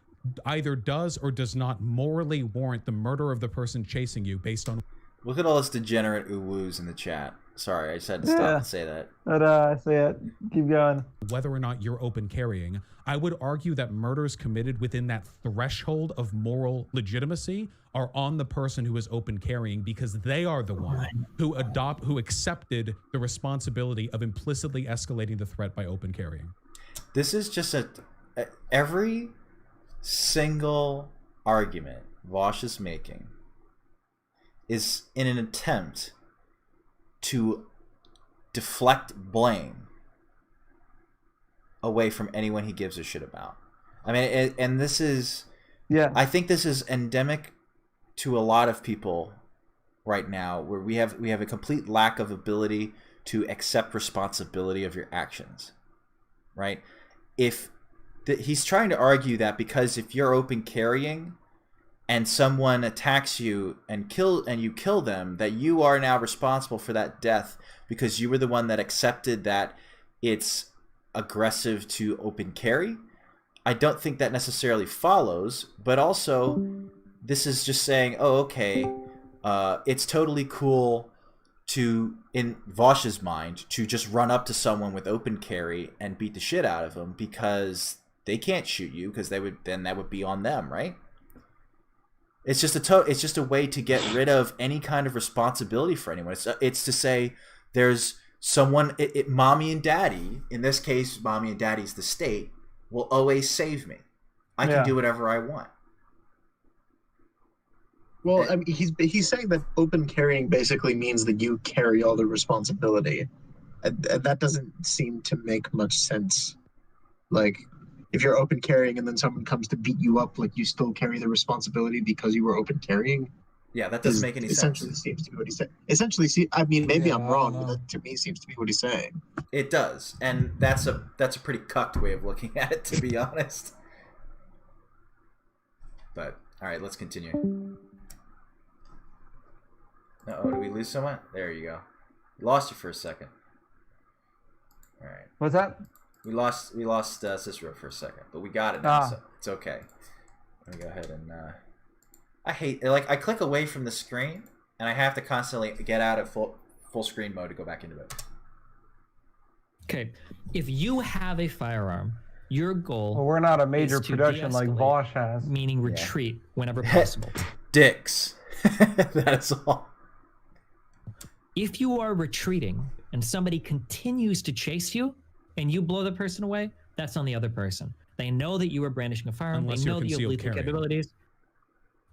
[SPEAKER 4] either does or does not morally warrant the murder of the person chasing you based on...
[SPEAKER 1] Look at all this degenerate ooh-woos in the chat. Sorry, I just had to stop and say that.
[SPEAKER 2] But I say it. Keep going.
[SPEAKER 4] Whether or not you're open carrying, I would argue that murders committed within that threshold of moral legitimacy are on the person who is open carrying because they are the one who accepted the responsibility of implicitly escalating the threat by open carrying.
[SPEAKER 1] This is just every single argument Vaush is making is in an attempt to deflect blame away from anyone he gives a shit about. I mean, and this is, I think this is endemic to a lot of people right now, where we have a complete lack of ability to accept responsibility of your actions, right? He's trying to argue that because if you're open carrying and someone attacks you and you kill them, that you are now responsible for that death because you were the one that accepted that it's aggressive to open carry. I don't think that necessarily follows, but also this is just saying, oh, okay, it's totally cool to, in Vaush's mind, to just run up to someone with open carry and beat the shit out of them because they can't shoot you because that would be on them, right? It's just a way to get rid of any kind of responsibility for anyone. It's to say there's someone, mommy and daddy, in this case, mommy and daddy's the state, will always save me. I can do whatever I want.
[SPEAKER 5] Well, I mean, he's saying that open carrying basically means that you carry all the responsibility. And that doesn't seem to make much sense. Like, if you're open carrying and then someone comes to beat you up, like you still carry the responsibility because you were open carrying.
[SPEAKER 1] Yeah, that doesn't make any sense.
[SPEAKER 5] Essentially seems to be what he's saying. Essentially, I mean, maybe I'm wrong, but that to me seems to be what he's saying.
[SPEAKER 1] It does, and that's a pretty cucked way of looking at it, to be honest. But all right, let's continue. Uh-oh, did we lose someone? There you go. We lost you for a second. All right.
[SPEAKER 2] What's that?
[SPEAKER 1] We lost Cicero for a second, but we got it now, so it's okay. Let me go ahead and I hate, like, I click away from the screen and I have to constantly get out of full screen mode to go back into it.
[SPEAKER 3] Okay, if you have a firearm, your goal
[SPEAKER 2] we're not a major production like Vaush has,
[SPEAKER 3] meaning retreat whenever possible.
[SPEAKER 1] Dicks. That's all.
[SPEAKER 3] If you are retreating and somebody continues to chase you and you blow the person away, that's on the other person. They know that you are brandishing a firearm. They know that you have lethal capabilities.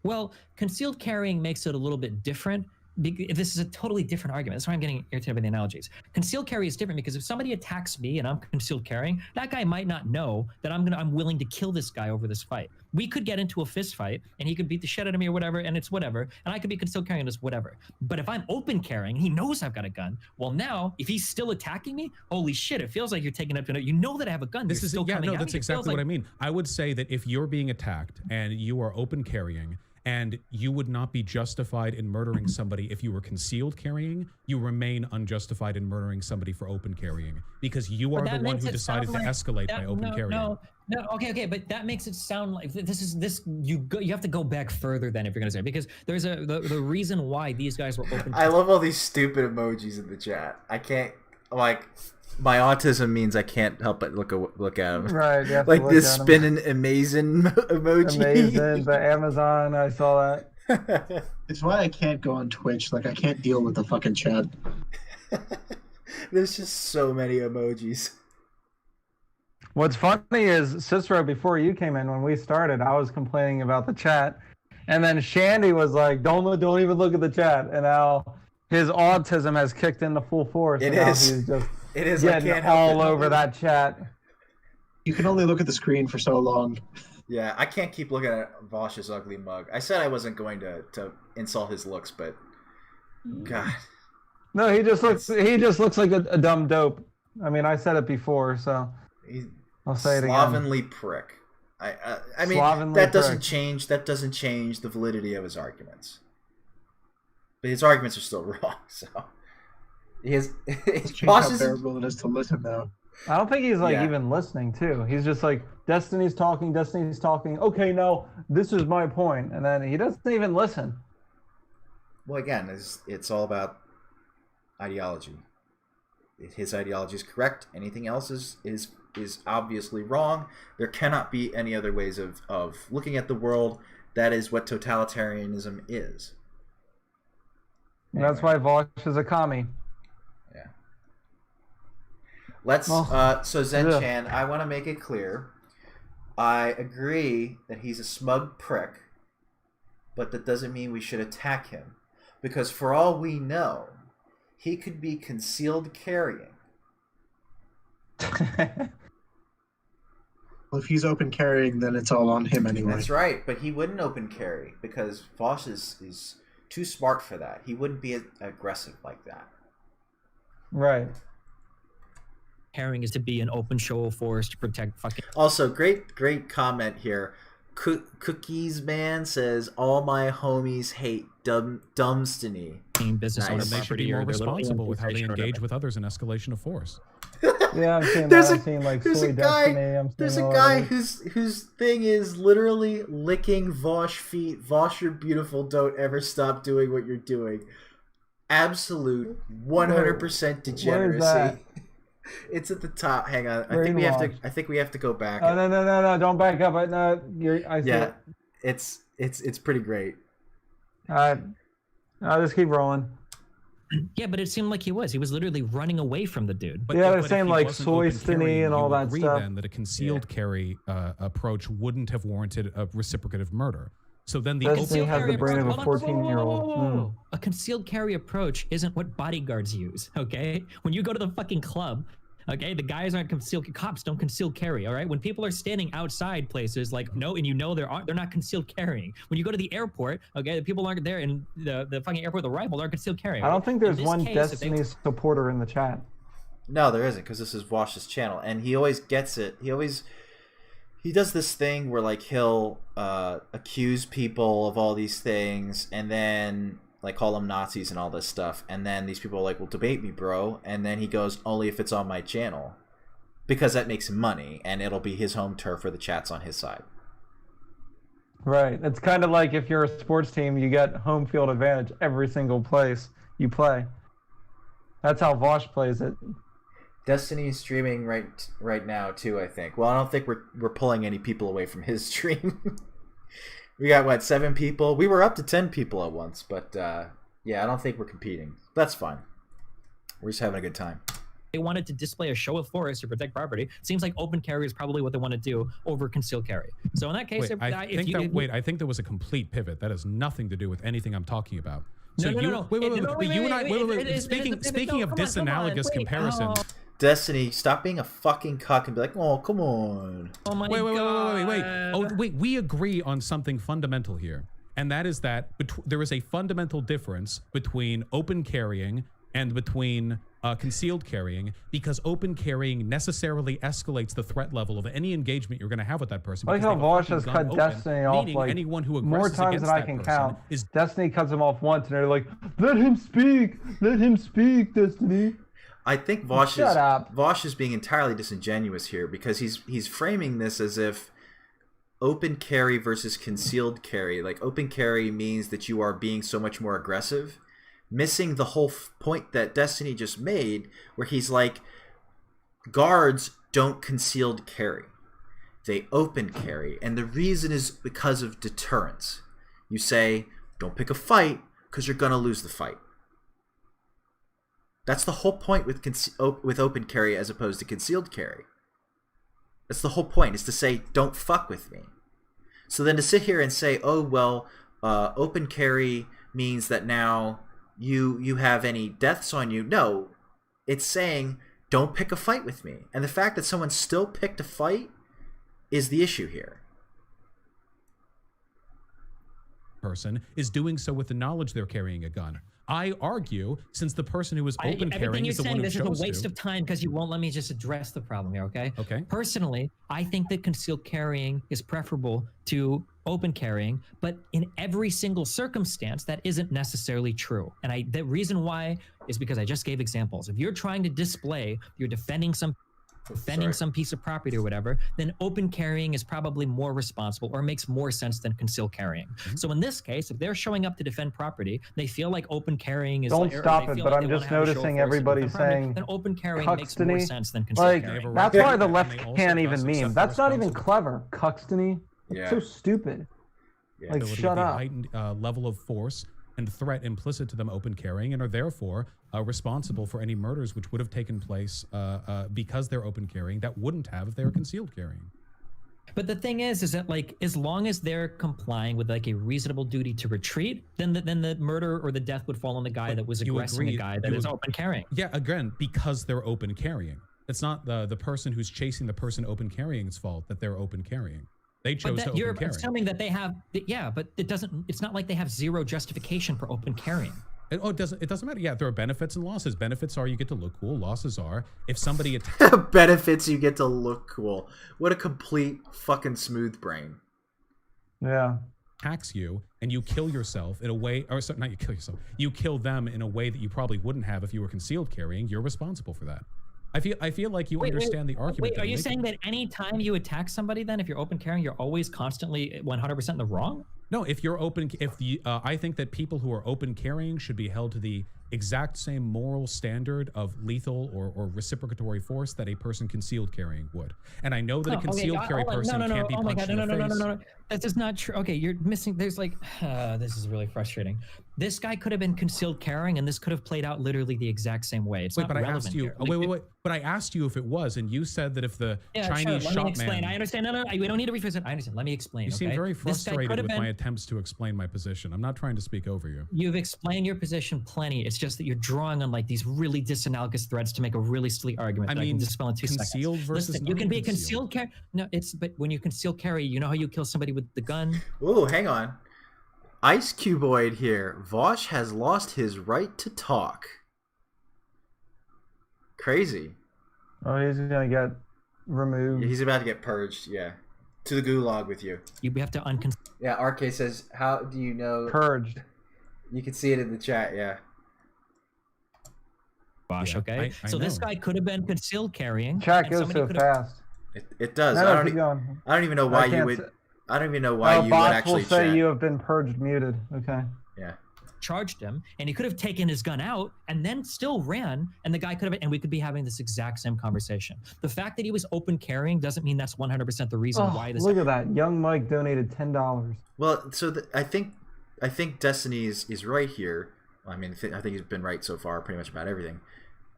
[SPEAKER 3] Well, concealed carrying makes it a little bit different. This is a totally different argument. That's why I'm getting irritated by the analogies. Concealed carry is different because if somebody attacks me and I'm concealed carrying, that guy might not know that I'm willing to kill this guy over this fight. We could get into a fist fight and he could beat the shit out of me or whatever, and it's whatever, and I could be concealed carrying this whatever. But if I'm open carrying, he knows I've got a gun. Well, now if he's still attacking me, holy shit! It feels like you're taking up to you know that I have a gun.
[SPEAKER 4] This is still coming. No, that's exactly what I mean. I would say that if you're being attacked and you are open carrying, And you would not be justified in murdering somebody if you were concealed carrying. You remain unjustified in murdering somebody for open carrying because you are the one who decided to escalate by open carrying.
[SPEAKER 3] No, okay, but that makes it sound like you have to go back further then if you're gonna say it, because there's the reason why these guys were open.
[SPEAKER 1] I love all these stupid emojis in the chat. I can't my autism means I can't help but look at them.
[SPEAKER 2] Right. You have
[SPEAKER 1] Like
[SPEAKER 2] to look
[SPEAKER 1] this
[SPEAKER 2] at 'em.
[SPEAKER 1] spinning amazing emoji.
[SPEAKER 2] Amazing. The Amazon. I saw that.
[SPEAKER 5] It's why I can't go on Twitch. Like, I can't deal with the fucking chat.
[SPEAKER 1] There's just so many emojis.
[SPEAKER 2] What's funny is, Cicero, before you came in, when we started, I was complaining about the chat. And then Shandy was like, don't even look at the chat. And now his autism has kicked into full force.
[SPEAKER 1] It
[SPEAKER 2] and
[SPEAKER 1] is.
[SPEAKER 2] Now he's just
[SPEAKER 1] It is.
[SPEAKER 2] getting
[SPEAKER 1] I can't help
[SPEAKER 2] all
[SPEAKER 1] it.
[SPEAKER 2] over that chat.
[SPEAKER 5] You can only look at the screen for so long.
[SPEAKER 1] Yeah, I can't keep looking at Vaush's ugly mug. I said I wasn't going to insult his looks, but God.
[SPEAKER 2] No, he just looks like a dumb dope. I mean, I said it before, so I'll say it again.
[SPEAKER 1] Slovenly prick. I mean,
[SPEAKER 2] Slovenly
[SPEAKER 1] that doesn't
[SPEAKER 2] prick.
[SPEAKER 1] change. That doesn't change the validity of his arguments. But his arguments are still wrong. So his
[SPEAKER 5] Change how
[SPEAKER 1] Vaush's
[SPEAKER 5] bearable it is to listen now.
[SPEAKER 2] I don't think he's
[SPEAKER 1] Yeah.
[SPEAKER 2] even listening too. He's just like, Destiny's talking. Okay, no, this is my point, and then he doesn't even listen.
[SPEAKER 1] Well, again, it's all about ideology. His ideology is correct. Anything else is obviously wrong. There cannot be any other ways of looking at the world. That is what totalitarianism is.
[SPEAKER 2] And that's why Vaush is a commie.
[SPEAKER 1] Yeah. Let's.
[SPEAKER 2] Well,
[SPEAKER 1] So Zen-chan, I want to make it clear. I agree that he's a smug prick, but that doesn't mean we should attack him, because for all we know, he could be concealed carrying.
[SPEAKER 5] Well, if he's open carrying, then it's all on him anyway.
[SPEAKER 1] That's right, but he wouldn't open carry because Vaush is too smart for that. He wouldn't be aggressive like that.
[SPEAKER 2] Right.
[SPEAKER 3] Carrying is to be an open show of force to protect fucking.
[SPEAKER 1] Also, great comment here. Cookies Man says, all my homies hate Dumbstony.
[SPEAKER 3] Business
[SPEAKER 1] Nice.
[SPEAKER 3] owner
[SPEAKER 4] And they should
[SPEAKER 3] property
[SPEAKER 4] be more
[SPEAKER 3] or their little
[SPEAKER 4] responsible with how they
[SPEAKER 3] organization or
[SPEAKER 4] engage
[SPEAKER 3] whatever.
[SPEAKER 4] with others in escalation of force.
[SPEAKER 2] Yeah, I'm seeing
[SPEAKER 1] There's
[SPEAKER 2] that.
[SPEAKER 1] a-
[SPEAKER 2] I'm seeing like
[SPEAKER 1] there's
[SPEAKER 2] Soy
[SPEAKER 1] a guy-
[SPEAKER 2] Destiny. I'm
[SPEAKER 1] There's a
[SPEAKER 2] seeing
[SPEAKER 1] guy whose thing is literally licking Vaush feet. Vaush, you're beautiful. Don't ever stop doing what you're doing. Absolute 100% degeneracy.
[SPEAKER 2] that?
[SPEAKER 1] It's at the top. Hang on.
[SPEAKER 2] Brainwashed.
[SPEAKER 1] I think we have to go back.
[SPEAKER 2] Oh no! Don't back up. I see
[SPEAKER 1] Yeah,
[SPEAKER 2] it.
[SPEAKER 1] it's pretty great.
[SPEAKER 2] I'll just keep rolling.
[SPEAKER 3] Yeah, but it seemed like he was literally running away from the dude.
[SPEAKER 4] But,
[SPEAKER 2] Yeah, they're
[SPEAKER 4] but if
[SPEAKER 2] saying,
[SPEAKER 4] he
[SPEAKER 2] like,
[SPEAKER 4] wasn't
[SPEAKER 2] soy
[SPEAKER 4] open
[SPEAKER 2] stinny
[SPEAKER 4] carrying,
[SPEAKER 2] and all
[SPEAKER 4] you
[SPEAKER 2] that
[SPEAKER 4] agree
[SPEAKER 2] stuff.
[SPEAKER 4] then that a concealed carry approach wouldn't have warranted a reciprocative murder. So then the
[SPEAKER 2] Destiny
[SPEAKER 4] open
[SPEAKER 2] has the brain of a
[SPEAKER 3] Hold on, whoa, whoa, whoa,
[SPEAKER 2] 14-year-old.
[SPEAKER 3] whoa, whoa, whoa. A concealed carry approach isn't what bodyguards use, okay? When you go to the fucking club, okay, the guys aren't cops don't conceal carry, all right? When people are standing outside places, like, no, and you know they're not concealed carrying. When you go to the airport, okay, the people aren't there in the fucking airport, the rifle aren't concealed carrying.
[SPEAKER 2] I don't think there's
[SPEAKER 3] In this
[SPEAKER 2] one
[SPEAKER 3] case, if
[SPEAKER 2] Destiny supporter in the chat.
[SPEAKER 1] No, there isn't, because this is Vaush's channel, and he always gets it. He does this thing where, like, he'll accuse people of all these things, and then, like, call them Nazis and all this stuff, and then these people are like, well, debate me, bro, and then he goes, only if it's on my channel, because that makes him money, and it'll be his home turf for the chats on his side.
[SPEAKER 2] Right. It's kind of like if you're a sports team, you get home field advantage every single place you play. That's how Vaush plays it.
[SPEAKER 1] Destiny's streaming right now too, I think. Well, I don't think we're pulling any people away from his stream. We got 7 people. We were up to 10 people at once, but yeah, I don't think we're competing. That's fine. We're just having a good time.
[SPEAKER 3] they wanted to display a show of force to protect property, it seems like open carry is probably what they want to do over concealed carry. So in that case,
[SPEAKER 4] I think there was a complete pivot. That has nothing to do with anything I'm talking about. So
[SPEAKER 3] no.
[SPEAKER 4] Speaking of disanalogous comparison.
[SPEAKER 1] Destiny, stop being a fucking cuck and be like, oh, come on.
[SPEAKER 3] Oh my God.
[SPEAKER 4] Wait. We agree on something fundamental here. And that is that there is a fundamental difference between open carrying and between concealed carrying, because open carrying necessarily escalates the threat level of any engagement you're going to have with that person.
[SPEAKER 2] I like how Vaush has cut Destiny off like
[SPEAKER 4] anyone who
[SPEAKER 2] more times than I can count. Destiny cuts him off once, and they're like, "Let him speak, Destiny."
[SPEAKER 1] I think Vaush is being entirely disingenuous here because he's framing this as if open carry versus concealed carry. Like open carry means that you are being so much more aggressive, missing the whole point that Destiny just made, where he's like, guards don't concealed carry, they open carry, and the reason is because of deterrence. You say, don't pick a fight because you're gonna lose the fight. That's the whole point with open carry as opposed to concealed carry. That's the whole point, is to say, don't fuck with me. So then to sit here and say, oh, well, open carry means that now you have any deaths on you. No, it's saying, don't pick a fight with me. And the fact that someone still picked a fight is the issue here.
[SPEAKER 4] Person is doing so with the knowledge they're carrying a gun. I argue, since the person who is open carrying is the one who chose to.
[SPEAKER 3] This is a waste of time because you won't let me just address the problem here, okay?
[SPEAKER 4] Okay.
[SPEAKER 3] Personally, I think that concealed carrying is preferable to open carrying, but in every single circumstance, that isn't necessarily true. And the reason why is because I just gave examples. If you're trying to display, you're defending some piece of property or whatever, then open carrying is probably more responsible or makes more sense than concealed carrying. So in this case, if they're showing up to defend property, they feel like open carrying is
[SPEAKER 2] Don't stop it, but I'm just noticing everybody saying
[SPEAKER 3] then open carrying makes more sense than concealed carrying.
[SPEAKER 2] That's why the left can't even meme. That's not even clever. Cuxtony.
[SPEAKER 1] Yeah.
[SPEAKER 2] So stupid.
[SPEAKER 1] Yeah.
[SPEAKER 2] Like, shut up.
[SPEAKER 4] Heightened level of force and threat implicit to them open carrying, and are therefore responsible for any murders which would have taken place because they're open carrying that wouldn't have if they were concealed carrying.
[SPEAKER 3] But the thing is that like, as long as they're complying with like a reasonable duty to retreat, then the murder or the death would fall on the guy that was aggressing the guy that is open carrying.
[SPEAKER 4] Yeah, again, because they're open carrying. It's not the person who's chasing the person open carrying's fault that they're open carrying. They chose to open carry.
[SPEAKER 3] You're assuming that they have, yeah, but it doesn't. It's not like they have zero justification for open carrying.
[SPEAKER 4] It doesn't matter. Yeah, there are benefits and losses. Benefits are you get to look cool. Losses are if somebody
[SPEAKER 1] benefits you get to look cool. What a complete fucking smooth brain.
[SPEAKER 2] Yeah.
[SPEAKER 4] Attacks you and you kill yourself in a way, or sorry, not you kill yourself. You kill them in a way that you probably wouldn't have if you were concealed carrying. You're responsible for that. I feel like you understand the argument.
[SPEAKER 3] Wait, are you saying that any time you attack somebody, then if you're open carrying, you're always constantly 100% in the wrong?
[SPEAKER 4] No, if you're open, I think that people who are open carrying should be held to the exact same moral standard of lethal or reciprocatory force that a person concealed carrying would. And I know that a concealed carry person can't be punched in the face.
[SPEAKER 3] No. That's just not true. Okay, you're missing. There's like, this is really frustrating. This guy could have been concealed carrying, and this could have played out literally the exact same way. It's not relevant.
[SPEAKER 4] I asked you.
[SPEAKER 3] Here.
[SPEAKER 4] Wait. But I asked you if it was, and you said that if the Chinese
[SPEAKER 3] shop
[SPEAKER 4] man.
[SPEAKER 3] Let me explain. I understand. No. We don't need to rephrase it. I understand. Let me explain.
[SPEAKER 4] You seem very frustrated with my attempts to explain my position. I'm not trying to speak over you.
[SPEAKER 3] You've explained your position plenty. It's just that you're drawing on like these really disanalogous threads to make a really silly argument. I can dispel in 2 seconds.
[SPEAKER 4] Concealed versus
[SPEAKER 3] Listen, you can be a concealed carry. No, but when you conceal carry, you know how you kill somebody with the gun.
[SPEAKER 1] Ooh, hang on. Ice Cuboid here. Vaush has lost his right to talk. Crazy.
[SPEAKER 2] Oh, he's gonna get removed.
[SPEAKER 1] Yeah, he's about to get purged. Yeah, to the gulag with you.
[SPEAKER 3] You have to
[SPEAKER 1] Yeah, RK says, "How do you know?"
[SPEAKER 2] Purged.
[SPEAKER 1] You can see it in the chat. Yeah.
[SPEAKER 3] Vaush, okay. So this guy could have been concealed carrying.
[SPEAKER 2] Chat goes so fast.
[SPEAKER 1] It does.
[SPEAKER 2] No,
[SPEAKER 1] I don't even know why you would. I don't even know why you would actually
[SPEAKER 2] will say you have been purged muted. Okay.
[SPEAKER 1] Yeah.
[SPEAKER 3] Charged him, and he could have taken his gun out and then still ran, and the guy could have, and we could be having this exact same conversation. The fact that he was open carrying doesn't mean that's 100% the reason why this.
[SPEAKER 2] Look at that. Young Mike donated $10.
[SPEAKER 1] Well, so I think Destiny is right here. I mean, I think he's been right so far, pretty much about everything.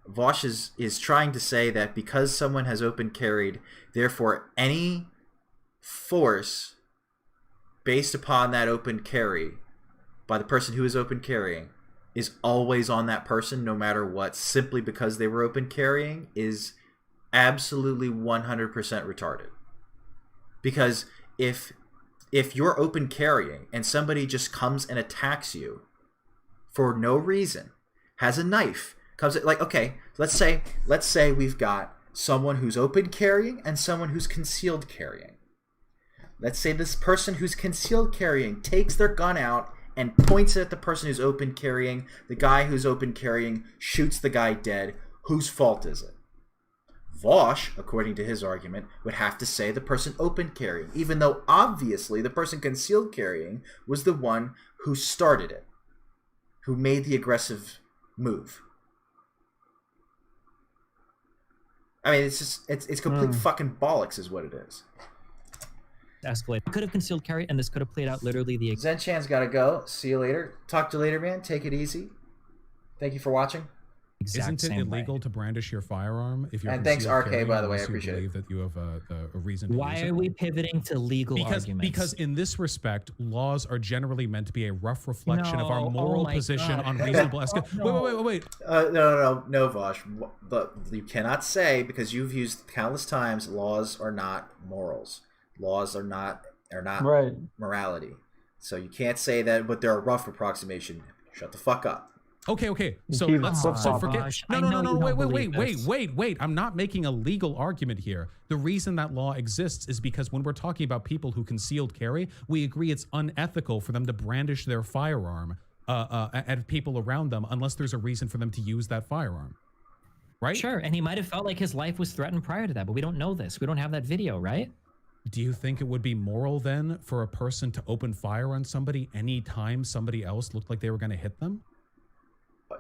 [SPEAKER 1] Vaush is trying to say that because someone has open carried, therefore any force based upon that open carry by the person who is open carrying is always on that person no matter what, simply because they were open carrying, is absolutely 100% retarded. Because if you're open carrying and somebody just comes and attacks you for no reason, has a knife, comes at, like, okay, let's say we've got someone who's open carrying and someone who's concealed carrying. Let's say this person who's concealed carrying takes their gun out and points it at the person who's open carrying. The guy who's open carrying shoots the guy dead. Whose fault is it? Vaush, according to his argument, would have to say the person open carrying, even though obviously the person concealed carrying was the one who started it, who made the aggressive move. I mean, it's complete fucking bollocks is what it is.
[SPEAKER 3] Escalate. Could have concealed carry, and this could have played out literally the exact.
[SPEAKER 1] Zenchan's got to go. See you later. Talk to you later, man. Take it easy. Thank you for watching.
[SPEAKER 4] Isn't it illegal to brandish your firearm if you're?
[SPEAKER 1] And thanks, RK,
[SPEAKER 4] carrying,
[SPEAKER 1] by the way. I
[SPEAKER 4] unless you
[SPEAKER 1] appreciate
[SPEAKER 4] believe
[SPEAKER 1] it.
[SPEAKER 4] that you have a reason.
[SPEAKER 3] Why are we pivoting to legal arguments?
[SPEAKER 4] Because in this respect, laws are generally meant to be a rough reflection of our moral position on reasonable escalation. Wait.
[SPEAKER 1] No, Vaush. But you cannot say, because you've used countless times, laws are not morals. Laws are not
[SPEAKER 2] right.
[SPEAKER 1] morality. So you can't say that, but they're a rough approximation. Shut the fuck up.
[SPEAKER 4] Okay. So let's forget. No. Wait. I'm not making a legal argument here. The reason that law exists is because when we're talking about people who concealed carry, we agree it's unethical for them to brandish their firearm at people around them unless there's a reason for them to use that firearm. Right?
[SPEAKER 3] Sure, and he might have felt like his life was threatened prior to that, but we don't know this. We don't have that video, right?
[SPEAKER 4] Do you think it would be moral then for a person to open fire on somebody anytime somebody else looked like they were going to hit them?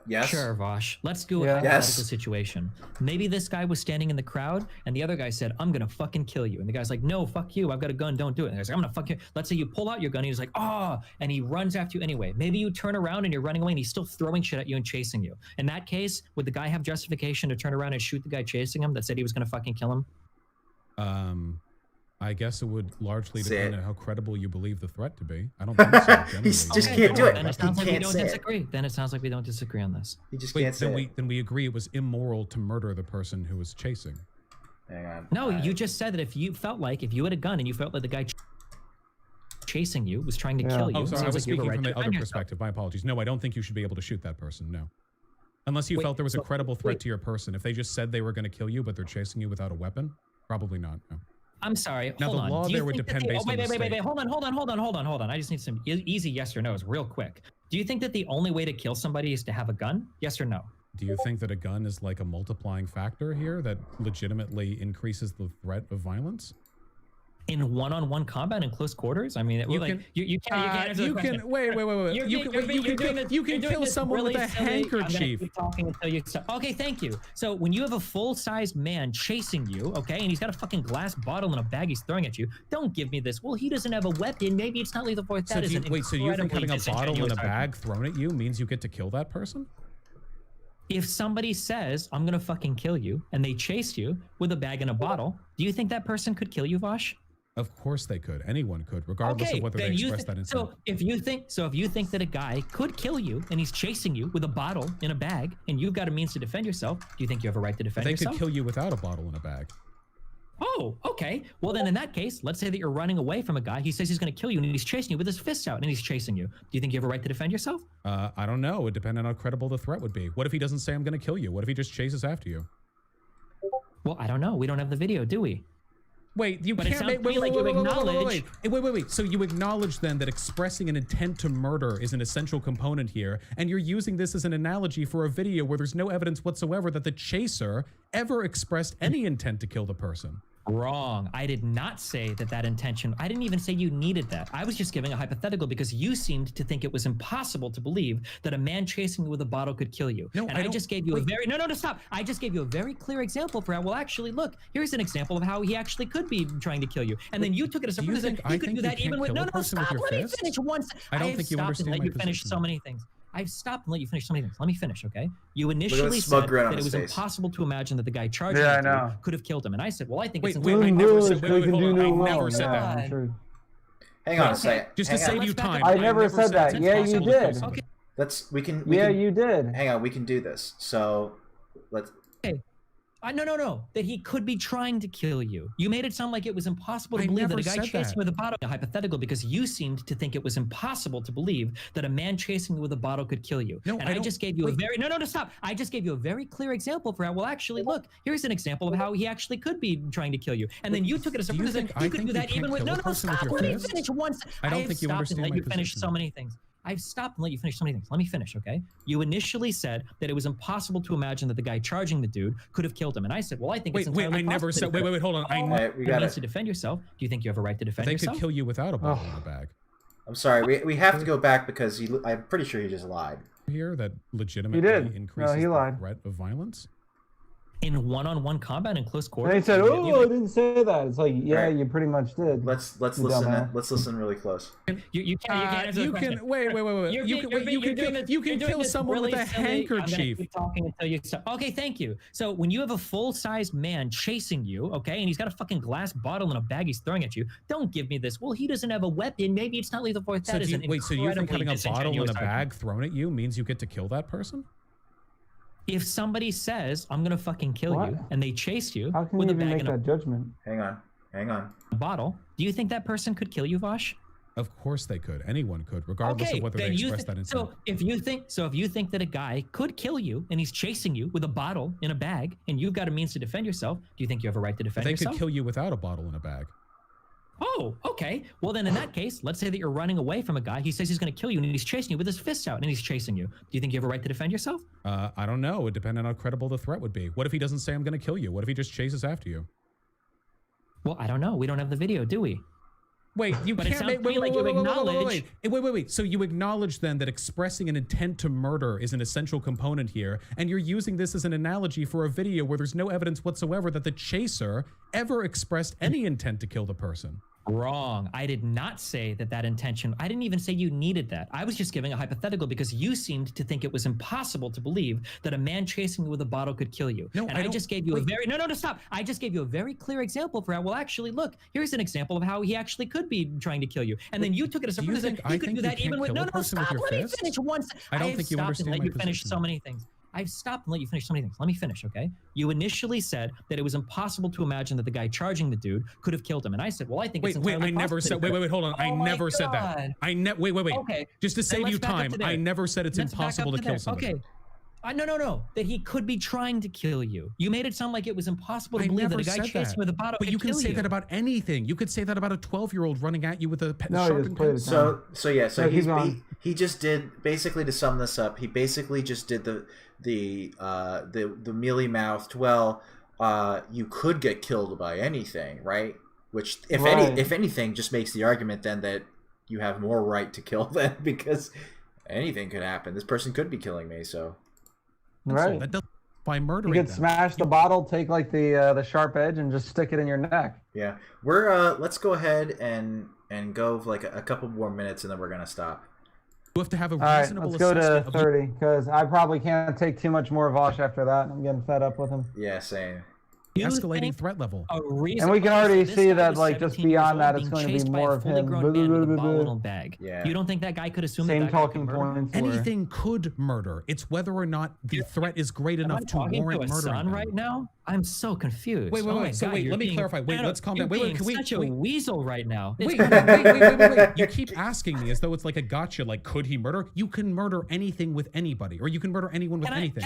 [SPEAKER 1] Yes.
[SPEAKER 3] Sure, Vaush. Let's do a hypothetical situation. Maybe this guy was standing in the crowd and the other guy said, I'm going to fucking kill you. And the guy's like, no, fuck you. I've got a gun. Don't do it. And the guy's like, I'm going to fuck you. Let's say you pull out your gun. And he's like, oh, and he runs after you anyway. Maybe you turn around and you're running away and he's still throwing shit at you and chasing you. In that case, would the guy have justification to turn around and shoot the guy chasing him that said he was going to fucking kill him?
[SPEAKER 4] I guess it would largely depend on how credible you believe the threat to be. I don't think so.
[SPEAKER 1] He just can't do it.
[SPEAKER 3] Then it sounds like we don't disagree. Then it sounds like we don't disagree on this.
[SPEAKER 1] He just can't say it.
[SPEAKER 4] Then we agree it was immoral to murder the person who was chasing.
[SPEAKER 1] Hang on.
[SPEAKER 3] No, you just said that if you had a gun and you felt like the guy chasing you was trying to kill you.
[SPEAKER 4] Oh, sorry, I was
[SPEAKER 3] like
[SPEAKER 4] speaking from the other perspective. My apologies. No, I don't think you should be able to shoot that person. No. Unless you felt there was a credible threat to your person. If they just said they were going to kill you, but they're chasing you without a weapon, probably not. No.
[SPEAKER 3] I'm sorry.
[SPEAKER 4] Now,
[SPEAKER 3] hold
[SPEAKER 4] the law
[SPEAKER 3] on.
[SPEAKER 4] there would depend based on the state.
[SPEAKER 3] Wait. Hold on. I just need some easy yes or no's real quick. Do you think that the only way to kill somebody is to have a gun? Yes or no?
[SPEAKER 4] Do you think that a gun is like a multiplying factor here that legitimately increases the threat of violence?
[SPEAKER 3] In one-on-one combat in close quarters? I mean, you can't answer the question.
[SPEAKER 4] Wait. You can kill someone with a handkerchief.
[SPEAKER 3] Keep talking until you stop. Okay, thank you. So when you have a full-sized man chasing you, okay, and he's got a fucking glass bottle in a bag he's throwing at you, don't give me this. Well, he doesn't have a weapon. Maybe it's not lethal force.
[SPEAKER 4] So you think having a bottle in a bag thrown at you means you get to kill that person?
[SPEAKER 3] If somebody says, I'm gonna fucking kill you, and they chase you with a bag and a bottle, do you think that person could kill you, Vaush?
[SPEAKER 4] Of course they could. Anyone could, regardless of whether they express that intent.
[SPEAKER 3] So if you think that a guy could kill you and he's chasing you with a bottle in a bag and you've got a means to defend yourself, do you think you have a right to defend yourself?
[SPEAKER 4] They could kill you without a bottle in a bag.
[SPEAKER 3] Oh, okay. Well, then in that case, let's say that you're running away from a guy. He says he's going to kill you and he's chasing you with his fists out and he's chasing you. Do you think you have a right to defend yourself?
[SPEAKER 4] I don't know. It would depend on how credible the threat would be. What if he doesn't say I'm going to kill you? What if he just chases after you?
[SPEAKER 3] Well, I don't know. We don't have the video, do we?
[SPEAKER 4] Wait, you
[SPEAKER 3] but
[SPEAKER 4] can't
[SPEAKER 3] make
[SPEAKER 4] wait. So you acknowledge then that expressing an intent to murder is an essential component here, and you're using this as an analogy for a video where there's no evidence whatsoever that the chaser ever expressed any intent to kill the person.
[SPEAKER 3] Wrong. I did not say that intention. I didn't even say you needed that. I was just giving a hypothetical because you seemed to think it was impossible to believe that a man chasing you with a bottle could kill you.
[SPEAKER 4] No,
[SPEAKER 3] and I just gave you a very stop. I just gave you a very clear example for how. Well, actually, look. Here's an example of how he actually could be trying to kill you. And then you took it as a further. You could do that even with stop. Let me finish once.
[SPEAKER 4] I don't think you understand my position.
[SPEAKER 3] Let you finish so many things. I've stopped and let you finish so many things. Let me finish, okay? You initially said that it was impossible to imagine that the guy charging you could have killed him. And I said, well, I think it's
[SPEAKER 4] I never said that.
[SPEAKER 1] Hang on a second.
[SPEAKER 4] Just to save you time.
[SPEAKER 2] I never said that. Yeah, you did.
[SPEAKER 3] Okay.
[SPEAKER 1] You did.
[SPEAKER 2] Hang on,
[SPEAKER 1] we can do this. So let's.
[SPEAKER 3] Okay. No. That he could be trying to kill you. You made it sound like it was impossible to believe that a guy chasing you with a bottle. Hypothetical, because you seemed to think it was impossible to believe that a man chasing you with a bottle could kill you.
[SPEAKER 4] No,
[SPEAKER 3] and I just gave you a very stop. I just gave you a very clear example for how. Well, actually, look, here's an example of how he actually could be trying to kill you. And then you took it as a reason. You could do that even with stop. Let me finish once.
[SPEAKER 4] I don't think you understand
[SPEAKER 3] and let
[SPEAKER 4] my
[SPEAKER 3] you finish
[SPEAKER 4] position.
[SPEAKER 3] so many things. I've stopped and let you finish so many things. Let me finish, okay? You initially said that it was impossible to imagine that the guy charging the dude could have killed him. And I said, well, I think it's entirely
[SPEAKER 4] I never said, wait, hold on.
[SPEAKER 1] We got
[SPEAKER 3] to defend yourself. Do you think you have a right to defend
[SPEAKER 4] They
[SPEAKER 3] yourself?
[SPEAKER 4] could kill you without a bottle in a bag.
[SPEAKER 1] I'm sorry. We have to go back because I'm pretty sure he just lied.
[SPEAKER 4] Here that legitimately increases
[SPEAKER 2] he
[SPEAKER 4] the
[SPEAKER 2] lied.
[SPEAKER 4] threat of violence.
[SPEAKER 3] In one-on-one combat in close quarters.
[SPEAKER 2] And they said, "Oh, I didn't say that." It's like, yeah,
[SPEAKER 1] Right.
[SPEAKER 2] You pretty much did.
[SPEAKER 1] Let's
[SPEAKER 2] You
[SPEAKER 1] listen.
[SPEAKER 2] dumbass.
[SPEAKER 1] Let's listen really close.
[SPEAKER 3] You can't answer the question.
[SPEAKER 4] Wait. You can kill someone with a handkerchief.
[SPEAKER 3] Keep talking until you stop. Okay, thank you. So when you have a full-sized man chasing you, okay, and he's got a fucking glass bottle in a bag he's throwing at you, don't give me this. Well, he doesn't have a weapon. Maybe it's not lethal force. That is an
[SPEAKER 4] so you think having a bottle in a bag
[SPEAKER 3] argument.
[SPEAKER 4] thrown at you means you get to kill that person?
[SPEAKER 3] If somebody says, I'm going to fucking kill
[SPEAKER 2] What?
[SPEAKER 3] you, and they chase you
[SPEAKER 2] How can
[SPEAKER 3] with
[SPEAKER 2] you
[SPEAKER 3] a
[SPEAKER 2] even
[SPEAKER 3] bag
[SPEAKER 2] make
[SPEAKER 3] and
[SPEAKER 2] that judgment?
[SPEAKER 1] Hang on.
[SPEAKER 3] a bottle, do you think that person could kill you, Vaush?
[SPEAKER 4] Of course they could. Anyone could, regardless of whether they express that intent.
[SPEAKER 3] So if you think that a guy could kill you and he's chasing you with a bottle in a bag and you've got a means to defend yourself, do you think you have a right to defend
[SPEAKER 4] They
[SPEAKER 3] yourself?
[SPEAKER 4] could kill you without a bottle in a bag.
[SPEAKER 3] Oh, okay. Well, then in that case, let's say that you're running away from a guy. He says he's going to kill you and he's chasing you with his fists out and he's chasing you. Do you think you have a right to defend yourself?
[SPEAKER 4] I don't know. It depends on how credible the threat would be. What if he doesn't say I'm going to kill you? What if he just chases after you?
[SPEAKER 3] Well, I don't know. We don't have the video, do we?
[SPEAKER 4] Wait, you
[SPEAKER 3] But it
[SPEAKER 4] can't
[SPEAKER 3] sounds
[SPEAKER 4] make.
[SPEAKER 3] to me like you acknowledge.
[SPEAKER 4] Wait. So you acknowledge then that expressing an intent to murder is an essential component here, and you're using this as an analogy for a video where there's no evidence whatsoever that the chaser ever expressed any intent to kill the person.
[SPEAKER 3] Wrong. I did not say that intention. I didn't even say you needed that. I was just giving a hypothetical because you seemed to think it was impossible to believe that a man chasing you with a bottle could kill you.
[SPEAKER 4] No,
[SPEAKER 3] and I just gave you a very stop. I just gave you a very clear example for how. Well, actually, look, here's an example of how he actually could be trying to kill you. And then you took it as a reason. You could do that even with stop. Let me finish once.
[SPEAKER 4] I don't think you understand
[SPEAKER 3] and let
[SPEAKER 4] my
[SPEAKER 3] you finish
[SPEAKER 4] position.
[SPEAKER 3] so many things. I've stopped and let you finish so many things. Let me finish, okay? You initially said that it was impossible to imagine that the guy charging the dude could have killed him. And I said, well, I think it's entirely
[SPEAKER 4] I never
[SPEAKER 3] possible.
[SPEAKER 4] said. Wait, hold on. I never said that. Wait.
[SPEAKER 3] Okay.
[SPEAKER 4] Just to
[SPEAKER 3] Then
[SPEAKER 4] save
[SPEAKER 3] let's
[SPEAKER 4] you
[SPEAKER 3] back up
[SPEAKER 4] time,
[SPEAKER 3] to there.
[SPEAKER 4] I never said it's
[SPEAKER 3] Let's back
[SPEAKER 4] impossible
[SPEAKER 3] up
[SPEAKER 4] to
[SPEAKER 3] there.
[SPEAKER 4] kill somebody.
[SPEAKER 3] Okay. No. That he could be trying to kill you. You made it sound like it was impossible to believe that a guy chasing with a bottle
[SPEAKER 4] But
[SPEAKER 3] could
[SPEAKER 4] you can
[SPEAKER 3] kill
[SPEAKER 4] say that about anything. You could say that about a 12-year-old running at you with a sharpened pencil.
[SPEAKER 1] So he just did, basically, to sum this up, he basically just did the mealy mouthed, well, you could get killed by anything, right? Which if anything just makes the argument then that you have more right to kill them because anything could happen. This person could be killing me, so
[SPEAKER 2] Right.
[SPEAKER 4] That doesn't by murdering
[SPEAKER 2] You could
[SPEAKER 4] them.
[SPEAKER 2] smash the bottle, take like the sharp edge, and just stick it in your neck.
[SPEAKER 1] yeah. We're let's go ahead and go for like a couple more minutes and then we're gonna stop.
[SPEAKER 4] You have to have a
[SPEAKER 2] All right,
[SPEAKER 4] reasonable
[SPEAKER 2] let's go to
[SPEAKER 4] assessment of the
[SPEAKER 2] 30 because I probably can't take too much more Vaush after that. I'm getting fed up with him.
[SPEAKER 1] Yeah, same.
[SPEAKER 4] escalating threat level.
[SPEAKER 2] And we can already see that, like, just beyond that, it's going to be more of him.
[SPEAKER 3] Bag.
[SPEAKER 1] Yeah.
[SPEAKER 3] You don't think that guy could assume
[SPEAKER 2] Same
[SPEAKER 3] that guy
[SPEAKER 2] talking
[SPEAKER 3] could murder?
[SPEAKER 2] points.
[SPEAKER 4] Anything could murder. It's whether or not the threat is great
[SPEAKER 3] Am I
[SPEAKER 4] enough to
[SPEAKER 3] talking
[SPEAKER 4] warrant
[SPEAKER 3] to a
[SPEAKER 4] murdering
[SPEAKER 3] son
[SPEAKER 4] them.
[SPEAKER 3] right now? I'm so confused.
[SPEAKER 4] Wait,
[SPEAKER 3] Oh my
[SPEAKER 4] so
[SPEAKER 3] God,
[SPEAKER 4] wait,
[SPEAKER 3] you're
[SPEAKER 4] let me
[SPEAKER 3] being-
[SPEAKER 4] clarify. Wait,
[SPEAKER 3] no,
[SPEAKER 4] let's calm
[SPEAKER 3] you're
[SPEAKER 4] down. Wait,
[SPEAKER 3] being
[SPEAKER 4] can we?
[SPEAKER 3] such a weasel right now. It's
[SPEAKER 4] Wait. You keep asking me as though it's like a gotcha. Like, could he murder? You can murder anything with anybody, or you can murder anyone with anything.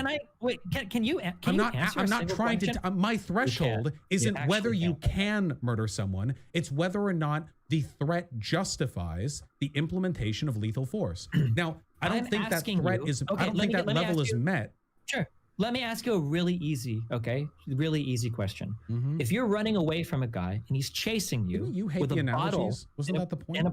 [SPEAKER 3] Can you answer
[SPEAKER 4] I'm
[SPEAKER 3] a
[SPEAKER 4] not
[SPEAKER 3] single
[SPEAKER 4] trying
[SPEAKER 3] question?
[SPEAKER 4] to. My threshold isn't
[SPEAKER 3] actually
[SPEAKER 4] whether you
[SPEAKER 3] can't.
[SPEAKER 4] can murder someone. It's whether or not the threat justifies the implementation of lethal force. Now, I don't
[SPEAKER 3] I'm
[SPEAKER 4] think that
[SPEAKER 3] asking
[SPEAKER 4] threat
[SPEAKER 3] you-
[SPEAKER 4] is.
[SPEAKER 3] okay,
[SPEAKER 4] I don't
[SPEAKER 3] let
[SPEAKER 4] think
[SPEAKER 3] me-
[SPEAKER 4] that
[SPEAKER 3] let me
[SPEAKER 4] level
[SPEAKER 3] ask
[SPEAKER 4] is
[SPEAKER 3] you-
[SPEAKER 4] met.
[SPEAKER 3] Sure. Let me ask you a really easy question.
[SPEAKER 4] Mhm.
[SPEAKER 3] If you're running away from a guy and he's chasing you,
[SPEAKER 4] Didn't you hate
[SPEAKER 3] with
[SPEAKER 4] the
[SPEAKER 3] a bottle,
[SPEAKER 4] analogies? Wasn't that the point?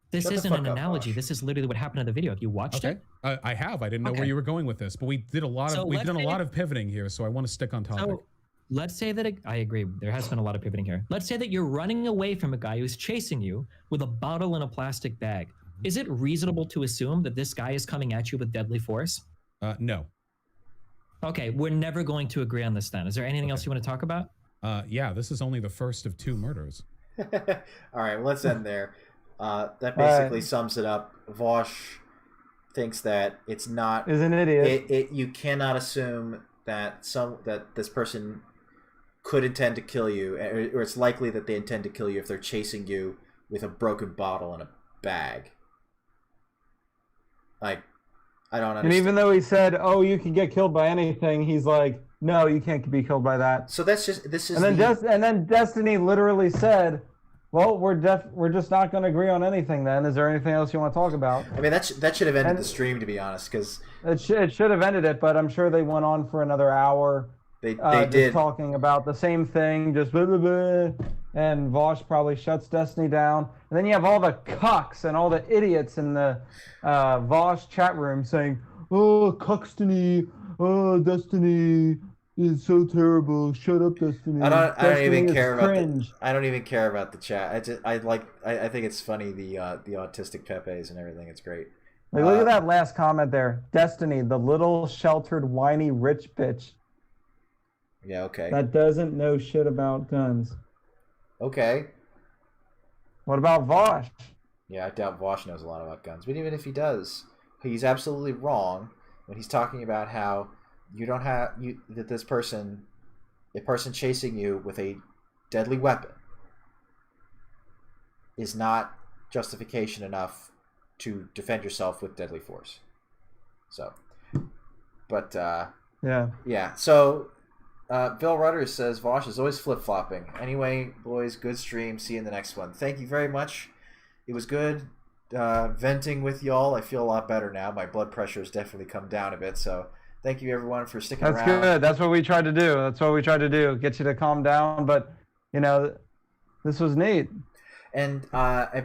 [SPEAKER 3] This
[SPEAKER 1] Shut the
[SPEAKER 3] isn't
[SPEAKER 1] fuck
[SPEAKER 3] an
[SPEAKER 1] up,
[SPEAKER 3] analogy.
[SPEAKER 1] Vaush.
[SPEAKER 3] This is literally what happened in the video. Have you watched
[SPEAKER 4] Okay,
[SPEAKER 3] it?
[SPEAKER 4] I have. I didn't know where
[SPEAKER 3] Okay.
[SPEAKER 4] you were going with this, but we did a lot of
[SPEAKER 3] So
[SPEAKER 4] we've
[SPEAKER 3] let's
[SPEAKER 4] done a
[SPEAKER 3] say-
[SPEAKER 4] lot of pivoting here, so I want to stick on topic.
[SPEAKER 3] So let's say that I agree. There has been a lot of pivoting here. Let's say that you're running away from a guy who's chasing you with a bottle in a plastic bag. Is it reasonable to assume that this guy is coming at you with deadly force?
[SPEAKER 4] No.
[SPEAKER 3] Okay, we're never going to agree on this then. Is there anything else you want to talk about?
[SPEAKER 4] Yeah, this is only the first of 2 murders.
[SPEAKER 1] All right, well, let's end there. That basically sums it up. Vaush thinks that it's not.
[SPEAKER 2] Is an idiot.
[SPEAKER 1] You cannot assume that this person could intend to kill you, or it's likely that they intend to kill you if they're chasing you with a broken bottle in a bag. Like, I don't understand.
[SPEAKER 2] And even though he said, "Oh, you can get killed by anything," he's like, "No, you can't be killed by that."
[SPEAKER 1] So this is.
[SPEAKER 2] And then Destiny literally said, "Well, we're just not going to agree on anything. Then, is there anything else you want to talk about?"
[SPEAKER 1] I mean, that should have ended the stream, to be honest, because
[SPEAKER 2] it should have ended it. But I'm sure they went on for another hour.
[SPEAKER 1] They
[SPEAKER 2] just
[SPEAKER 1] did
[SPEAKER 2] talking about the same thing, just blah, blah, blah. And Vaush probably shuts Destiny down. And then you have all the cucks and all the idiots in the Vaush chat room saying, "Oh, Cuckstiny, oh, Destiny is so terrible. Shut up, Destiny."
[SPEAKER 1] I don't even care about
[SPEAKER 2] cringe.
[SPEAKER 1] I don't even care about the chat. I think it's funny, the autistic Pepes and everything. It's great.
[SPEAKER 2] Like, look at that last comment there. Destiny, the little sheltered whiny rich bitch.
[SPEAKER 1] Yeah, okay.
[SPEAKER 2] That doesn't know shit about guns.
[SPEAKER 1] Okay.
[SPEAKER 2] What about Vaush?
[SPEAKER 1] Yeah, I doubt Vaush knows a lot about guns. But even if he does, he's absolutely wrong when he's talking about how that this person, a person chasing you with a deadly weapon, is not justification enough to defend yourself with deadly force. So, but yeah. So. Bill Rutter says Vaush is always flip-flopping. Anyway, boys, good stream. See you in the next one. Thank you very much. It was good venting with y'all. I feel a lot better now. My blood pressure has definitely come down a bit. So thank you, everyone, for sticking around.
[SPEAKER 2] That's good. That's what we tried to do. Get you to calm down. But, this was neat.
[SPEAKER 1] And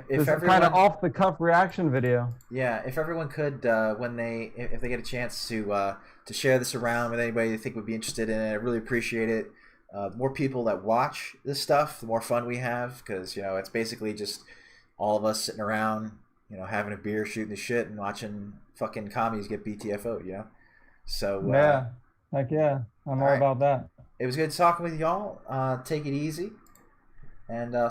[SPEAKER 2] if everyone, kind of off-the-cuff reaction video.
[SPEAKER 1] Yeah, if everyone could, if they get a chance to share this around with anybody they think would be interested in it, I really appreciate it. The more people that watch this stuff, the more fun we have, because it's basically just all of us sitting around, having a beer, shooting the shit, and watching fucking commies get BTFO'd. So
[SPEAKER 2] yeah, heck yeah, I'm all about that.
[SPEAKER 1] It was good talking with y'all. Take it easy, and I'll see.